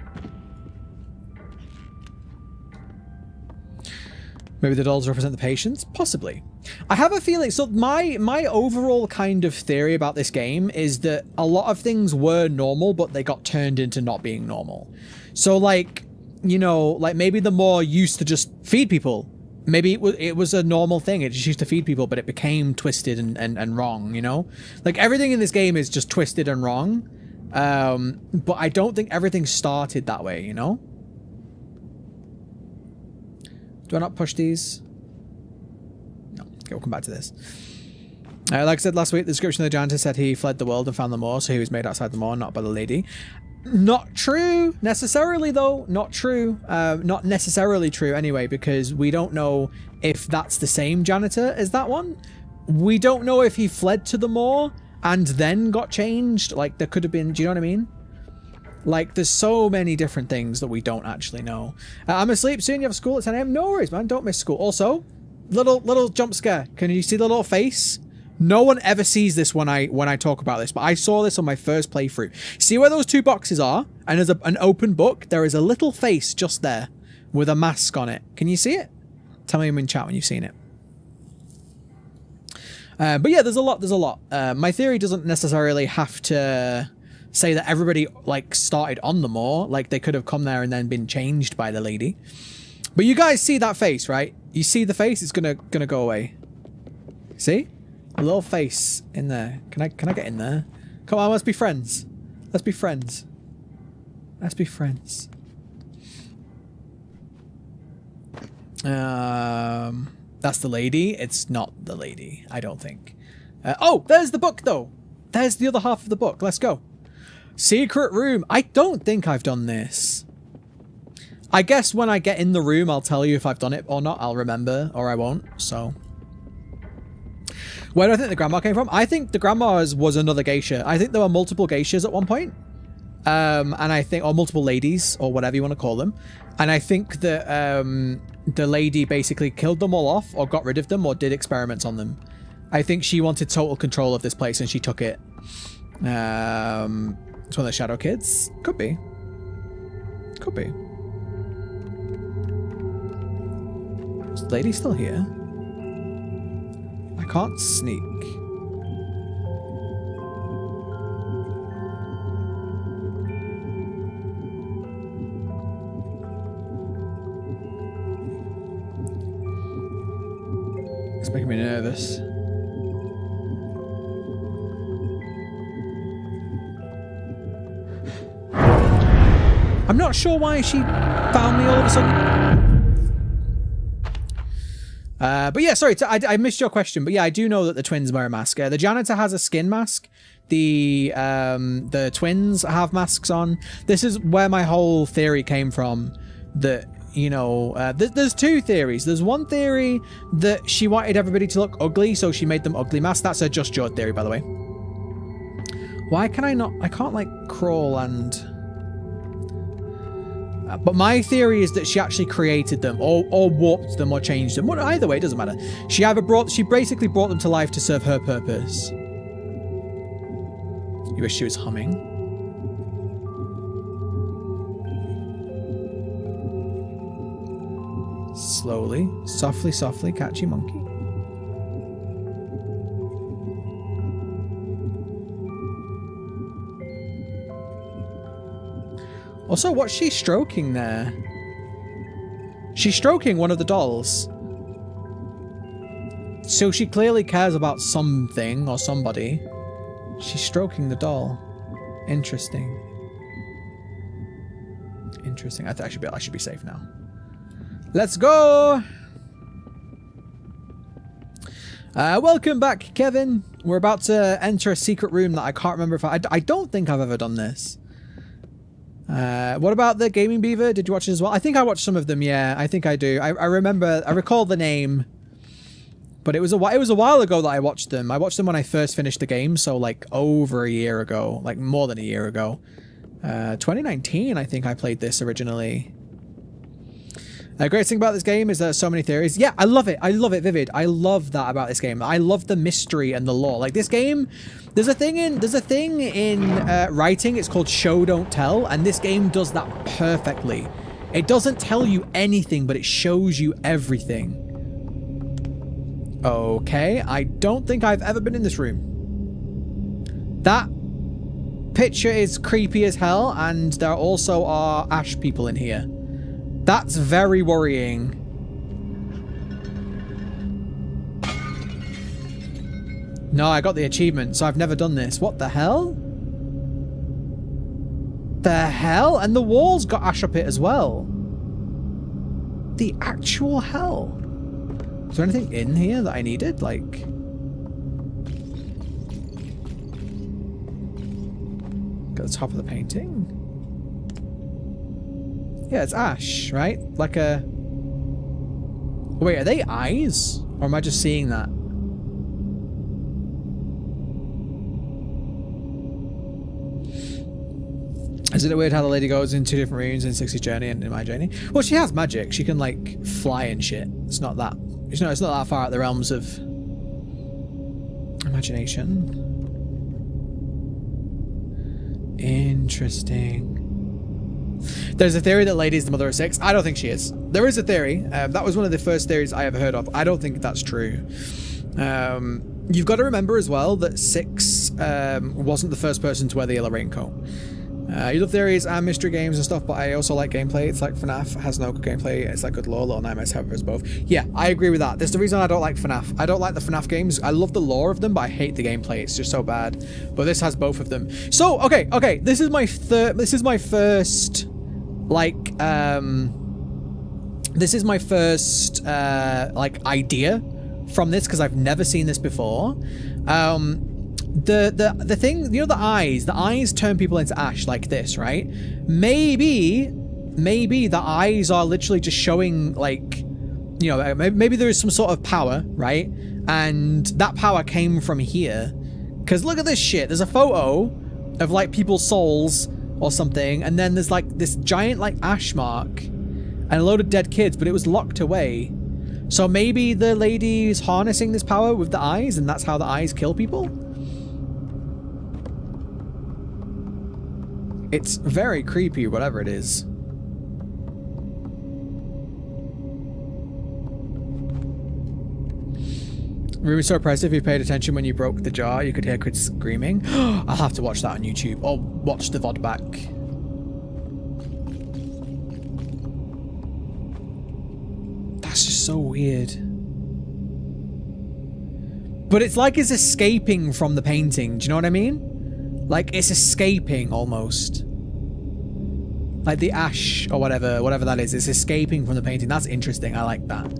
Maybe the dolls represent the patients? Possibly. I have a feeling... So my overall kind of theory about this game is that a lot of things were normal, but they got turned into not being normal. So, like, you know, like maybe the Moor used to just feed people. Maybe it was a normal thing. It just used to feed people, but it became twisted and wrong, you know? Like, everything in this game is just twisted and wrong. But I don't think everything started that way, you know? Do I not push these? No. Okay, we'll come back to this. Like I said last week, the description of the janitor said he fled the world and found the Moor, so he was made outside the Moor, not by the lady. Not true, necessarily, though. Not true. Not necessarily true, anyway, because we don't know if that's the same janitor as that one. We don't know if he fled to the Moor and then got changed. Like, there could have been... Do you know what I mean? Like, there's so many different things that we don't actually know. I'm asleep soon. You have school at 10 a.m. No worries, man. Don't miss school. Also, little jump scare. Can you see the little face? No one ever sees this when I talk about this, but I saw this on my first playthrough. See where those two boxes are? And there's an open book. There is a little face just there with a mask on it. Can you see it? Tell me in chat when you've seen it. But yeah, there's a lot. My theory doesn't necessarily have to say that everybody like started on the Moor. Like, they could have come there and then been changed by the lady. But you guys see that face, right? You see the face? It's gonna go away. See? A little face in there. Can I get in there? Come on, let's be friends. Let's be friends. Let's be friends. That's the lady. It's not the lady, I don't think. Oh, there's the book, though. There's the other half of the book. Let's go. Secret room. I don't think I've done this. I guess when I get in the room, I'll tell you if I've done it or not. I'll remember, or I won't, so... Where do I think the grandma came from? I think the grandma's was another geisha. I think there were multiple geishas at one point. And I think... Or multiple ladies, or whatever you want to call them. And I think that the lady basically killed them all off, or got rid of them, or did experiments on them. I think she wanted total control of this place, and she took it. It's one of the Shadow Kids. Could be. Could be. Is the lady still here? I can't sneak. It's making me nervous. I'm not sure why she found me all of a sudden. But yeah, sorry, I missed your question. But yeah, I do know that the twins wear a mask. The janitor has a skin mask. The twins have masks on. This is where my whole theory came from. That, you know, there's two theories. There's one theory that she wanted everybody to look ugly, so she made them ugly masks. That's a Just Jord theory, by the way. Why can I not? I can't, like, crawl and... but my theory is that she actually created them, or warped them, or changed them. Well, either way, it doesn't matter. She basically brought them to life to serve her purpose. You wish she was humming. Slowly, softly, catchy monkey. Also, what's she stroking there? She's stroking one of the dolls. So she clearly cares about something or somebody. She's stroking the doll. Interesting. Interesting. I should be safe now. Let's go! Welcome back, Kevin. We're about to enter a secret room that I can't remember if I don't think I've ever done this. What about the Gaming Beaver? Did you watch it as well? I think I watched some of them, yeah. I think I do. I recall the name. But it was a while ago that I watched them. I watched them when I first finished the game, so like over a year ago. Like more than a year ago. 2019, I think I played this originally. The great thing about this game is there's so many theories. Yeah, I love it. I love it, Vivid. I love that about this game. I love the mystery and the lore. Like this game, there's a thing in writing. It's called show don't tell, and this game does that perfectly. It doesn't tell you anything, but it shows you everything. Okay, I don't think I've ever been in this room. That picture is creepy as hell, and there also are ash people in here. That's very worrying. No, I got the achievement, so I've never done this. What the hell? The hell? And the walls got ash up it as well. The actual hell. Is there anything in here that I needed? Like... At the top of the painting? Yeah, it's ash, right? Like a... Wait, are they eyes? Or am I just seeing that? Isn't it weird how the lady goes in 2 different rooms in 60's journey and in my journey? Well, she has magic. She can, like, fly and shit. It's not that... It's not that far out the realms of... imagination. Interesting. There's a theory that Lady is the mother of 6. I don't think she is. There is a theory. That was one of the first theories I ever heard of. I don't think that's true. You've got to remember as well that 6 wasn't the first person to wear the yellow raincoat. You love theories and mystery games and stuff, but I also like gameplay. It's like FNAF has no good gameplay. It's like good lore. Little Nightmares, however, is both. Yeah, I agree with that. That's the reason I don't like FNAF. I don't like the FNAF games. I love the lore of them, but I hate the gameplay. It's just so bad. But this has both of them. So, okay. This is my first... Like, this is my first, like, idea from this, because I've never seen this before. The thing, you know, the eyes turn people into ash like this, right? Maybe the eyes are literally just showing, like, you know, maybe there is some sort of power, right? And that power came from here. Because look at this shit. There's a photo of, like, people's souls or something, and then there's like this giant like ash mark and a load of dead kids, but it was locked away. So maybe the lady's harnessing this power with the eyes, and that's how the eyes kill people. It's very creepy, whatever it is. Room is so oppressive. If you paid attention when you broke the jar, you could hear kids screaming. I'll have to watch that on YouTube, or watch the VOD back. That's just so weird. But it's like it's escaping from the painting. Do you know what I mean? Like it's escaping almost. Like the ash or whatever that is. It's escaping from the painting. That's interesting. I like that.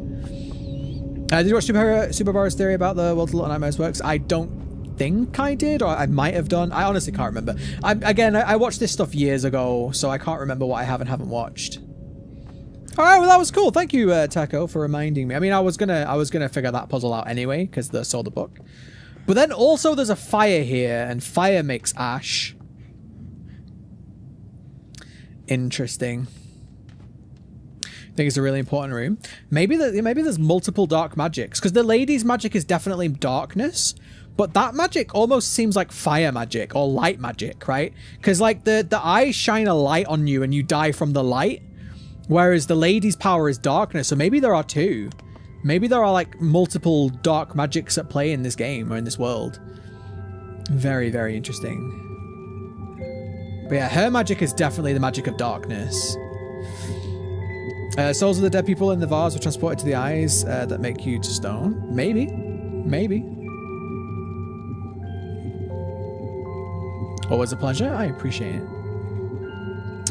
Did you watch Super Bar's theory about the World of Little Nightmares works? I don't think I did, or I might have done. I honestly can't remember. I watched this stuff years ago, so I can't remember what I have and haven't watched. All right, well that was cool. Thank you, Taco, for reminding me. I mean, I was gonna figure that puzzle out anyway because I saw the book. But then also there's a fire here, and fire makes ash. Interesting. I think it's a really important room. Maybe there's multiple dark magics, because the lady's magic is definitely darkness, but that magic almost seems like fire magic or light magic, right? Because like the eyes shine a light on you and you die from the light, whereas the lady's power is darkness. So maybe there are two. Maybe there are like multiple dark magics at play in this game or in this world. Very, very interesting. But yeah, her magic is definitely the magic of darkness. Souls of the dead people in the vase were transported to the eyes that make you to stone. Maybe. Maybe. Always a pleasure. I appreciate it.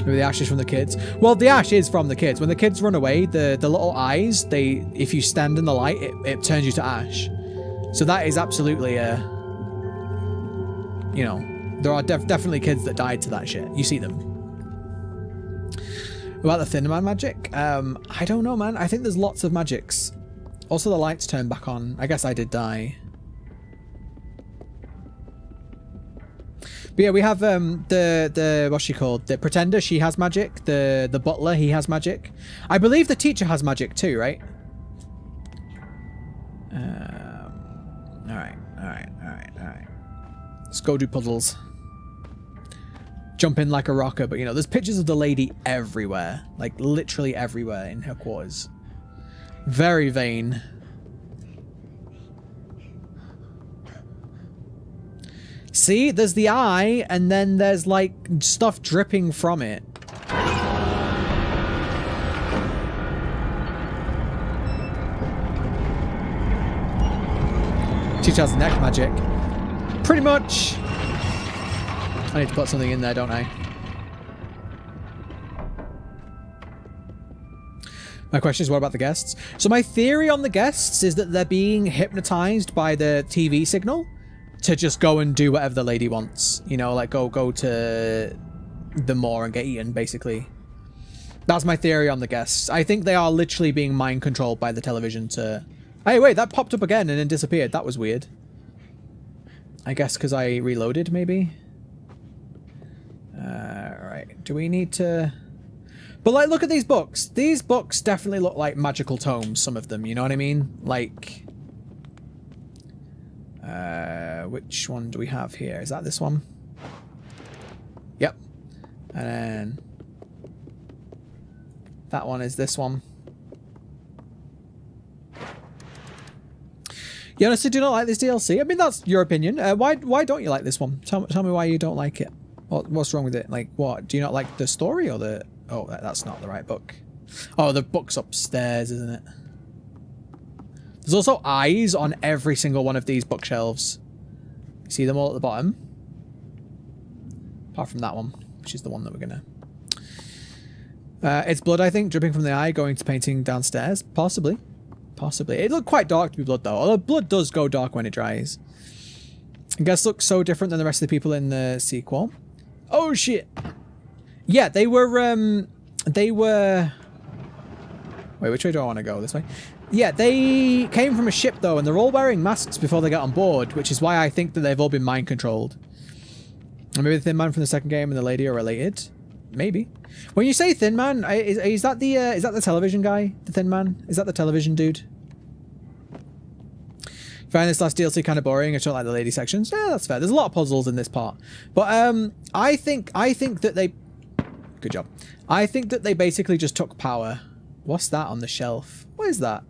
Maybe the ashes from the kids. Well, the ash is from the kids. When the kids run away, the little eyes, if you stand in the light, it turns you to ash. So that is absolutely a... You know, there are definitely kids that died to that shit. You see them. About the Thin Man magic? I don't know, man. I think there's lots of magics. Also, the lights turn back on. I guess I did die. But yeah, we have the what's she called? The Pretender, she has magic. The Butler, he has magic. I believe the Teacher has magic too, right? Alright. Let's go do puzzles. Jump in like a rocker, but you know, there's pictures of the lady everywhere. Like, literally everywhere in her quarters. Very vain. See, there's the eye, and then there's, like, stuff dripping from it. Teacher has neck magic. Pretty much. I need to put something in there, don't I? My question is, what about the guests? So my theory on the guests is that they're being hypnotized by the TV signal to just go and do whatever the lady wants. You know, like go to the moor and get eaten, basically. That's my theory on the guests. I think they are literally being mind controlled by the television to... Hey, wait, that popped up again and then disappeared. That was weird. I guess because I reloaded, maybe? Right. Do we need to... But, like, look at these books. These books definitely look like magical tomes, some of them. You know what I mean? Like... which one do we have here? Is that this one? Yep. And then... that one is this one. You honestly do not like this DLC? I mean, that's your opinion. Why don't you like this one? Tell me why you don't like it. What's wrong with it? Like, what? Do you not like the story or the... Oh, that's not the right book. Oh, the book's upstairs, isn't it? There's also eyes on every single one of these bookshelves. You see them all at the bottom? Apart from that one, which is the one that we're gonna... it's blood, I think, dripping from the eye, going to painting downstairs. Possibly. Possibly. It looked quite dark to be blood, though. Although blood does go dark when it dries. I guess looks so different than the rest of the people in the sequel. Oh, shit! Yeah, they were... Wait, which way do I want to go? This way? Yeah, they came from a ship, though, and they're all wearing masks before they get on board, which is why I think that they've all been mind-controlled. And maybe the Thin Man from the second game and the lady are related. Maybe. When you say Thin Man, is that the television guy? The Thin Man? Is that the television dude? Find this last DLC kind of boring. I don't like the lady sections. Yeah, that's fair. There's a lot of puzzles in this part. But I think that they... Good job. I think that they basically just took power. What's that on the shelf? What is that?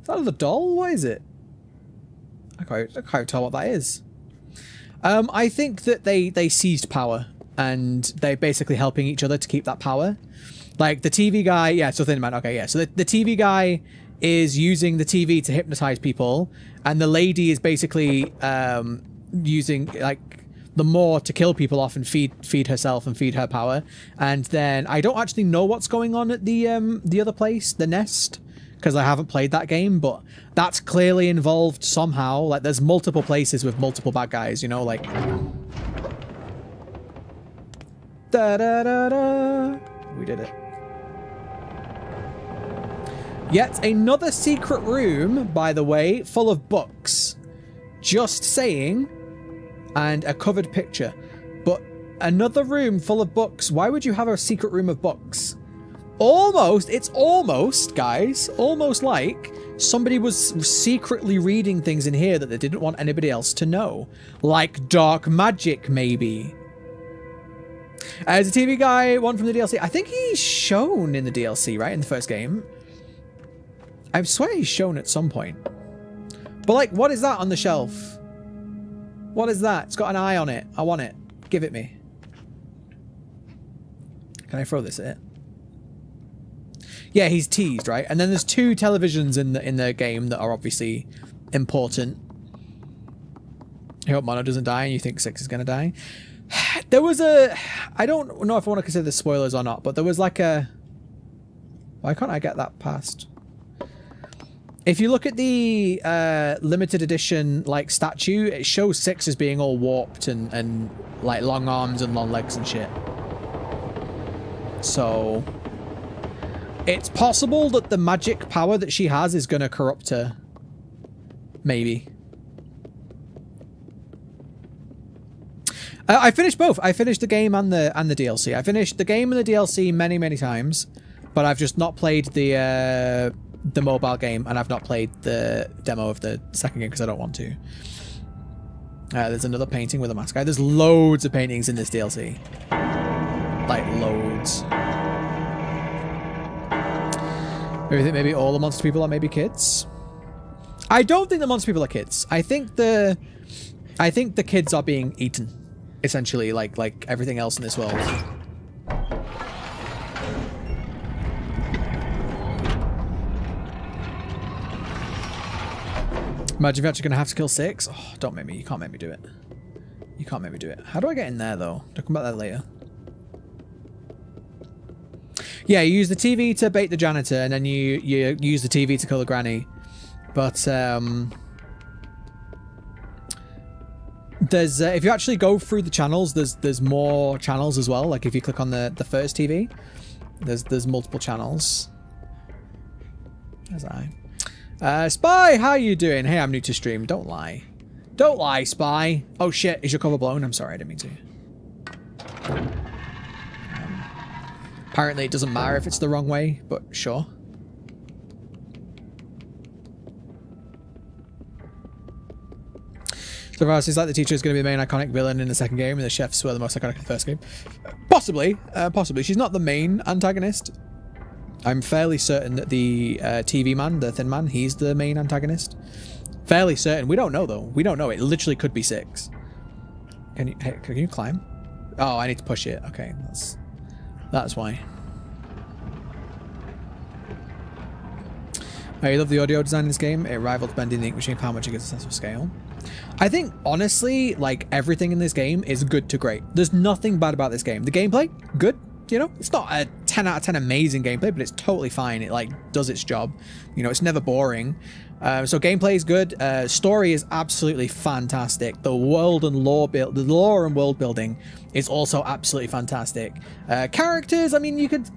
Is that a doll? What is it? I can't tell what that is. I think that they seized power and they're basically helping each other to keep that power. Like the TV guy, yeah, so Thin Man, okay, yeah. So the TV guy is using the TV to hypnotize people, and the lady is basically using like the Moor to kill people off and feed herself and feed her power. And then I don't actually know what's going on at the other place, the Nest, because I haven't played that game, but that's clearly involved somehow. Like there's multiple places with multiple bad guys, you know, like da da da da. We did it. Yet another secret room, by the way, full of books. Just saying. And a covered picture. But another room full of books. Why would you have a secret room of books? It's almost, guys, almost like somebody was secretly reading things in here that they didn't want anybody else to know. Like dark magic, maybe. As a TV guy, one from the DLC. I think he's shown in the DLC, right? In the first game. I swear he's shown at some point. But like, what is that on the shelf? What is that? It's got an eye on it. I want it. Give it me. Can I throw this at it? Yeah, he's teased, right? And then there's 2 televisions in the game that are obviously important. I hope Mono doesn't die and you think 6 is going to die. There was a... I don't know if I want to consider this spoilers or not, but there was like a... Why can't I get that past? If you look at the limited edition like statue, it shows 6 as being all warped and like long arms and long legs and shit. So it's possible that the magic power that she has is going to corrupt her. Maybe. I finished both. I finished the game and the DLC. I finished the game and the DLC many times, but I've just not played the mobile game, and I've not played the demo of the second game because I don't want to. There's another painting with a mask guy. There's loads of paintings in this DLC. Like, loads. Maybe all the monster people are maybe kids? I don't think the monster people are kids. I think the kids are being eaten, essentially, like everything else in this world. Imagine if you're actually going to have to kill 6. Oh, don't make me. You can't make me do it. You can't make me do it. How do I get in there, though? I'll come back to that later. Yeah, you use the TV to bait the janitor, and then you use the TV to kill the granny. But, there's... if you actually go through the channels, there's more channels as well. Like, if you click on the first TV, there's multiple channels. There's Spy, how you doing? Hey, I'm new to stream. Don't lie. Don't lie, Spy. Oh, shit. Is your cover blown? I'm sorry. I didn't mean to. Apparently, it doesn't matter if it's the wrong way, but sure. So far, it seems like the teacher is going to be the main iconic villain in the second game, and the chefs were the most iconic in the first game. Possibly. Possibly. She's not the main antagonist. I'm fairly certain that the TV man, the thin man, he's the main antagonist. Fairly certain. We don't know, though. We don't know. It literally could be 6. Can you climb? Oh, I need to push it. Okay, that's why. I love the audio design in this game. It rivals Bending the Ink Machine for how much it gives a sense of scale. I think, honestly, like, everything in this game is good to great. There's nothing bad about this game. The gameplay, good. You know, it's not a 10 out of 10 amazing gameplay, but it's totally fine. It, like, does its job. You know, it's never boring. So gameplay is good. Story is absolutely fantastic. The world and lore the lore and world building is also absolutely fantastic. Characters, I mean, you could...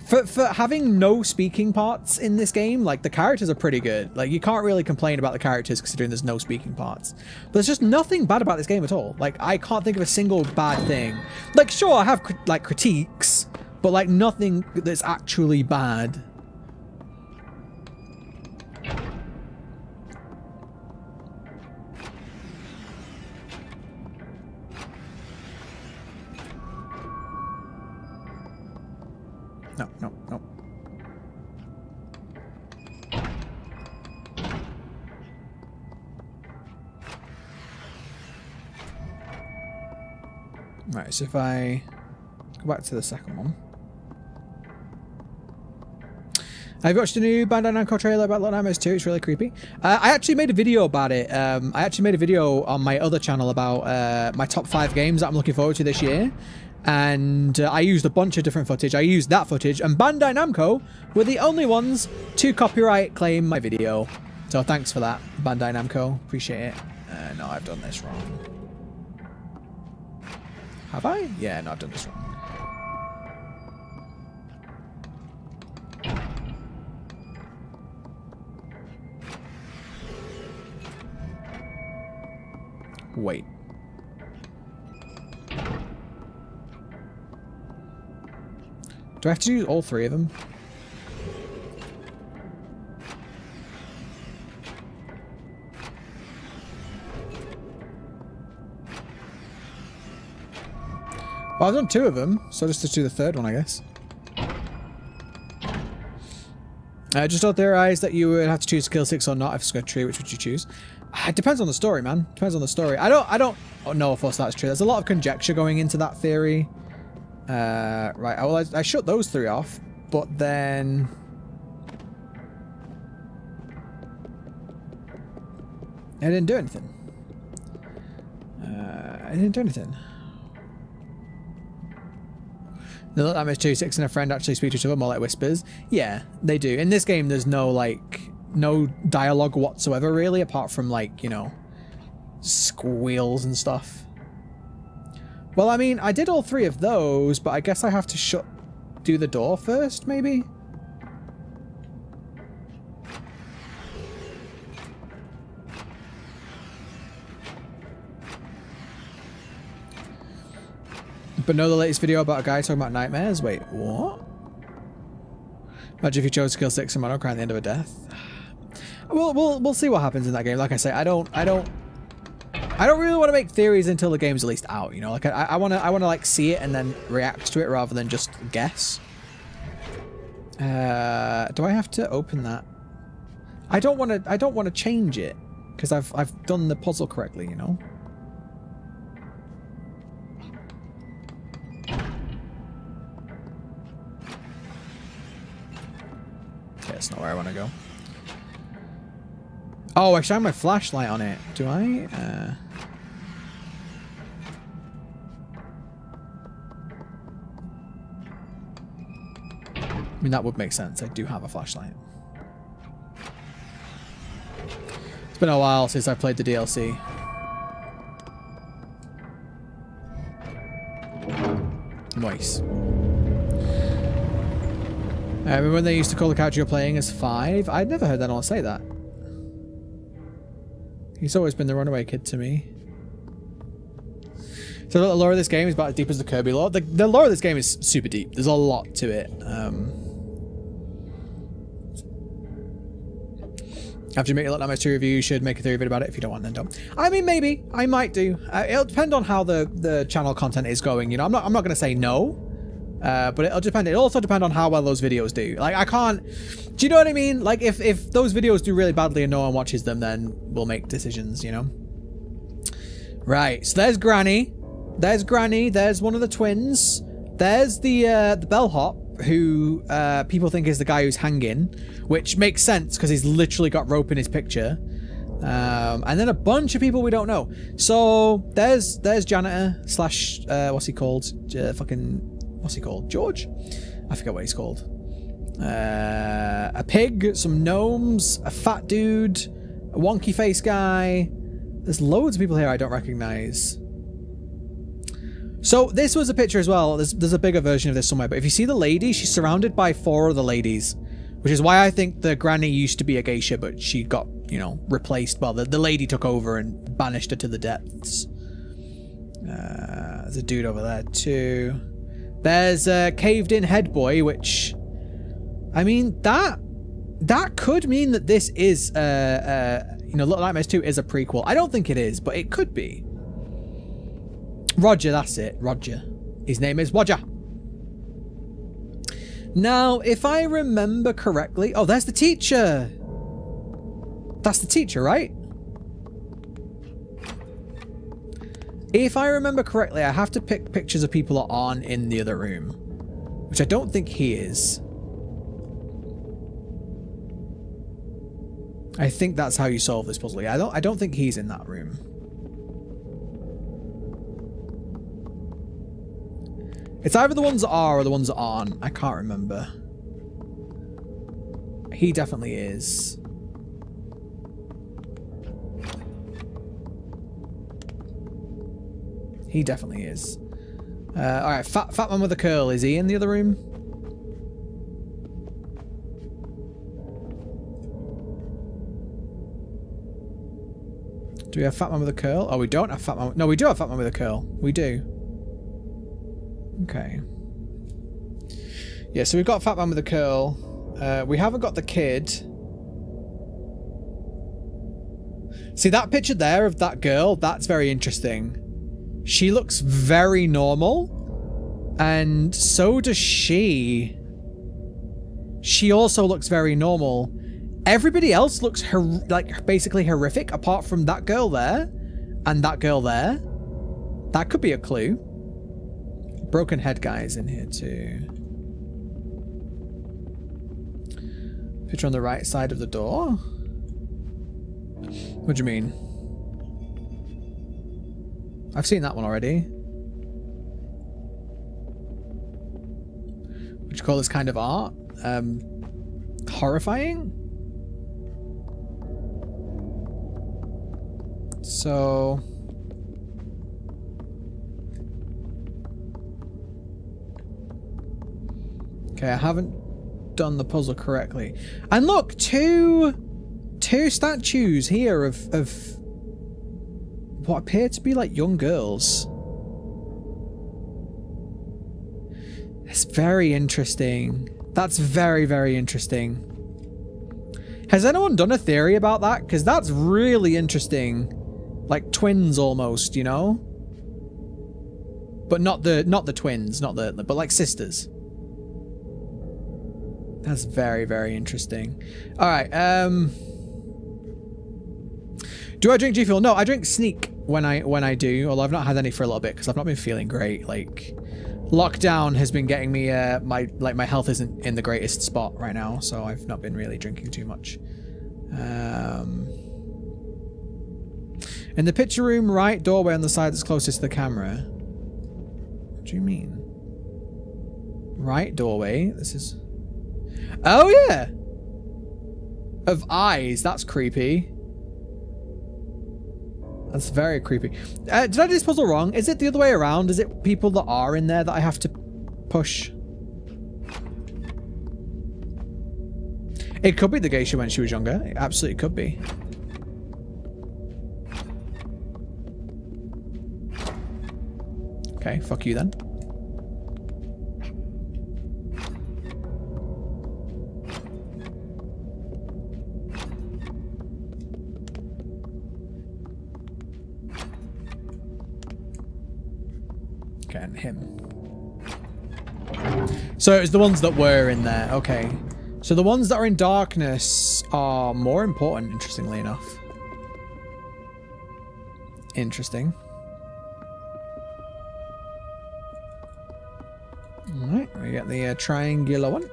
For having no speaking parts in this game, like, the characters are pretty good. Like, you can't really complain about the characters considering there's no speaking parts. But there's just nothing bad about this game at all. Like, I can't think of a single bad thing. Like, sure, I have, like, critiques, but, like, nothing that's actually bad. No. Right, so if I go back to the second one. I've watched a new Bandai Namco trailer about Little Nightmares 2. It's really creepy. I actually made a video about it. I actually made a video on my other channel about my top 5 games that I'm looking forward to this year. And I used a bunch of different footage. I used that footage, and Bandai Namco were the only ones to copyright claim my video. So thanks for that, Bandai Namco. Appreciate it. No, I've done this wrong. Have I? Yeah, no, I've done this wrong. Wait. Do I have to use all 3 of them? Well, I've done 2 of them, so just to do the 3rd one, I guess. Just don't theorize that you would have to choose to kill 6 or not. If it's a tree, which would you choose? It depends on the story, man. Depends on the story. I don't know if that's true. There's a lot of conjecture going into that theory. Right. Well, I shut those three off, but then I didn't do anything. I didn't do anything. The Little Nightmares 2, 6 and a friend actually speak to each other more like whispers. Yeah, they do. In this game, there's no dialogue whatsoever, really, apart from, like, you know, squeals and stuff. Well, I mean, I did all three of those, but I guess I have to do the door first, maybe? But no, the latest video about a guy talking about nightmares? Wait, what? Imagine if you chose to kill 6 and mono cry at the end of a death. We'll see what happens in that game. Like I say, I don't really want to make theories until the game's at least out, you know? Like I want to like see it and then react to it rather than just guess. Do I have to open that? I don't want to change it because I've done the puzzle correctly, you know? Okay, that's not where I want to go. Oh, I shine my flashlight on it. Do I? I mean, that would make sense. I do have a flashlight. It's been a while since I played the DLC. Nice. Remember when they used to call the character you're playing as 5? I'd never heard anyone say that. He's always been the runaway kid to me. So the lore of this game is about as deep as the Kirby lore. The lore of this game is super deep. There's a lot to it. After you make a Little Nightmares 2 review, you should make a theory video about it. If you don't want, then don't. I mean, maybe. I might do. It'll depend on how the channel content is going. You know, I'm not going to say no. But it'll depend. It'll also depend on how well those videos do. Like, I can't... Do you know what I mean? Like, if those videos do really badly and no one watches them, then we'll make decisions, you know? Right. So there's Granny. There's Granny. There's one of the twins. There's the bellhop, who people think is the guy who's hanging, which makes sense because he's literally got rope in his picture. And then a bunch of people we don't know. So there's janitor slash what's he called? What's he called? George? I forget what he's called. A pig, some gnomes, a fat dude, a wonky face guy. There's loads of people here I don't recognize. So this was a picture as well. There's a bigger version of this somewhere. But if you see the lady, she's surrounded by 4 other ladies. Which is why I think the granny used to be a geisha, but she got, you know, replaced. Well, the lady took over and banished her to the depths. There's a dude over there too. There's a caved-in head boy, which... I mean, that could mean that this is, you know, Little Nightmares 2 is a prequel. I don't think it is, but it could be. Roger, that's it. Roger. His name is Roger. Now, if I remember correctly... Oh, there's the teacher. That's the teacher, right? If I remember correctly, I have to pick pictures of people that aren't in the other room. Which I don't think he is. I think that's how you solve this puzzle. Yeah, I don't think he's in that room. It's either the ones that are or the ones that aren't. I can't remember. He definitely is. He definitely is. Alright, fat man with a curl. Is he in the other room? Do we have fat man with a curl? Oh, we don't have fat man. No, we do have fat man with a curl. We do. Okay. Yeah, so we've got fat man with a curl. We haven't got the kid. See that picture there of that girl? That's very interesting. She looks very normal. And so does she. She also looks very normal. Everybody else looks like basically horrific apart from that girl there and that girl there. That could be a clue. Broken head guy's in here too. Picture on the right side of the door. What do you mean? I've seen that one already. Would you call this kind of art? Horrifying? So... okay, I haven't done the puzzle correctly. And look, two statues here of what appear to be like young girls. It's very interesting. That's very, very interesting. Has anyone done a theory about that? Because that's really interesting. Like twins almost, you know? But not the twins, but like sisters. That's very, very interesting. All right. Do I drink G Fuel? No, I drink Sneak when I do. Although I've not had any for a little bit because I've not been feeling great. Like lockdown has been getting me. My health isn't in the greatest spot right now, so I've not been really drinking too much. In the picture room, right doorway on the side that's closest to the camera. What do you mean? Right doorway. This is. Oh yeah! Of eyes, that's creepy. That's very creepy. Did I do this puzzle wrong? Is it the other way around? Is it people that are in there that I have to push? It could be the geisha when she was younger. It absolutely could be. Okay, fuck you then. And him. So it was the ones that were in there. Okay. So the ones that are in darkness are more important, interestingly enough. Interesting. Alright, we get the triangular one.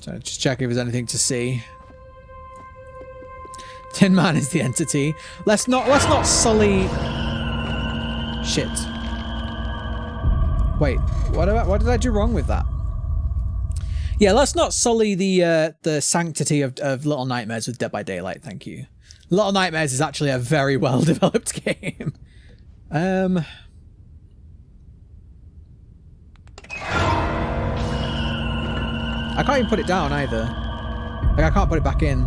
So just check if there's anything to see. Tin Man is the entity. Let's not sully. Shit. Wait, what did I do wrong with that? Yeah, let's not sully the sanctity of Little Nightmares with Dead by Daylight. Thank you. Little Nightmares is actually a very well developed game. I can't even put it down either. Like I can't put it back in.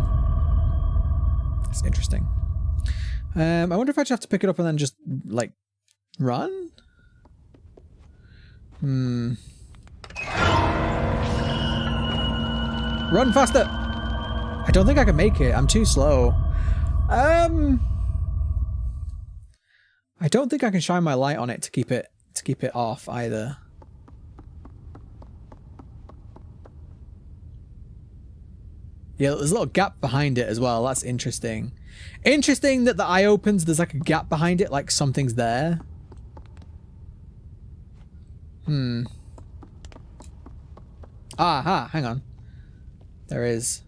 It's interesting. I wonder if I just have to pick it up and then just, like, run? Run faster! I don't think I can make it. I'm too slow. I don't think I can shine my light on it to keep it off either. Yeah, there's a little gap behind it as well. That's interesting. Interesting that the eye opens, there's like a gap behind it, like something's there. Aha, hang on. There is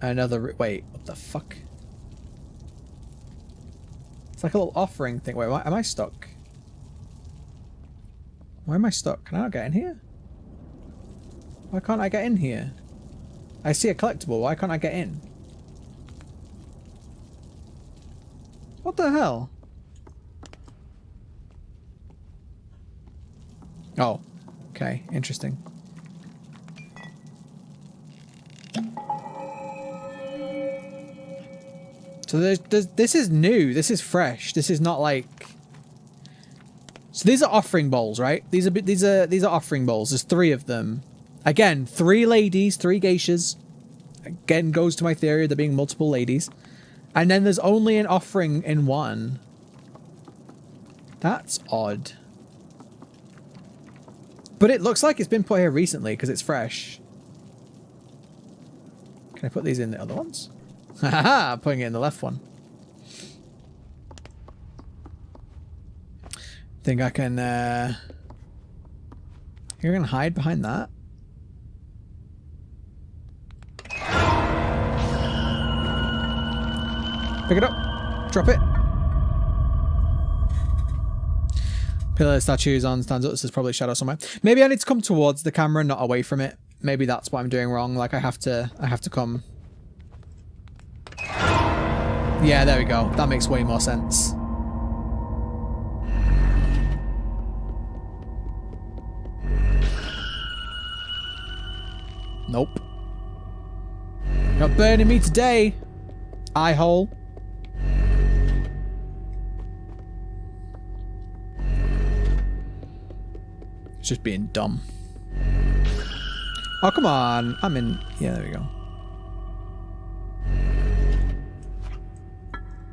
another... wait, what the fuck? It's like a little offering thing. Wait, am I stuck? Why am I stuck? Can I not get in here? Why can't I get in here? I see a collectible. Why can't I get in? What the hell? Oh. Okay. Interesting. So this is new. This is fresh. This is not like... So these are offering bowls, right? These are offering bowls. There's 3 of them. Again, 3 ladies, 3 geishas. Again, goes to my theory of there being multiple ladies. And then there's only an offering in one. That's odd. But it looks like it's been put here recently because it's fresh. Can I put these in the other ones? Haha, putting it in the left one. Think I can, you're gonna hide behind that? Pick it up. Drop it. Pillar statues on stands up. This is probably a shadow somewhere. Maybe I need to come towards the camera, not away from it. Maybe that's what I'm doing wrong. Like I have to come. Yeah, there we go. That makes way more sense. Nope. Not burning me today. Eye hole. It's just being dumb. Oh, come on. I'm in. Yeah, there we go.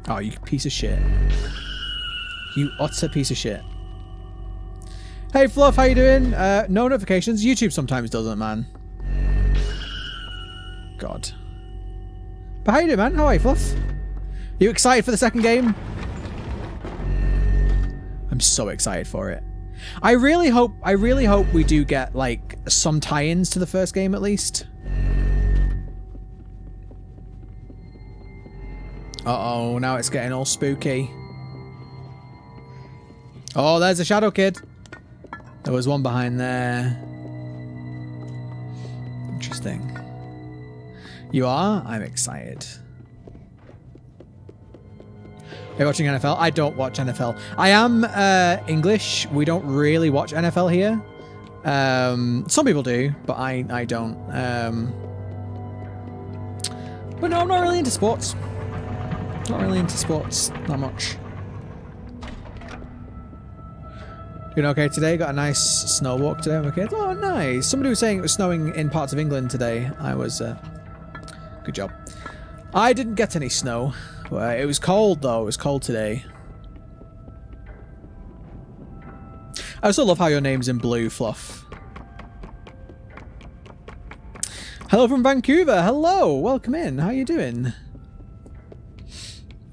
Oh, you piece of shit. You utter piece of shit. Hey, Fluff, how you doing? No notifications. YouTube sometimes doesn't, man. God. But how you doing, man? How are you, Fluff? You excited for the second game? I'm so excited for it. I really hope we do get like some tie-ins to the first game at least. Uh-oh, now it's getting all spooky. Oh, there's a shadow kid. There was one behind there. Interesting. You are? I'm excited. Are you watching NFL? I don't watch NFL. I am English. We don't really watch NFL here. Some people do, but I don't. But no, I'm not really into sports. Not really into sports that much. Doing okay today? Got a nice snow walk today with my kids. Oh, nice. Somebody was saying it was snowing in parts of England today. I was... good job. I didn't get any snow. It was cold, though. It was cold today. I also love how your name's in blue, Fluff. Hello from Vancouver. Hello. Welcome in. How you doing?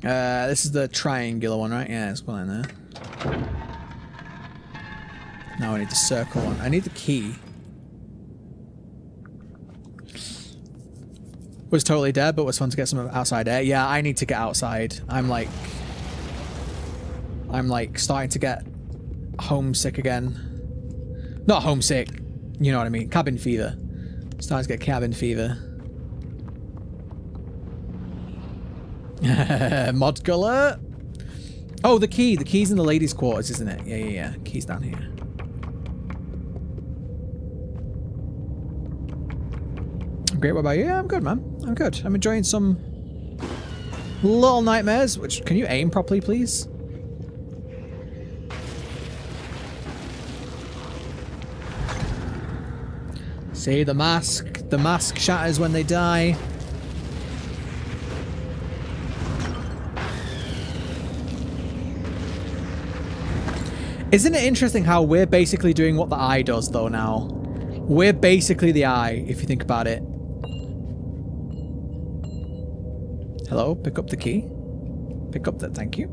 This is the triangular one, right? Yeah, it's one in there. Now I need the circle one. I need the key. Was totally dead, but was fun to get some outside air. Yeah, I need to get outside. I'm like starting to get homesick again. Not homesick, you know what I mean. Cabin fever. Starting to get cabin fever. Mod color. Oh, the key. The key's in the ladies' quarters, isn't it? Yeah. Key's down here. Great, what about you? Yeah, I'm good, man. I'm good. I'm enjoying some Little Nightmares. Which, can you aim properly, please? See, the mask. The mask shatters when they die. Isn't it interesting how we're basically doing what the eye does, though, now? We're basically the eye, if you think about it. Hello, pick up the key. Pick up that, thank you.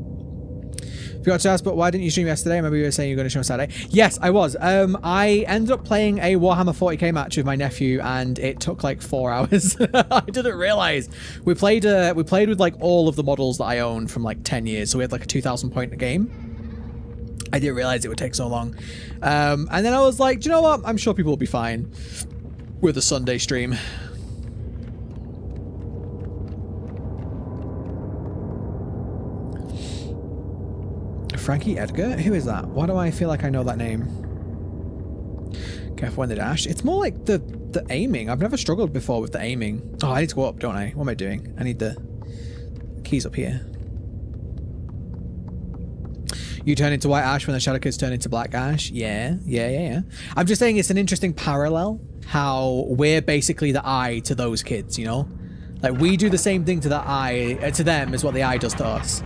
Forgot to ask, but why didn't you stream yesterday? Maybe you were saying you were going to stream on Saturday. Yes, I was. I ended up playing a Warhammer 40k match with my nephew, and it took like 4 hours. I didn't realize. We played with like all of the models that I own from like 10 years, so we had like a 2,000 point game. I didn't realize it would take so long. And then I was like, do you know what? I'm sure people will be fine with a Sunday stream. Frankie Edgar? Who is that? Why do I feel like I know that name? Careful when they dash. It's more like the aiming. I've never struggled before with the aiming. Oh, I need to go up, don't I? What am I doing? I need the keys up here. You turn into white ash when the shadow kids turn into black ash. Yeah. I'm just saying it's an interesting parallel how we're basically the eye to those kids, you know? Like we do the same thing to the eye, to them as what the eye does to us.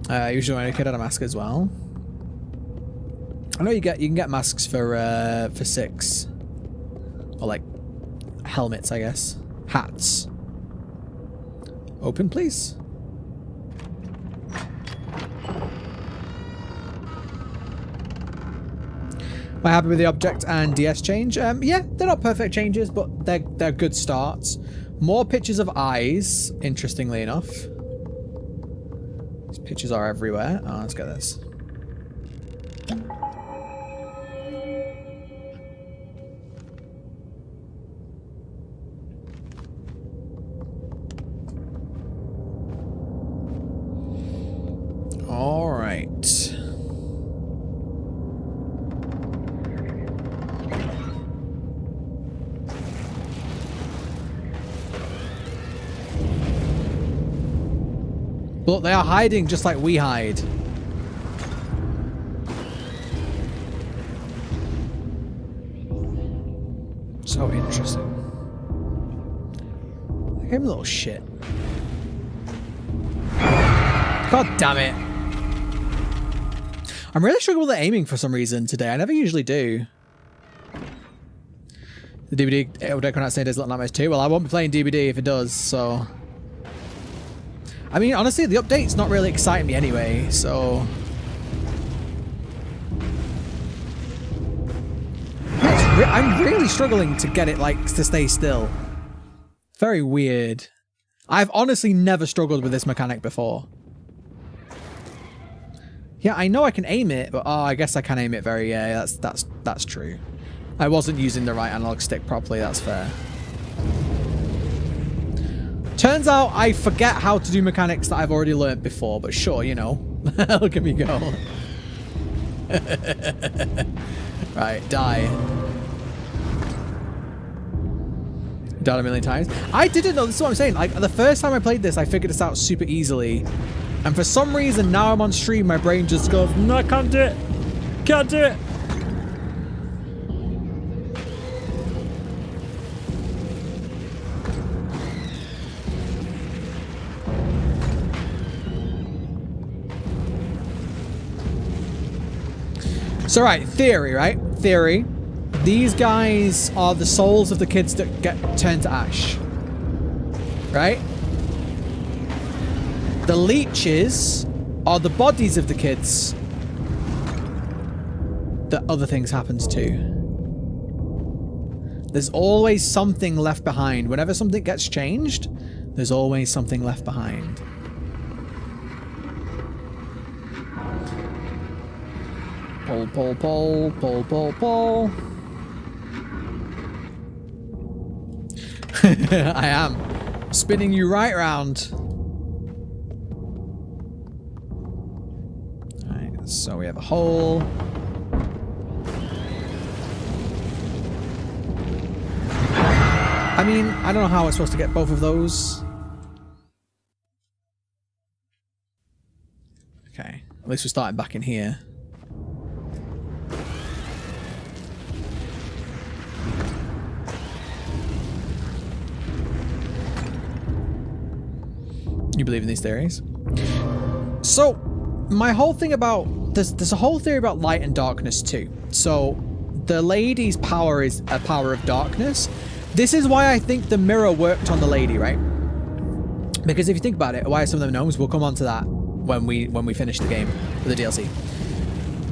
Usually when a kid had a mask as well. I know you can get masks for 6. Or like helmets, I guess. Hats. Open, please. Am I happy with the object and DS change? Yeah, they're not perfect changes, but they're good starts. More pictures of eyes, interestingly enough. These pictures are everywhere. Oh, let's get this. All right. But they are hiding just like we hide. So interesting. Look at him, little shit. God damn it. I'm really struggling with the aiming for some reason today. I never usually do. The DVD will not say there's Little Nightmares 2. Well, I won't be playing DVD if it does, so... I mean, honestly, the update's not really exciting me anyway, so... I'm really struggling to get it, like, to stay still. Very weird. I've honestly never struggled with this mechanic before. Yeah, I know I can aim it, but oh, I guess I can aim it very, yeah, that's true. I wasn't using the right analog stick properly, that's fair. Turns out I forget how to do mechanics that I've already learned before, but sure, you know. Look at me go. Right, die. Died a million times. I didn't know, this is what I'm saying. Like, the first time I played this, I figured this out super easily. And for some reason, now I'm on stream, my brain just goes, no, I can't do it. Can't do it. So, right, theory, right? Theory. These guys are the souls of the kids that get turned to ash. Right? The leeches are the bodies of the kids that other things happens to. There's always something left behind. Whenever something gets changed, there's always something left behind. Pull, pull, pull, pull, pull, pull. I am spinning you right round. Alright, so we have a hole. I mean, I don't know how we're supposed to get both of those. Okay, at least we're starting back in here. You believe in these theories? So, my whole thing about... There's a whole theory about light and darkness too. So, the lady's power is a power of darkness. This is why I think the mirror worked on the lady, right? Because if you think about it, why are some of them gnomes? We'll come on to that when we finish the game, with the DLC.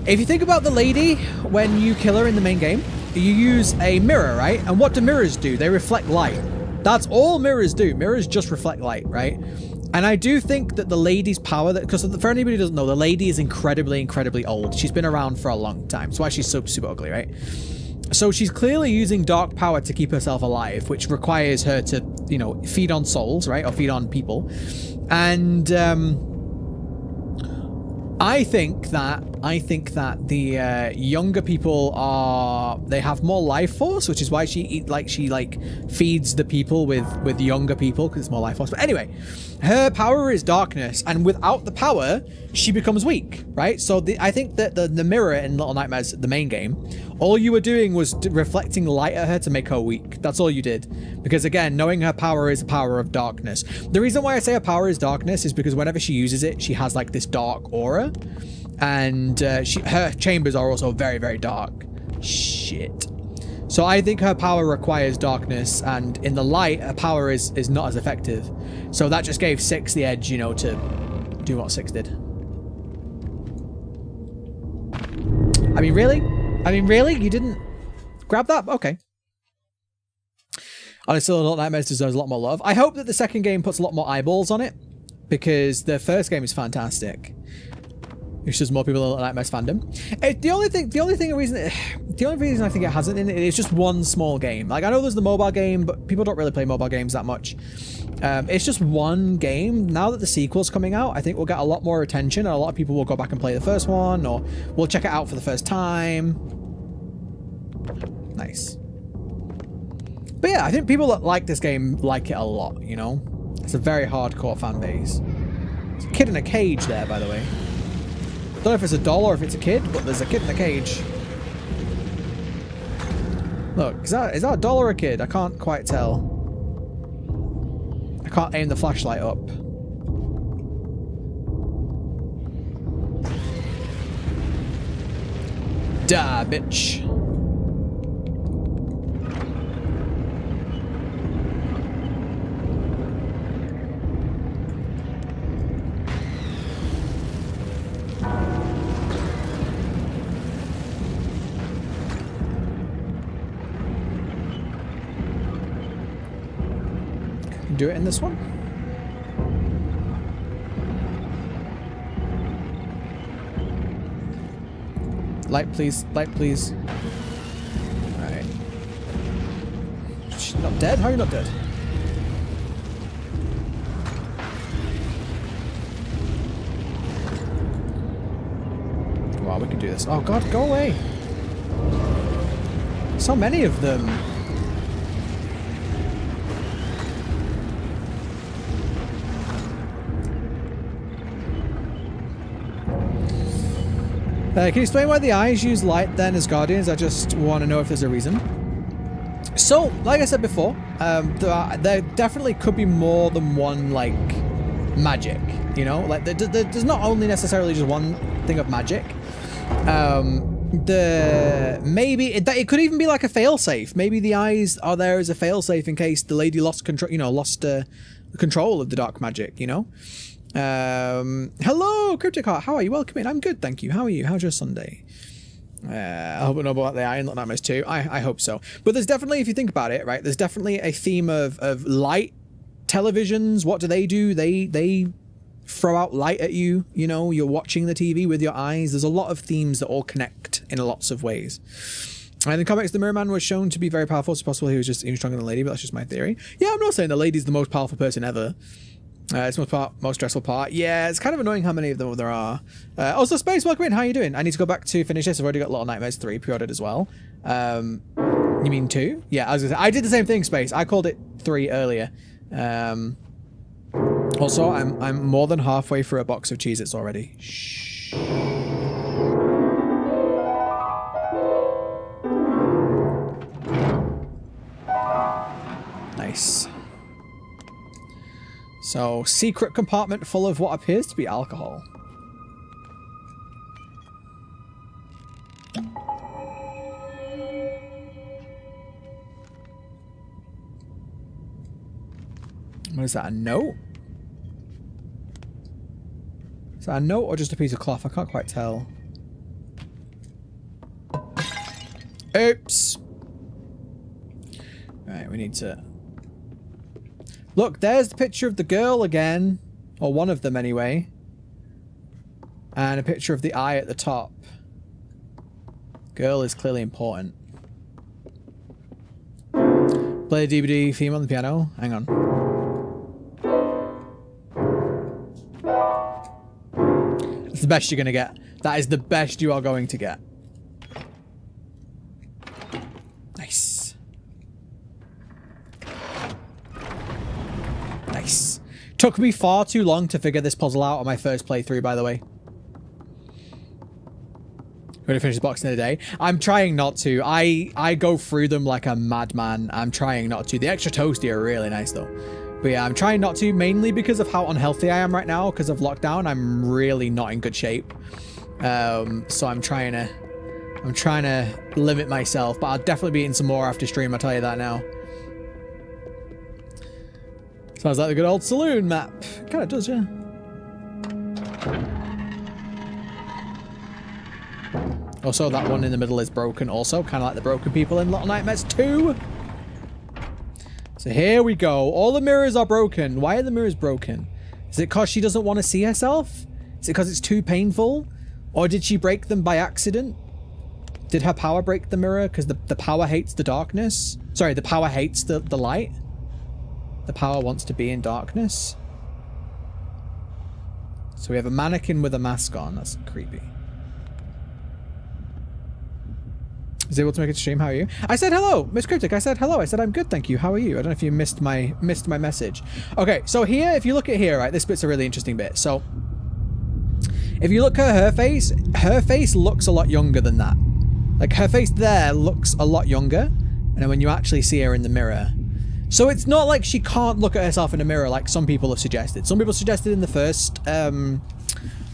If you think about the lady, when you kill her in the main game, you use a mirror, right? And what do mirrors do? They reflect light. That's all mirrors do. Mirrors just reflect light, right? And I do think that the lady's power, because for anybody who doesn't know, the lady is incredibly, incredibly old. She's been around for a long time. That's why she's so super ugly, right? So she's clearly using dark power to keep herself alive, which requires her to, you know, feed on souls, right? Or feed on people. And I think that the younger people they have more life force, which is why she feeds the people with younger people, because it's more life force. But anyway, her power is darkness, and without the power, she becomes weak, right? So I think that the mirror in Little Nightmares, the main game, all you were doing was reflecting light at her to make her weak. That's all you did. Because again, knowing her power is a power of darkness. The reason why I say her power is darkness is because whenever she uses it, she has like this dark aura. And her chambers are also very, very dark. Shit. So I think her power requires darkness, and in the light, her power is not as effective. So that just gave 6 the edge, you know, to do what 6 did. I mean, really? You didn't grab that? Okay. Honestly, Little Nightmares deserves a lot more love. I hope that the second game puts a lot more eyeballs on it, because the first game is fantastic. It's just more people in Little Nightmares fandom. The only reason I think it hasn't in it is just one small game. Like, I know there's the mobile game, but people don't really play mobile games that much. It's just one game. Now that the sequel's coming out, I think we'll get a lot more attention, and a lot of people will go back and play the first one, or we'll check it out for the first time. Nice. But yeah, I think people that like this game like it a lot, you know? It's a very hardcore fan base. There's a kid in a cage there, by the way. Don't know if it's a doll or if it's a kid, but there's a kid in a cage. Look, is that a doll or a kid? I can't quite tell. I can't aim the flashlight up. Die, bitch. Do it in this one. Light, please. Light, please. Alright. She's not dead? How are you not dead? Wow, we can do this. Oh god, go away! So many of them. Can you explain why the eyes use light then as guardians? I just want to know if there's a reason. So, like I said before, there definitely could be more than one, like, magic, you know? Like, there's not only necessarily just one thing of magic. It could even be like a failsafe. Maybe the eyes are there as a failsafe in case the lady lost control, you know, control of the dark magic, you know? Hello, Cryptic Heart. How are you? Welcome in. I'm good, thank you. How are you? How's your Sunday? I hope I know about the eye and Little Nightmares too. I hope so. But there's definitely, if you think about it, right, there's definitely a theme of light televisions. What do? They throw out light at you. You know, you're watching the TV with your eyes. There's a lot of themes that all connect in lots of ways. And in the comics, the Mirror Man was shown to be very powerful. It's possible he was stronger than the lady, but that's just my theory. Yeah, I'm not saying the lady's the most powerful person ever. It's most stressful part. Yeah, it's kind of annoying how many of them there are. Also, Space, welcome in. How are you doing? I need to go back to finish this. I've already got Little Nightmares 3 pre-ordered as well. You mean 2? Yeah, I was gonna say, I did the same thing, Space. I called it 3 earlier. Also, I'm more than halfway through a box of Cheez-Its already. Shh. Nice. So, secret compartment full of what appears to be alcohol. What is that, a note? Is that a note or just a piece of cloth? I can't quite tell. Oops! Right, we need to... Look, there's the picture of the girl again. Or one of them, anyway. And a picture of the eye at the top. Girl is clearly important. Play a DVD theme on the piano. Hang on. That's the best you're going to get. That is the best you are going to get. Nice. Nice. Took me far too long to figure this puzzle out on my first playthrough, by the way. Going to finish the box in a day. I'm trying not to. I go through them like a madman. I'm trying not to. The extra toasty are really nice, though. But yeah, I'm trying not to, mainly because of how unhealthy I am right now, because of lockdown. I'm really not in good shape. So I'm trying to limit myself, but I'll definitely be eating some more after stream, I'll tell you that now. Sounds like the good old saloon map. Kinda does, yeah. Also, that one in the middle is broken also, kind of like the broken people in Little Nightmares 2. So here we go. All the mirrors are broken. Why are the mirrors broken? Is it because she doesn't want to see herself? Is it because it's too painful? Or did she break them by accident? Did her power break the mirror because the power hates the darkness? Sorry, the power hates the light? The power wants to be in darkness? So we have a mannequin with a mask on. That's creepy. Is able to make it stream. How are you? I said hello, Miss Cryptic. I said hello. I said I'm good, thank you. How are you? I don't know if you missed my message. Okay, so here, if you look at here, right, this bit's a really interesting bit. So if you look at her face looks a lot younger than that. Like her face there looks a lot younger, and then when you actually see her in the mirror. So it's not like she can't look at herself in a mirror like some people have suggested. Some people suggested in the first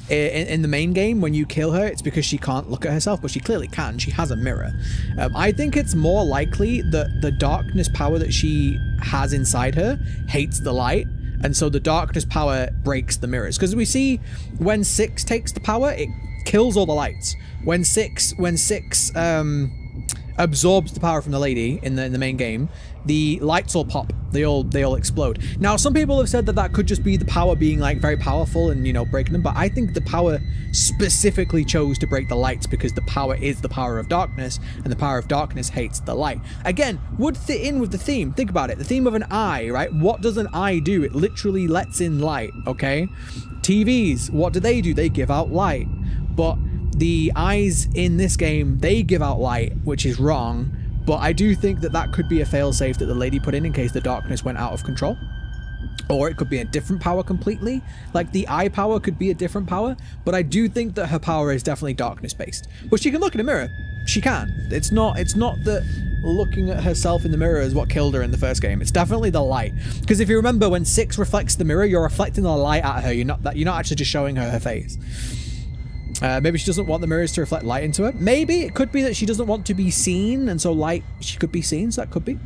in the main game, when you kill her, it's because she can't look at herself, but she clearly can. She has a mirror. I think it's more likely that the darkness power that she has inside her hates the light, and so the darkness power breaks the mirrors. Because we see when 6 takes the power, it kills all the lights. When 6 absorbs the power from the lady in the main game, the lights all pop. They all explode. Now, some people have said that could just be the power being like very powerful and, you know, breaking them, but I think the power specifically chose to break the lights because the power is the power of darkness, and the power of darkness hates the light. Again, would fit in with the theme. Think about it. The theme of an eye, right? What does an eye do? It literally lets in light, okay? TVs, what do? They give out light. But the eyes in this game, they give out light, which is wrong. But I do think that could be a failsafe that the lady put in case the darkness went out of control. Or it could be a different power completely. Like the eye power could be a different power. But I do think that her power is definitely darkness based. But she can look in a mirror. She can. It's not that looking at herself in the mirror is what killed her in the first game. It's definitely the light. Because if you remember, when 6 reflects the mirror, you're reflecting the light at her. You're not actually just showing her face. Maybe she doesn't want the mirrors to reflect light into her. Maybe it could be that she doesn't want to be seen, and so light, she could be seen, so that could be.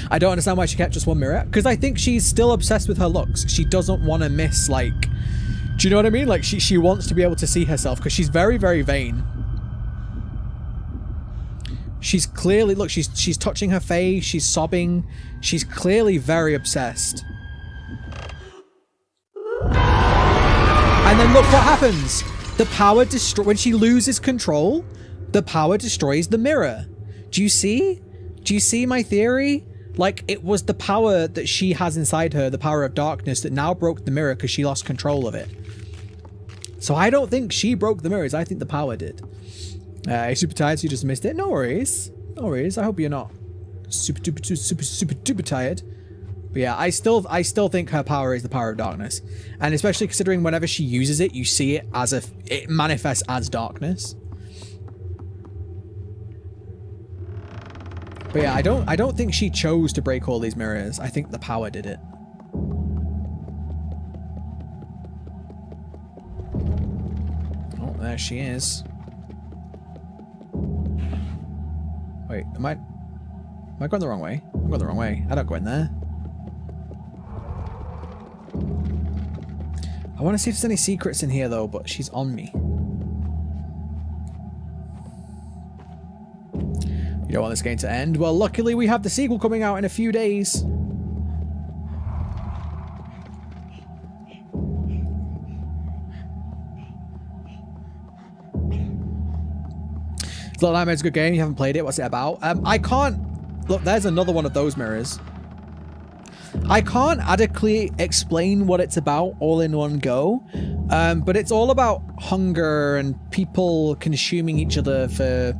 I don't understand why she kept just one mirror, because I think she's still obsessed with her looks. She doesn't want to miss, like, do you know what I mean? Like, she wants to be able to see herself, because she's very, very vain. She's clearly, look, she's touching her face, she's sobbing, she's clearly very obsessed. And then look what happens. The power when she loses control, the power destroys the mirror. Do you see? Do you see my theory? Like, it was the power that she has inside her, the power of darkness, that now broke the mirror because she lost control of it. So I don't think she broke the mirrors. I think the power did. You're super tired, so you just missed it. No worries. No worries. I hope you're not super duper tired. But yeah, I still think her power is the power of darkness. And especially considering whenever she uses it, you see it as it manifests as darkness. But yeah, I don't think she chose to break all these mirrors. I think the power did it. Oh, there she is. Wait, am I going the wrong way? I'm going the wrong way. I don't go in there. I want to see if there's any secrets in here though, but she's on me. You don't want this game to end? Well, luckily we have the sequel coming out in a few days. Little Nightmares is a good game. You haven't played it. What's it about? I can't... Look, there's another one of those mirrors. I can't adequately explain what it's about all in one go, but it's all about hunger and people consuming each other for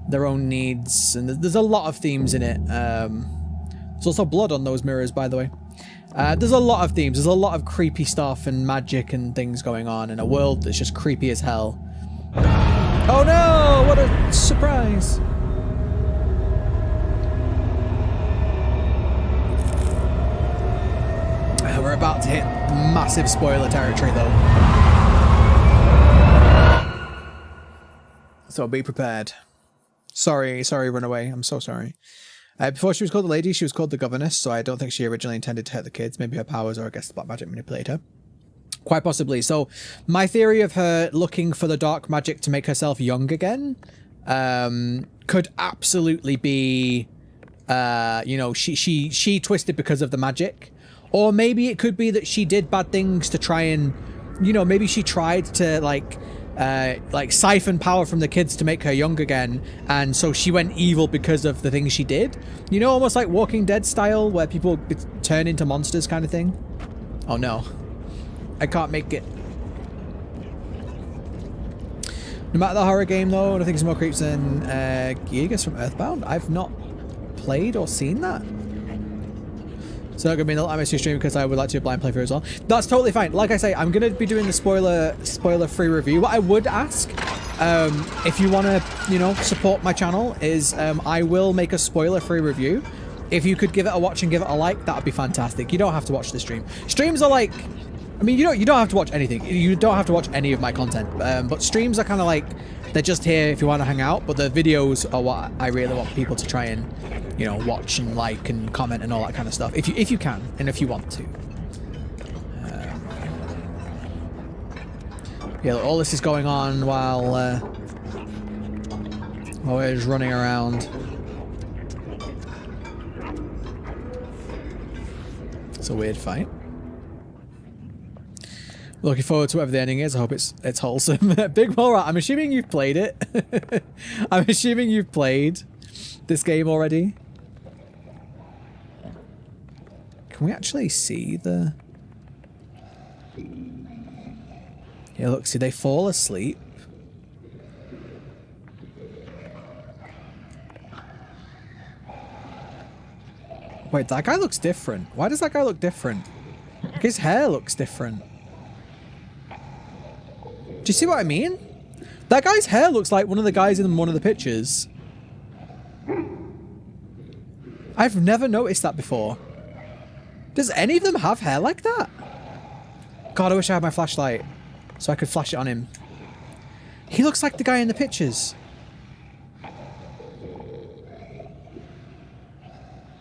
their own needs, and there's a lot of themes in it. There's also blood on those mirrors, by the way. There's a lot of themes. There's a lot of creepy stuff and magic and things going on in a world that's just creepy as hell. Oh no! What a surprise! We're about to hit massive spoiler territory, though. So be prepared. Sorry, Runaway. I'm so sorry. Before she was called the lady, she was called the governess, so I don't think she originally intended to hurt the kids. Maybe her powers, or I guess the black magic manipulated her. Quite possibly. So my theory of her looking for the dark magic to make herself young again could absolutely be, you know, she twisted because of the magic. Or maybe it could be that she did bad things to try and, you know, maybe she tried to, like siphon power from the kids to make her young again, and so she went evil because of the things she did. You know, almost like Walking Dead style, where people turn into monsters kind of thing. Oh no. I can't make it. No matter the horror game though, I think it's more creeps than Gigas from Earthbound. I've not played or seen that. So not gonna be an LMS stream because I would like to do a blind playthrough as well. That's totally fine. Like I say, I'm gonna be doing the spoiler-free review. What I would ask, if you want to, you know, support my channel, is I will make a spoiler-free review. If you could give it a watch and give it a like, that would be fantastic. You don't have to watch the stream. Streams are like, I mean, you don't have to watch anything. You don't have to watch any of my content. But streams are kind of like, they're just here if you want to hang out. But the videos are what I really want people to try and, you know, watch and like and comment and all that kind of stuff. If you can and if you want to. Yeah, look, all this is going on while we're just running around. It's a weird fight. Looking forward to whatever the ending is. I hope it's wholesome. Big Mole Rat, I'm assuming you've played it. I'm assuming you've played this game already. Can we actually see the... Yeah, look, see, they fall asleep. Wait, that guy looks different. Why does that guy look different? Like, his hair looks different. Do you see what I mean? That guy's hair looks like one of the guys in one of the pictures. I've never noticed that before. Does any of them have hair like that? God, I wish I had my flashlight so I could flash it on him. He looks like the guy in the pictures.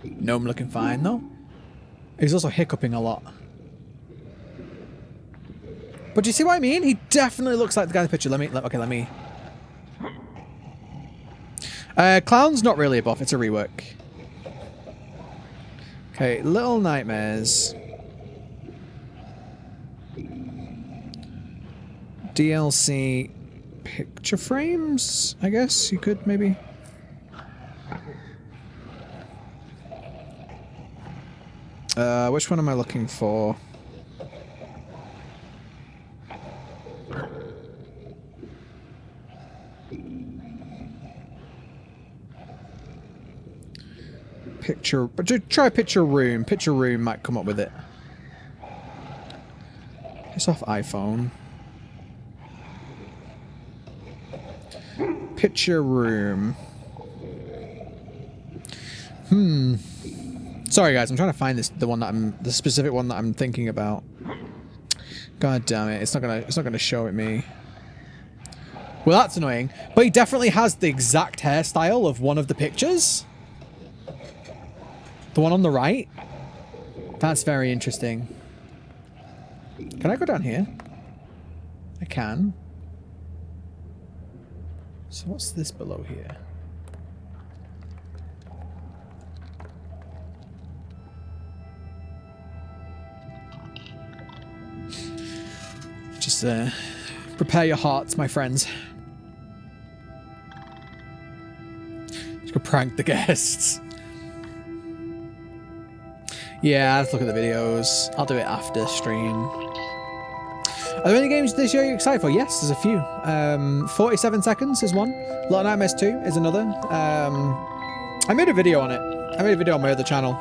Gnome looking fine though. He's also hiccuping a lot. But do you see what I mean? He definitely looks like the guy in the picture. Let me... Clown's not really a buff, it's a rework. Okay, Little Nightmares. DLC picture frames, I guess you could maybe. Which one am I looking for? Picture, but try picture room. Picture room might come up with it. It's off iPhone. Picture room. Sorry guys, I'm trying to find the specific one that I'm thinking about. God damn it, it's not gonna show it me. Well, that's annoying. But he definitely has the exact hairstyle of one of the pictures. The one on the right? That's very interesting. Can I go down here? I can. So what's this below here? Just prepare your hearts, my friends. Just go prank the guests. Yeah, let's look at the videos. I'll do it after stream. Are there any games this year you're excited for? Yes, there's a few. 47 Seconds is one. Little Nightmares 2 is another. I made a video on it. I made a video on my other channel.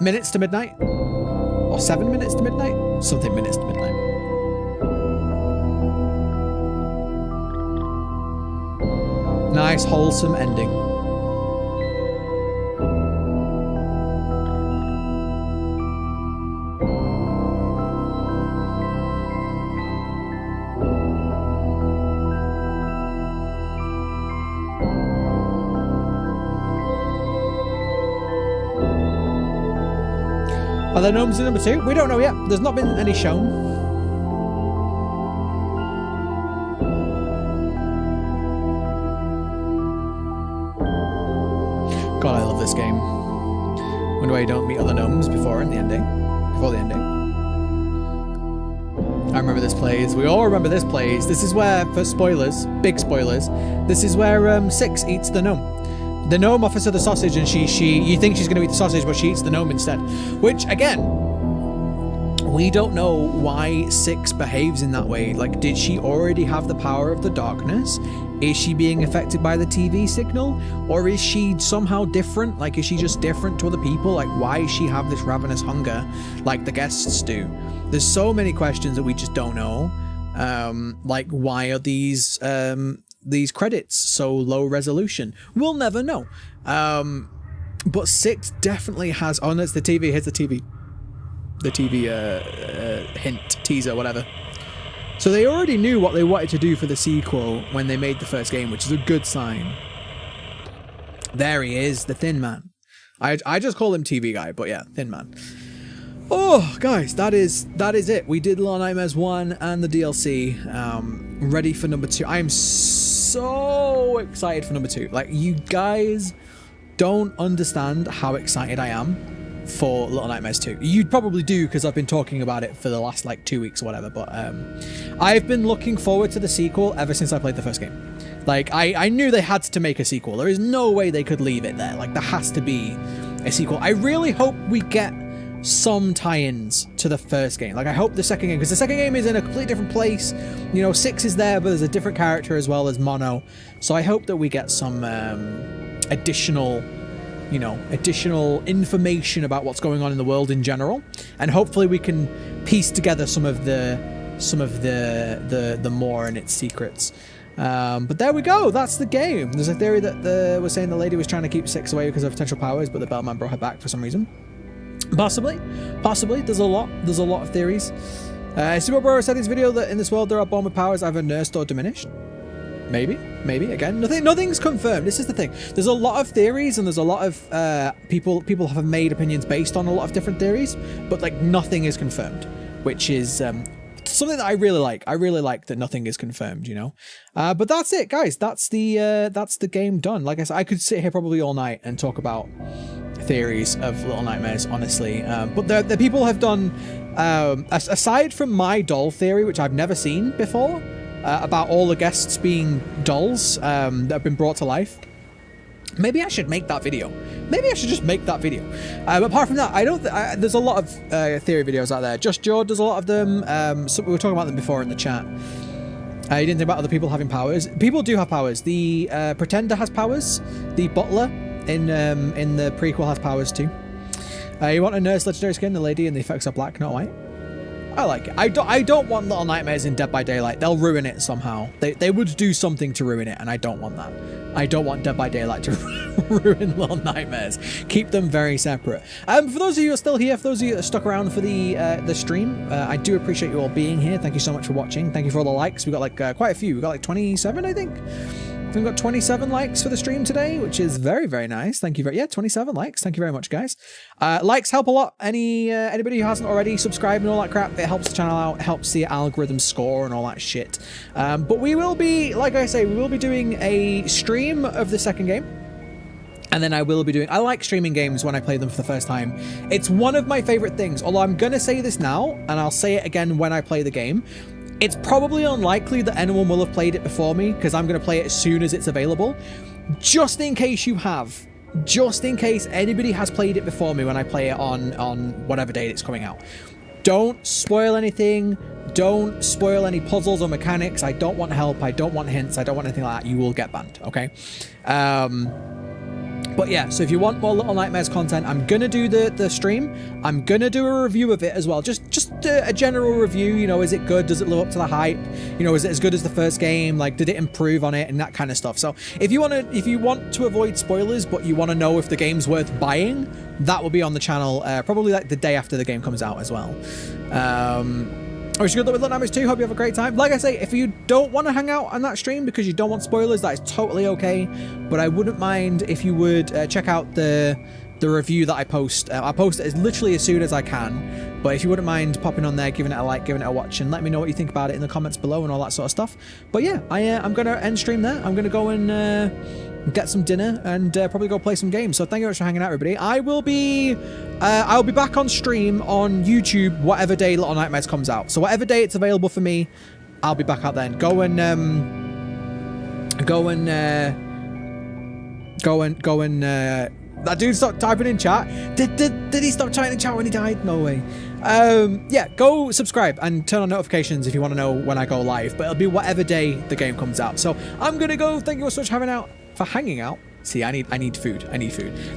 Minutes to Midnight? Or 7 Minutes to Midnight? Something Minutes to Midnight. Nice, wholesome ending. Are there gnomes in number 2? We don't know yet. There's not been any shown. God, I love this game. Wonder why you don't meet other gnomes before the ending. I remember this place. We all remember this place. This is where, for spoilers, big spoilers, this is where 6 eats the gnome. The gnome offers her the sausage, and you think she's going to eat the sausage, but she eats the gnome instead. Which, again, we don't know why 6 behaves in that way. Like, did she already have the power of the darkness? Is she being affected by the TV signal? Or is she somehow different? Like, is she just different to other people? Like, why does she have this ravenous hunger like the guests do? There's so many questions that we just don't know. Like, why are these credits so low resolution? We'll never know. But 6 definitely has... Oh, no, it's the TV. Here's the TV. The TV hint, teaser, whatever. So they already knew what they wanted to do for the sequel when they made the first game, which is a good sign. There he is, the Thin Man. I just call him TV guy, but yeah, Thin Man. Oh, guys, that is it. We did Little Nightmares 1 and the DLC. Ready for number 2. I am so excited for number 2. Like, you guys don't understand how excited I am for Little Nightmares 2. You'd probably do, because I've been talking about it for the last like 2 weeks or whatever, but I've been looking forward to the sequel ever since I played the first game. Like, I knew they had to make a sequel. There is no way they could leave it there. Like, there has to be a sequel. I really hope we get some tie-ins to the first game. Like, I hope the second game, because the second game is in a completely different place. You know, 6 is there, but there's a different character as well as Mono. So I hope that we get some additional information about what's going on in the world in general, and hopefully we can piece together some of the more and its secrets. But there we go. That's the game. There's a theory that was saying the lady was trying to keep 6 away because of potential powers, but the Bellman brought her back for some reason. Possibly. There's a lot of theories. Super Bro said in this video that in this world there are born with powers either nursed or diminished. Maybe. Again, nothing's confirmed. This is the thing. There's a lot of theories, and there's a lot of people have made opinions based on a lot of different theories, but like nothing is confirmed, which is something that I really like. I really like that nothing is confirmed, you know. But that's it, guys. That's the game done. Like I said, I could sit here probably all night and talk about theories of Little Nightmares, honestly. But the people have done, aside from my doll theory, which I've never seen before, about all the guests being dolls that have been brought to life. Maybe I should make that video. Maybe I should just make that video. But apart from that, there's a lot of theory videos out there. Just Joe does a lot of them. So we were talking about them before in the chat. You didn't think about other people having powers. People do have powers. The Pretender has powers. The Butler in the prequel has powers too. You want a nurse legendary skin? The lady and the effects are black, not white. I like it. I don't want Little Nightmares in Dead by Daylight. They'll ruin it somehow. They would do something to ruin it, and I don't want that. I don't want Dead by Daylight to ruin Little Nightmares. Keep them very separate. For those of you who are still here, for those of you that are stuck around for the stream, I do appreciate you all being here. Thank you so much for watching. Thank you for all the likes. We got like quite a few. We got like 27, I think. We've got 27 likes for the stream today, which is very, very nice. Thank you very 27 likes. Thank you very much, guys. Likes help a lot. Anybody who hasn't already subscribed and all that crap, it helps the channel out, helps the algorithm score and all that shit. But we will be, like I say, we will be doing a stream of the second game. And then I like streaming games when I play them for the first time. It's one of my favorite things, although I'm going to say this now, and I'll say it again when I play the game. It's probably unlikely that anyone will have played it before me, because I'm going to play it as soon as it's available. Just in case you have. Just in case anybody has played it before me when I play it on whatever date it's coming out. Don't spoil anything. Don't spoil any puzzles or mechanics. I don't want help. I don't want hints. I don't want anything like that. You will get banned, okay? But yeah, so if you want more Little Nightmares content, I'm going to do the stream. I'm going to do a review of it as well. Just a general review, you know, is it good? Does it live up to the hype? You know, is it as good as the first game? Like, did it improve on it and that kind of stuff? So if you want to avoid spoilers, but you want to know if the game's worth buying, that will be on the channel probably like the day after the game comes out as well. I wish you good luck with Little Nightmares 2. Hope you have a great time. Like I say, if you don't want to hang out on that stream because you don't want spoilers, that is totally okay. But I wouldn't mind if you would check out the the review that I post. I post it as literally as soon as I can, but if you wouldn't mind popping on there, giving it a like, giving it a watch, and let me know what you think about it in the comments below and all that sort of stuff. But yeah, I'm gonna end stream there. I'm gonna go and get some dinner and probably go play some games. So thank you very much for hanging out, everybody. I'll be back on stream on YouTube whatever day Little Nightmares comes out. So whatever day it's available for me, I'll be back out then. Go and that dude stopped typing in chat. Did he stop typing in chat when he died? No way. Yeah, go subscribe and turn on notifications if you want to know when I go live, but it'll be whatever day the game comes out. So I'm gonna go. Thank you so much for hanging out. See, I need food.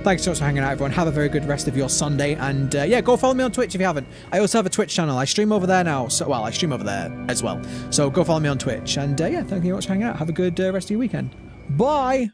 Thanks so much for hanging out, everyone. Have a very good rest of your Sunday, and yeah, go follow me on Twitch if you haven't. I also have a Twitch channel. I stream over there now. So, well, I stream over there as well. So go follow me on Twitch, and yeah, thank you very much for hanging out. Have a good rest of your weekend. Bye.